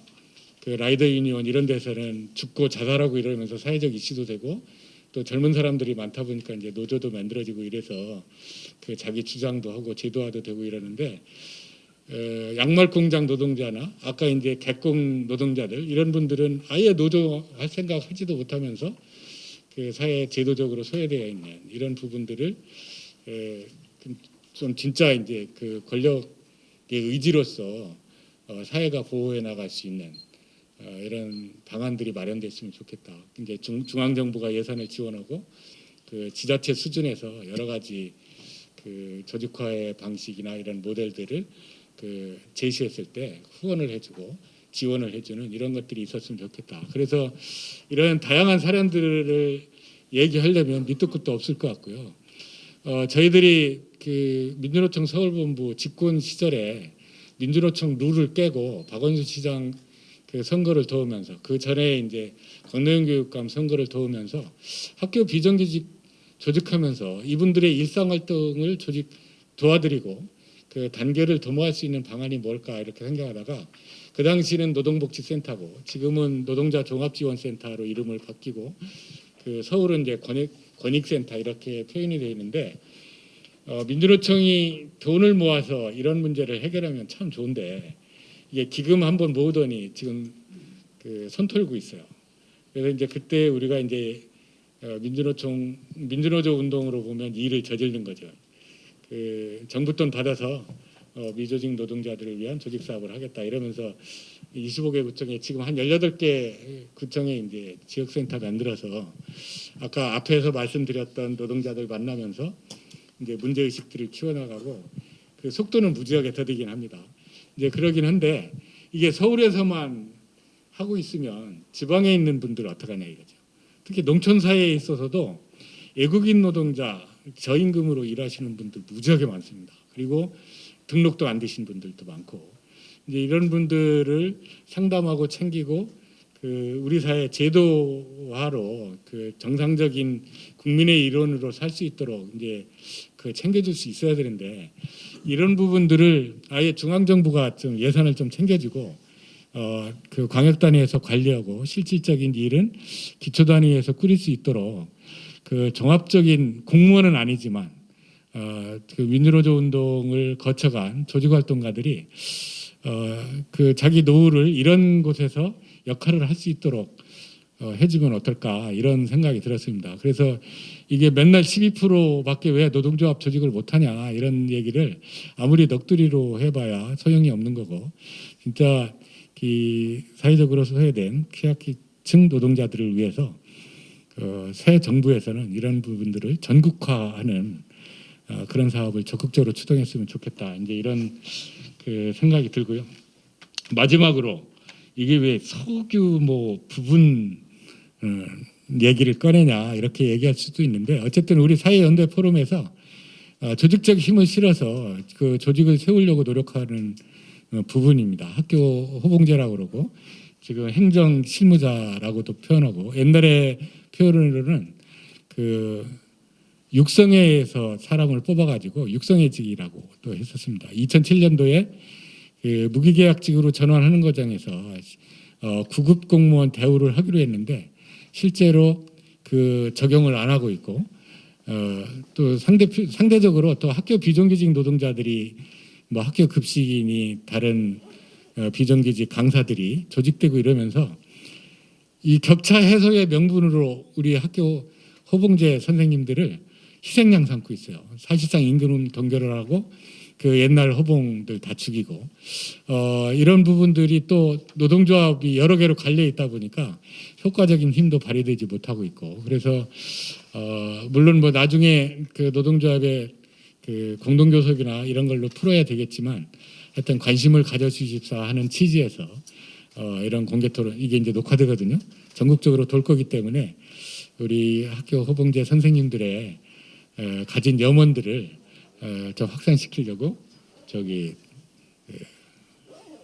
그 라이더 유니온 이런 데서는 죽고 자살하고 이러면서 사회적 이슈도 되고 또 젊은 사람들이 많다 보니까 이제 노조도 만들어지고 이래서 그 자기 주장도 하고 제도화도 되고 이러는데 양말 공장 노동자나 아까 이제 개工노동자들 이런 분들은 아예 노조 할 생각 하지도 못하면서 그 사회 제도적으로 소외되어 있는 이런 부분들을 좀 진짜 이제 그 권력의 의지로서 사회가 보호해 나갈 수 있는 이런 방안들이 마련됐으면 좋겠다. 이제 중앙 정부가 예산을 지원하고 그 지자체 수준에서 여러 가지 그 조직화의 방식이나 이런 모델들을 그 제시했을 때 후원을 해주고 지원을 해주는 이런 것들이 있었으면 좋겠다. 그래서 이런 다양한 사례들을 얘기하려면 밑도 끝도 없을 것 같고요. 저희들이 그 민주노총 서울본부 집권 시절에 민주노총 룰을 깨고 박원순 시장 그 선거를 도우면서 그 전에 이제 권노영 교육감 선거를 도우면서 학교 비정규직 조직하면서 이분들의 일상 활동을 도와드리고 그 단계를 도모할 수 있는 방안이 뭘까 이렇게 생각하다가 그 당시는 노동복지센터고 지금은 노동자 종합지원센터로 이름을 바뀌고 그 서울은 이제 권익센터 이렇게 표현이 되어 있는데 민주노총이 돈을 모아서 이런 문제를 해결하면 참 좋은데 이게 기금 한번 모으더니 지금 그 손 털고 있어요. 그래서 이제 그때 우리가 이제 민주노조 운동으로 보면 일을 저지르는 거죠. 그 정부 돈 받아서 미조직 노동자들을 위한 조직 사업을 하겠다 이러면서 25개 구청에 지금 한 18개 구청에 이제 지역센터 만들어서 아까 앞에서 말씀드렸던 노동자들 만나면서 이제 문제 의식들을 키워나가고 그 속도는 무지하게 더디긴 합니다. 이제 그러긴 한데 이게 서울에서만 하고 있으면 지방에 있는 분들 어떡하냐 이거죠. 특히 농촌 사회에 있어서도 외국인 노동자 저임금으로 일하시는 분들 무지하게 많습니다. 그리고 등록도 안 되신 분들도 많고 이제 이런 분들을 상담하고 챙기고 그 우리 사회 제도화로 그 정상적인 국민의 일원으로 살 수 있도록 이제 그 챙겨줄 수 있어야 되는데 이런 부분들을 아예 중앙 정부가 좀 예산을 좀 챙겨주고 그 광역 단위에서 관리하고 실질적인 일은 기초 단위에서 꾸릴 수 있도록 그 종합적인 공무원은 아니지만 그 민주노조 운동을 거쳐간 조직활동가들이 그 자기 노후를 이런 곳에서 역할을 할 수 있도록 해주면 어떨까 이런 생각이 들었습니다. 그래서 이게 맨날 12%밖에 왜 노동조합 조직을 못하냐 이런 얘기를 아무리 넋두리로 해봐야 소용이 없는 거고 진짜 이 사회적으로 소외된 취약계층 노동자들을 위해서 새 정부에서는 이런 부분들을 전국화하는 그런 사업을 적극적으로 추동했으면 좋겠다. 이제 이런 그 생각이 들고요. 마지막으로 이게 왜 소규모 부분 얘기를 꺼내냐 이렇게 얘기할 수도 있는데 어쨌든 우리 사회연대 포럼에서 조직적 힘을 실어서 그 조직을 세우려고 노력하는 부분입니다. 학교 호봉제라고 그러고 지금 행정 실무자라고도 표현하고 옛날에 표현으로는 그 육성회에서 사람을 뽑아가지고 육성회직이라고 또 했었습니다. 2007년도에 그 무기계약직으로 전환하는 과정에서 9급 공무원 대우를 하기로 했는데 실제로 그 적용을 안 하고 있고 또 상대적으로 또 학교 비정규직 노동자들이 뭐 학교 급식이니 다른 비정규직 강사들이 조직되고 이러면서 이 격차 해소의 명분으로 우리 학교 호봉제 선생님들을 희생양 삼고 있어요. 사실상 임금 동결을 하고 그 옛날 호봉들 다 죽이고 이런 부분들이 또 노동조합이 여러 개로 갈려 있다 보니까 효과적인 힘도 발휘되지 못하고 있고 그래서 물론 뭐 나중에 그 노동조합의 그 공동교섭이나 이런 걸로 풀어야 되겠지만 하여튼 관심을 가져주십사 하는 취지에서 이런 공개토론 이게 이제 녹화되거든요. 전국적으로 돌 거기 때문에 우리 학교 호봉제 선생님들의 가진 염원들을 좀 확산시키려고 저기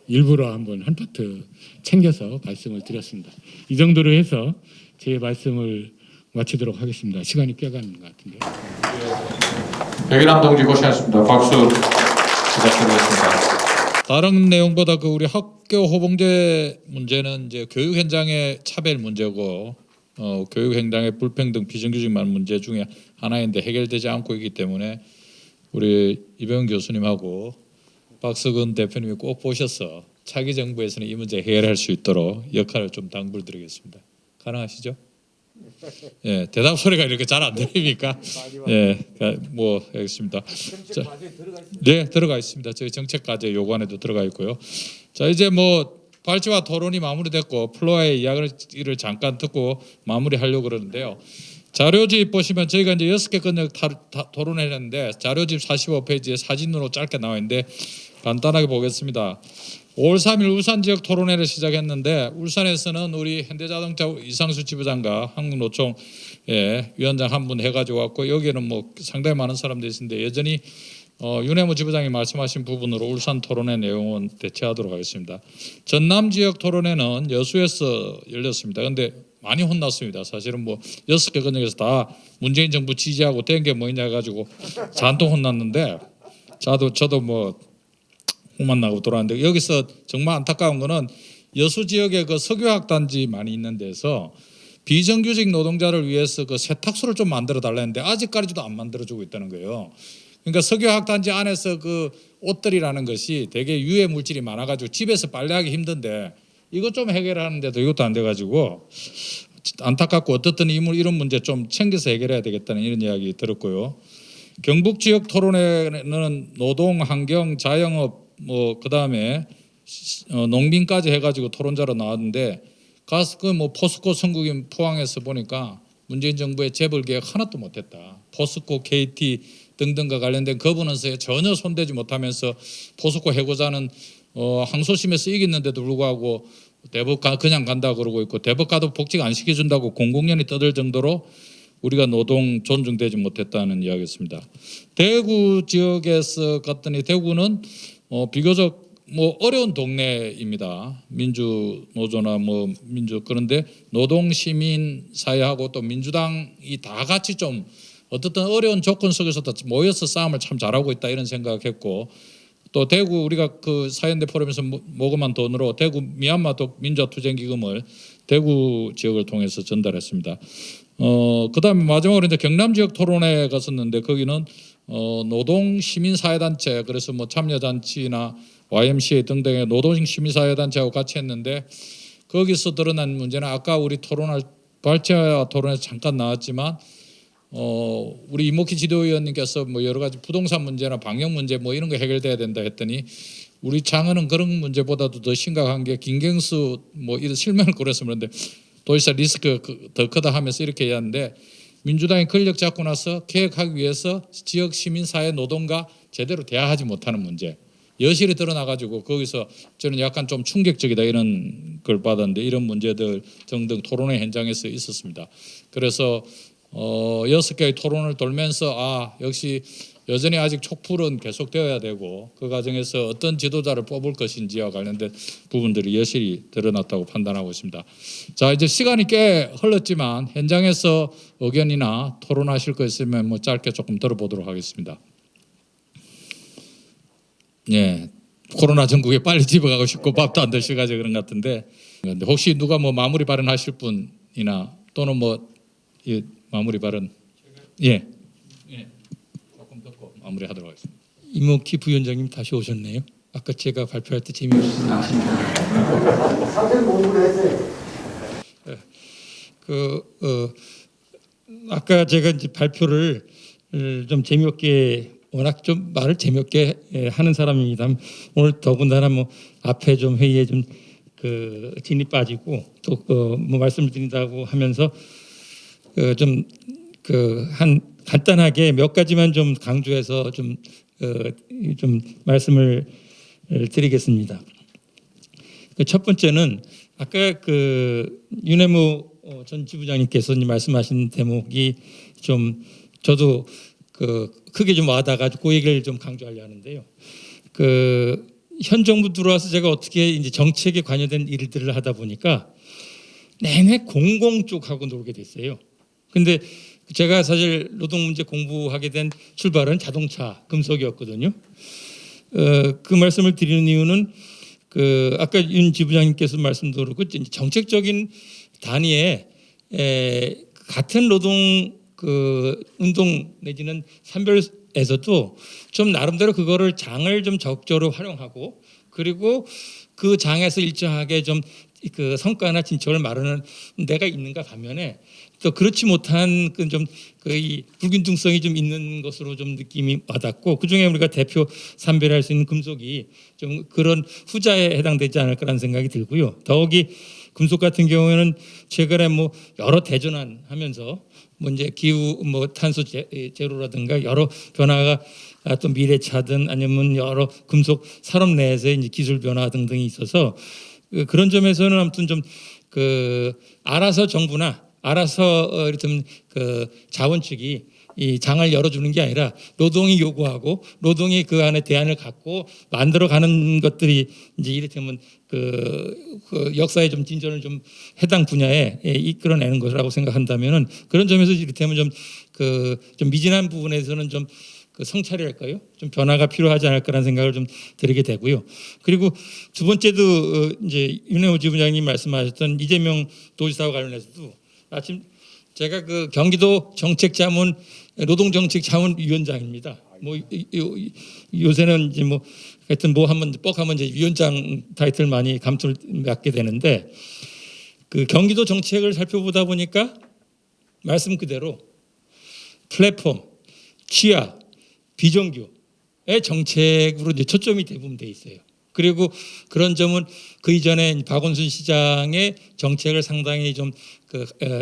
일부러 한번 한 파트 챙겨서 말씀을 드렸습니다. 이 정도로 해서 제 말씀을 마치도록 하겠습니다. 시간이 꽤 가는 것 같은데. 백일환 동지 고생하셨습니다. 박수 부탁드리겠습니다. 다른 내용보다 그 우리 학교 호봉제 문제는 이제 교육 현장의 차별 문제고 교육 현장의 불평등 비정규직만 문제 중에 하나인데 해결되지 않고 있기 때문에 우리 이병헌 교수님하고 박석은 대표님이 꼭 보셔서 차기 정부에서는 이 문제 해결할 수 있도록 역할을 좀 당부드리겠습니다. 가능하시죠? 예, 대답 소리가 이렇게 잘 안 들립니까? 예, 뭐 알겠습니다. 자, 네, 들어가 있습니다. 저희 정책과제 요구안에도 들어가 있고요. 자, 이제 뭐 발제와 토론이 마무리됐고 플로어의 이야기를 잠깐 듣고 마무리하려고 그러는데요. 자료집 보시면 저희가 이제 6개 건역 토론했는데 자료집 45페이지에 사진으로 짧게 나와 있는데 간단하게 보겠습니다. 5월 3일 울산 지역 토론회를 시작했는데 울산에서는 우리 현대자동차 이상수 지부장과 한국노총 위원장 한 분 해가지고 왔고 여기에는 뭐 상당히 많은 사람들이 있는데 여전히 윤혜무 지부장이 말씀하신 부분으로 울산 토론회 내용은 대체하도록 하겠습니다. 전남 지역 토론회는 여수에서 열렸습니다. 그런데 많이 혼났습니다. 사실은 뭐 6개 권역에서 다 문재인 정부 지지하고 된 게 뭐냐 해가지고 잔뜩 혼났는데 저도 뭐 홍만 나고 돌아왔는데 여기서 정말 안타까운 거는 여수 지역에 그 석유화학 단지 많이 있는 데서 비정규직 노동자를 위해서 그 세탁소를 좀 만들어 달라는데 아직까지도 안 만들어주고 있다는 거예요. 그러니까 석유화학 단지 안에서 그 옷들이라는 것이 되게 유해 물질이 많아가지고 집에서 빨래하기 힘든데 이것 좀 해결하는데도 이것도 안 돼가지고 안타깝고 어떻든 이런 문제 좀 챙겨서 해결해야 되겠다는 이런 이야기 들었고요. 경북 지역 토론회는 노동, 환경, 자영업 뭐 그다음에 농민까지 해가지고 토론자로 나왔는데 가서 그 뭐 포스코 선국인 포항에서 보니까 문재인 정부의 재벌 개혁 하나도 못했다. 포스코, KT 등등과 관련된 거버넌스에 전혀 손대지 못하면서 포스코 해고자는 항소심에서 이겼는데도 불구하고 대법가 그냥 간다 그러고 있고 대법가도 복직 안 시켜준다고 공공연히 떠들 정도로 우리가 노동 존중되지 못했다는 이야기였습니다. 대구 지역에서 갔더니 대구는 비교적 뭐 어려운 동네입니다. 민주노조나 뭐 그런데 노동 시민 사회하고 또 민주당이 다 같이 좀 어떻든 어려운 조건 속에서도 모여서 싸움을 참 잘하고 있다 이런 생각했고 또 대구 우리가 그 사연대 포럼에서 모금한 돈으로 대구 미얀마 민주투쟁기금을 대구 지역을 통해서 전달했습니다. 그다음에 마지막으로 이제 경남 지역 토론회에 갔었는데 거기는 노동 시민사회단체 그래서 뭐 참여단체나 YMCA 등등의 노동 시민사회단체하고 같이 했는데 거기서 드러난 문제는 아까 우리 토론할 발제와 토론에서 잠깐 나왔지만 우리 이목희 지도위원님께서 뭐 여러 가지 부동산 문제나 방역 문제 뭐 이런 거 해결돼야 된다 했더니 우리 장은은 그런 문제보다도 더 심각한 게 김경수 뭐 이런 실명을 고려해서 그런데 도지사 리스크가 더 크다 하면서 이렇게 얘기하는데 민주당이 권력 잡고 나서 개혁하기 위해서 지역 시민사회 노동과 제대로 대화하지 못하는 문제 여실히 드러나가지고 거기서 저는 약간 좀 충격적이다 이런 걸 받았는데 이런 문제들 등등 토론회 현장에서 있었습니다. 그래서 6개의 토론을 돌면서 역시 여전히 아직 촉불은 계속되어야 되고 그 과정에서 어떤 지도자를 뽑을 것인지와 관련된 부분들이 여실히 드러났다고 판단하고 있습니다. 자 이제 시간이 꽤 흘렀지만 현장에서 의견이나 토론하실 거 있으면 뭐 짧게 조금 들어보도록 하겠습니다. 예, 코로나 전국에 빨리 집에 가고 싶고 밥도 안 드실 가지고 그런 것 같은데 혹시 누가 뭐 마무리 발언하실 분이나 또는 뭐 마무리 발언 예 조금 듣고 마무리하도록 하겠습니다. 이목희 부위원장님 다시 오셨네요. 아까 제가 발표할 때 재미없으셨습니다. 아까 제가 이제 발표를 좀 재미없게 워낙 좀 말을 재미없게 하는 사람입니다. 오늘 더군다나 뭐 앞에 좀 회의에 좀 그 진이 빠지고 또 뭐 말씀을 드린다고 하면서 좀 한 간단하게 몇 가지만 좀 강조해서 좀 말씀을 드리겠습니다. 첫 번째는 아까 그 윤해무 전 지부장님께서 말씀하신 대목이 좀 저도 크게 좀 와닿아가지고 그 얘기를 좀 강조하려 하는데요. 현 정부 들어와서 제가 어떻게 이제 정책에 관여된 일들을 하다 보니까 내내 공공 쪽하고 놀게 됐어요. 근데 제가 사실 노동 문제 공부하게 된 출발은 자동차, 금속이었거든요. 그 말씀을 드리는 이유는 아까 윤 지부장님께서 말씀도 그렇고 정책적인 단위에 같은 노동 운동 내지는 산별에서도 좀 나름대로 그거를 장을 좀 적절히 활용하고 그리고 그 장에서 일정하게 좀 그 성과나 진척을 말하는 데가 있는가 반면에 또 그렇지 못한 이 불균등성이 좀 있는 것으로 좀 느낌이 와닿고 그중에 우리가 대표 산별할 수 있는 금속이 좀 그런 후자에 해당되지 않을까라는 생각이 들고요. 더욱이 금속 같은 경우에는 최근에 뭐 여러 대전환하면서 뭐 이제 기후 뭐 탄소 제로라든가 여러 변화가 또 미래차든 아니면 여러 금속 산업 내에서의 이제 기술 변화 등등이 있어서 그런 점에서는 아무튼 좀 알아서 정부나 알아서 이를테면 자원 측이 이 장을 열어주는 게 아니라 노동이 요구하고 노동이 그 안에 대안을 갖고 만들어가는 것들이 이제 이를테면 역사의 좀 진전을 좀 해당 분야에 이끌어내는 것이라고 생각한다면은 그런 점에서 이를테면 좀 미진한 부분에서는 좀 성찰이랄까요? 좀 변화가 필요하지 않을까라는 생각을 좀 드리게 되고요. 그리고 두 번째도 이제 윤해무 지부장님 말씀하셨던 이재명 도지사와 관련해서도 마침 제가 경기도 정책자문 노동정책자문위원장입니다. 뭐 요새는 이제 뭐 하여튼 뭐 한번 뻑하면 이제 위원장 타이틀 많이 감투를 맡게 되는데 경기도 정책을 살펴보다 보니까 말씀 그대로 플랫폼, 취하, 비정규의 정책으로 이제 초점이 대부분 돼 있어요. 그리고 그런 점은 그 이전에 박원순 시장의 정책을 상당히 좀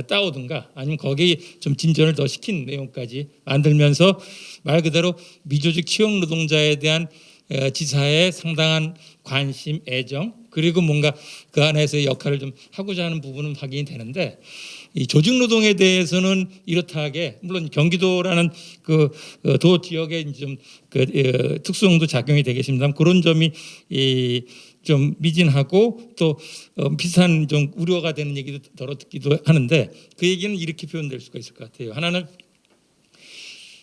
따오든가 아니면 거기에 좀 진전을 더 시킨 내용까지 만들면서 말 그대로 미조직 취업 노동자에 대한 지사의 상당한 관심, 애정 그리고 뭔가 그 안에서의 역할을 좀 하고자 하는 부분은 확인이 되는데 이 조직 노동에 대해서는 이렇다하게 물론 경기도라는 도 지역에 좀 특수성도 작용이 되겠습니다만 그런 점이 좀 미진하고 또 비슷한 좀 우려가 되는 얘기도 덜어 듣기도 하는데 그 얘기는 이렇게 표현될 수가 있을 것 같아요. 하나는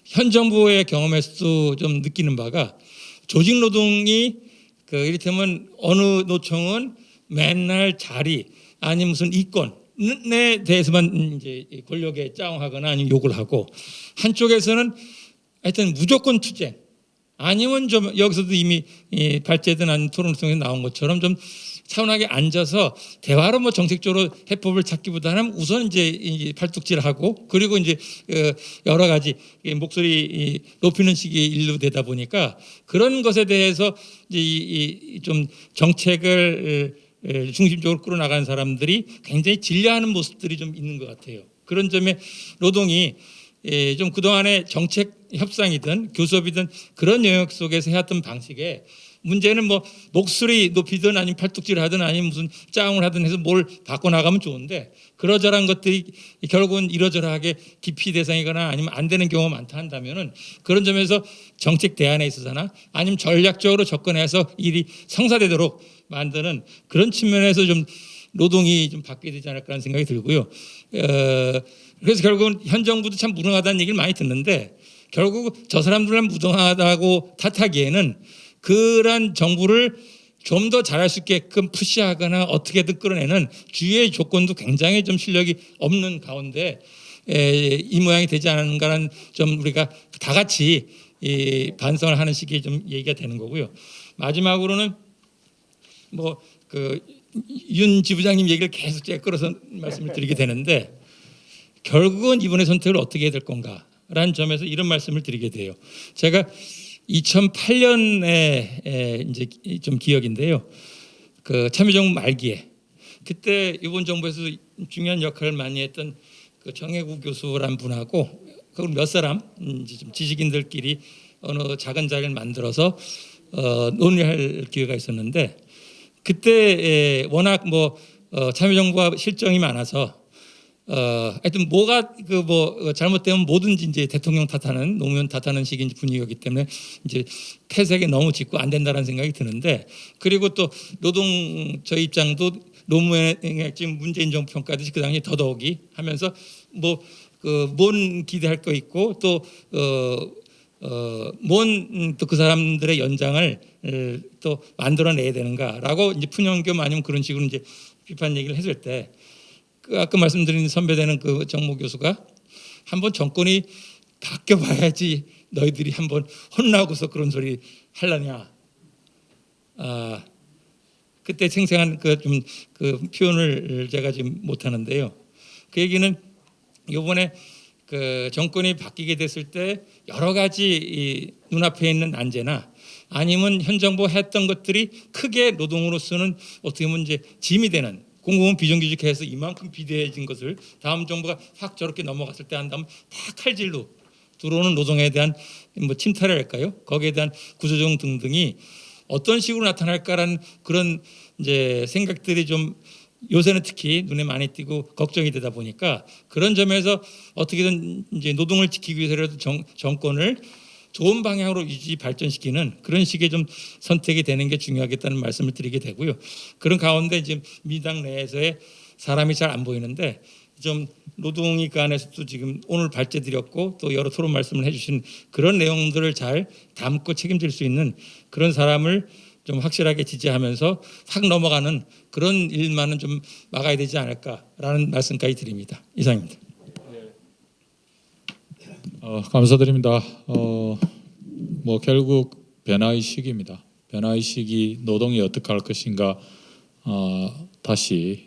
현 정부의 경험에서도 좀 느끼는 바가 조직 노동이 그 이를테면 어느 노총은 맨날 자리 아니 무슨 이권에 대해서만 이제 권력에 짜응하거나 아니면 욕을 하고, 한쪽에서는 하여튼 무조건 투쟁 아니면 좀 여기서도 이미 발제된 아닌 토론을 통해서 나온 것처럼 좀 차분하게 앉아서 대화로 뭐 정책적으로 해법을 찾기보다는 우선 이제 팔뚝질하고, 그리고 이제 여러 가지 목소리 높이는 식이 일로 되다 보니까 그런 것에 대해서 이제 좀 정책을 중심적으로 끌어나가는 사람들이 굉장히 질려하는 모습들이 좀 있는 것 같아요. 그런 점에 노동이 좀 그동안의 정책 협상이든 교섭이든 그런 영역 속에서 해왔던 방식에 문제는 뭐 목소리 높이든 아니면 팔뚝질 하든 아니면 무슨 짜응을 하든 해서 뭘 바꿔나가면 좋은데, 그러저러한 것들이 결국은 이러저러하게 기피 대상이거나 아니면 안 되는 경우가 많다 한다면은 그런 점에서 정책 대안에 있어서나 아니면 전략적으로 접근해서 일이 성사되도록 만드는 그런 측면에서 좀 노동이 좀 바뀌어야 되지 않을까 하는 생각이 들고요. 그래서 결국은 현 정부도 참 무능하다는 얘기를 많이 듣는데, 결국 저 사람들은 무능하다고 탓하기에는 그런 정부를 좀 더 잘할 수 있게끔 푸시하거나 어떻게든 끌어내는 주위의 조건도 굉장히 좀 실력이 없는 가운데 이 모양이 되지 않은가라는 좀 우리가 다 같이 반성을 하는 시기에 좀 얘기가 되는 거고요. 마지막으로는 뭐 그 윤 지부장님 얘기를 계속 제가 끌어서 말씀을 드리게 되는데, 결국은 이번의 선택을 어떻게 해야 될 건가라는 점에서 이런 말씀을 드리게 돼요. 제가 2008년에 이제 좀 기억인데요. 그 참여정부 말기에 그때 이번 정부에서 중요한 역할을 많이 했던 그 정혜구 교수란 분하고 그리고 몇 사람 이제 좀 지식인들끼리 어느 작은 자리를 만들어서 논의할 기회가 있었는데, 그때 워낙 뭐 참여정부가 실정이 많아서 하여튼 뭐가 그 뭐 잘못되면 뭐든지 이제 대통령 탓하는 노무현 탓하는 식의 분위기였기 때문에 이제 폐색에 너무 짚고 안 된다라는 생각이 드는데, 그리고 또 노동 저 입장도 노무현의 지금 문재인 정부 평가듯이 그 당시에 더더욱이 하면서 뭐 뭔 기대할 거 있고 또 뭔 또 그 사람들의 연장을 또 만들어내야 되는가라고 이제 푸념겸 아니면 그런 식으로 이제 비판 얘기를 했을 때, 그 아까 말씀드린 선배되는 그 정모 교수가 한번 정권이 바뀌어봐야지 너희들이 한번 혼나고서 그런 소리 하려냐. 그때 생생한 그 표현을 제가 지금 못하는데요. 그 얘기는 이번에 그 정권이 바뀌게 됐을 때 여러 가지 눈앞에 있는 난제나 아니면 현 정부가 했던 것들이 크게 노동으로서는 어떻게 보면 이제 짐이 되는, 공공은 비정규직해서 이만큼 비대해진 것을 다음 정부가 확 저렇게 넘어갔을 때 한다면 다 칼질로 들어오는 노동에 대한 뭐 침탈이랄까요? 거기에 대한 구조조정 등등이 어떤 식으로 나타날까라는 그런 이제 생각들이 좀 요새는 특히 눈에 많이 띄고 걱정이 되다 보니까, 그런 점에서 어떻게든 이제 노동을 지키기 위해서라도 정권을 좋은 방향으로 유지 발전시키는 그런 식의 좀 선택이 되는 게 중요하겠다는 말씀을 드리게 되고요. 그런 가운데 지금 민당 내에서의 사람이 잘 안 보이는데, 좀 노동위 그 안에서도 지금 오늘 발제드렸고 또 여러 토론 말씀을 해주신 그런 내용들을 잘 담고 책임질 수 있는 그런 사람을 좀 확실하게 지지하면서 확 넘어가는 그런 일만은 좀 막아야 되지 않을까라는 말씀까지 드립니다. 이상입니다. 감사드립니다. 뭐 결국 변화의 시기입니다. 변화의 시기, 노동이 어떻게 할 것인가 다시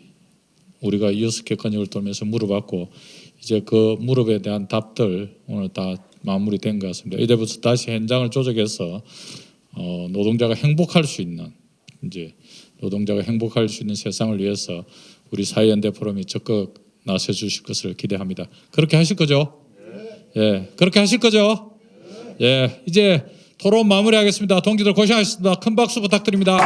우리가 6개 권역을 돌면서 물어봤고, 이제 그 무릎에 대한 답들 오늘 다 마무리된 것 같습니다. 이제부터 다시 현장을 조직해서 노동자가 행복할 수 있는, 이제 노동자가 행복할 수 있는 세상을 위해서 우리 사회연대 포럼이 적극 나서 주실 것을 기대합니다. 그렇게 하실 거죠? 예, 그렇게 하실 거죠? 예, 이제 토론 마무리하겠습니다. 동지들 고생하셨습니다. 큰 박수 부탁드립니다.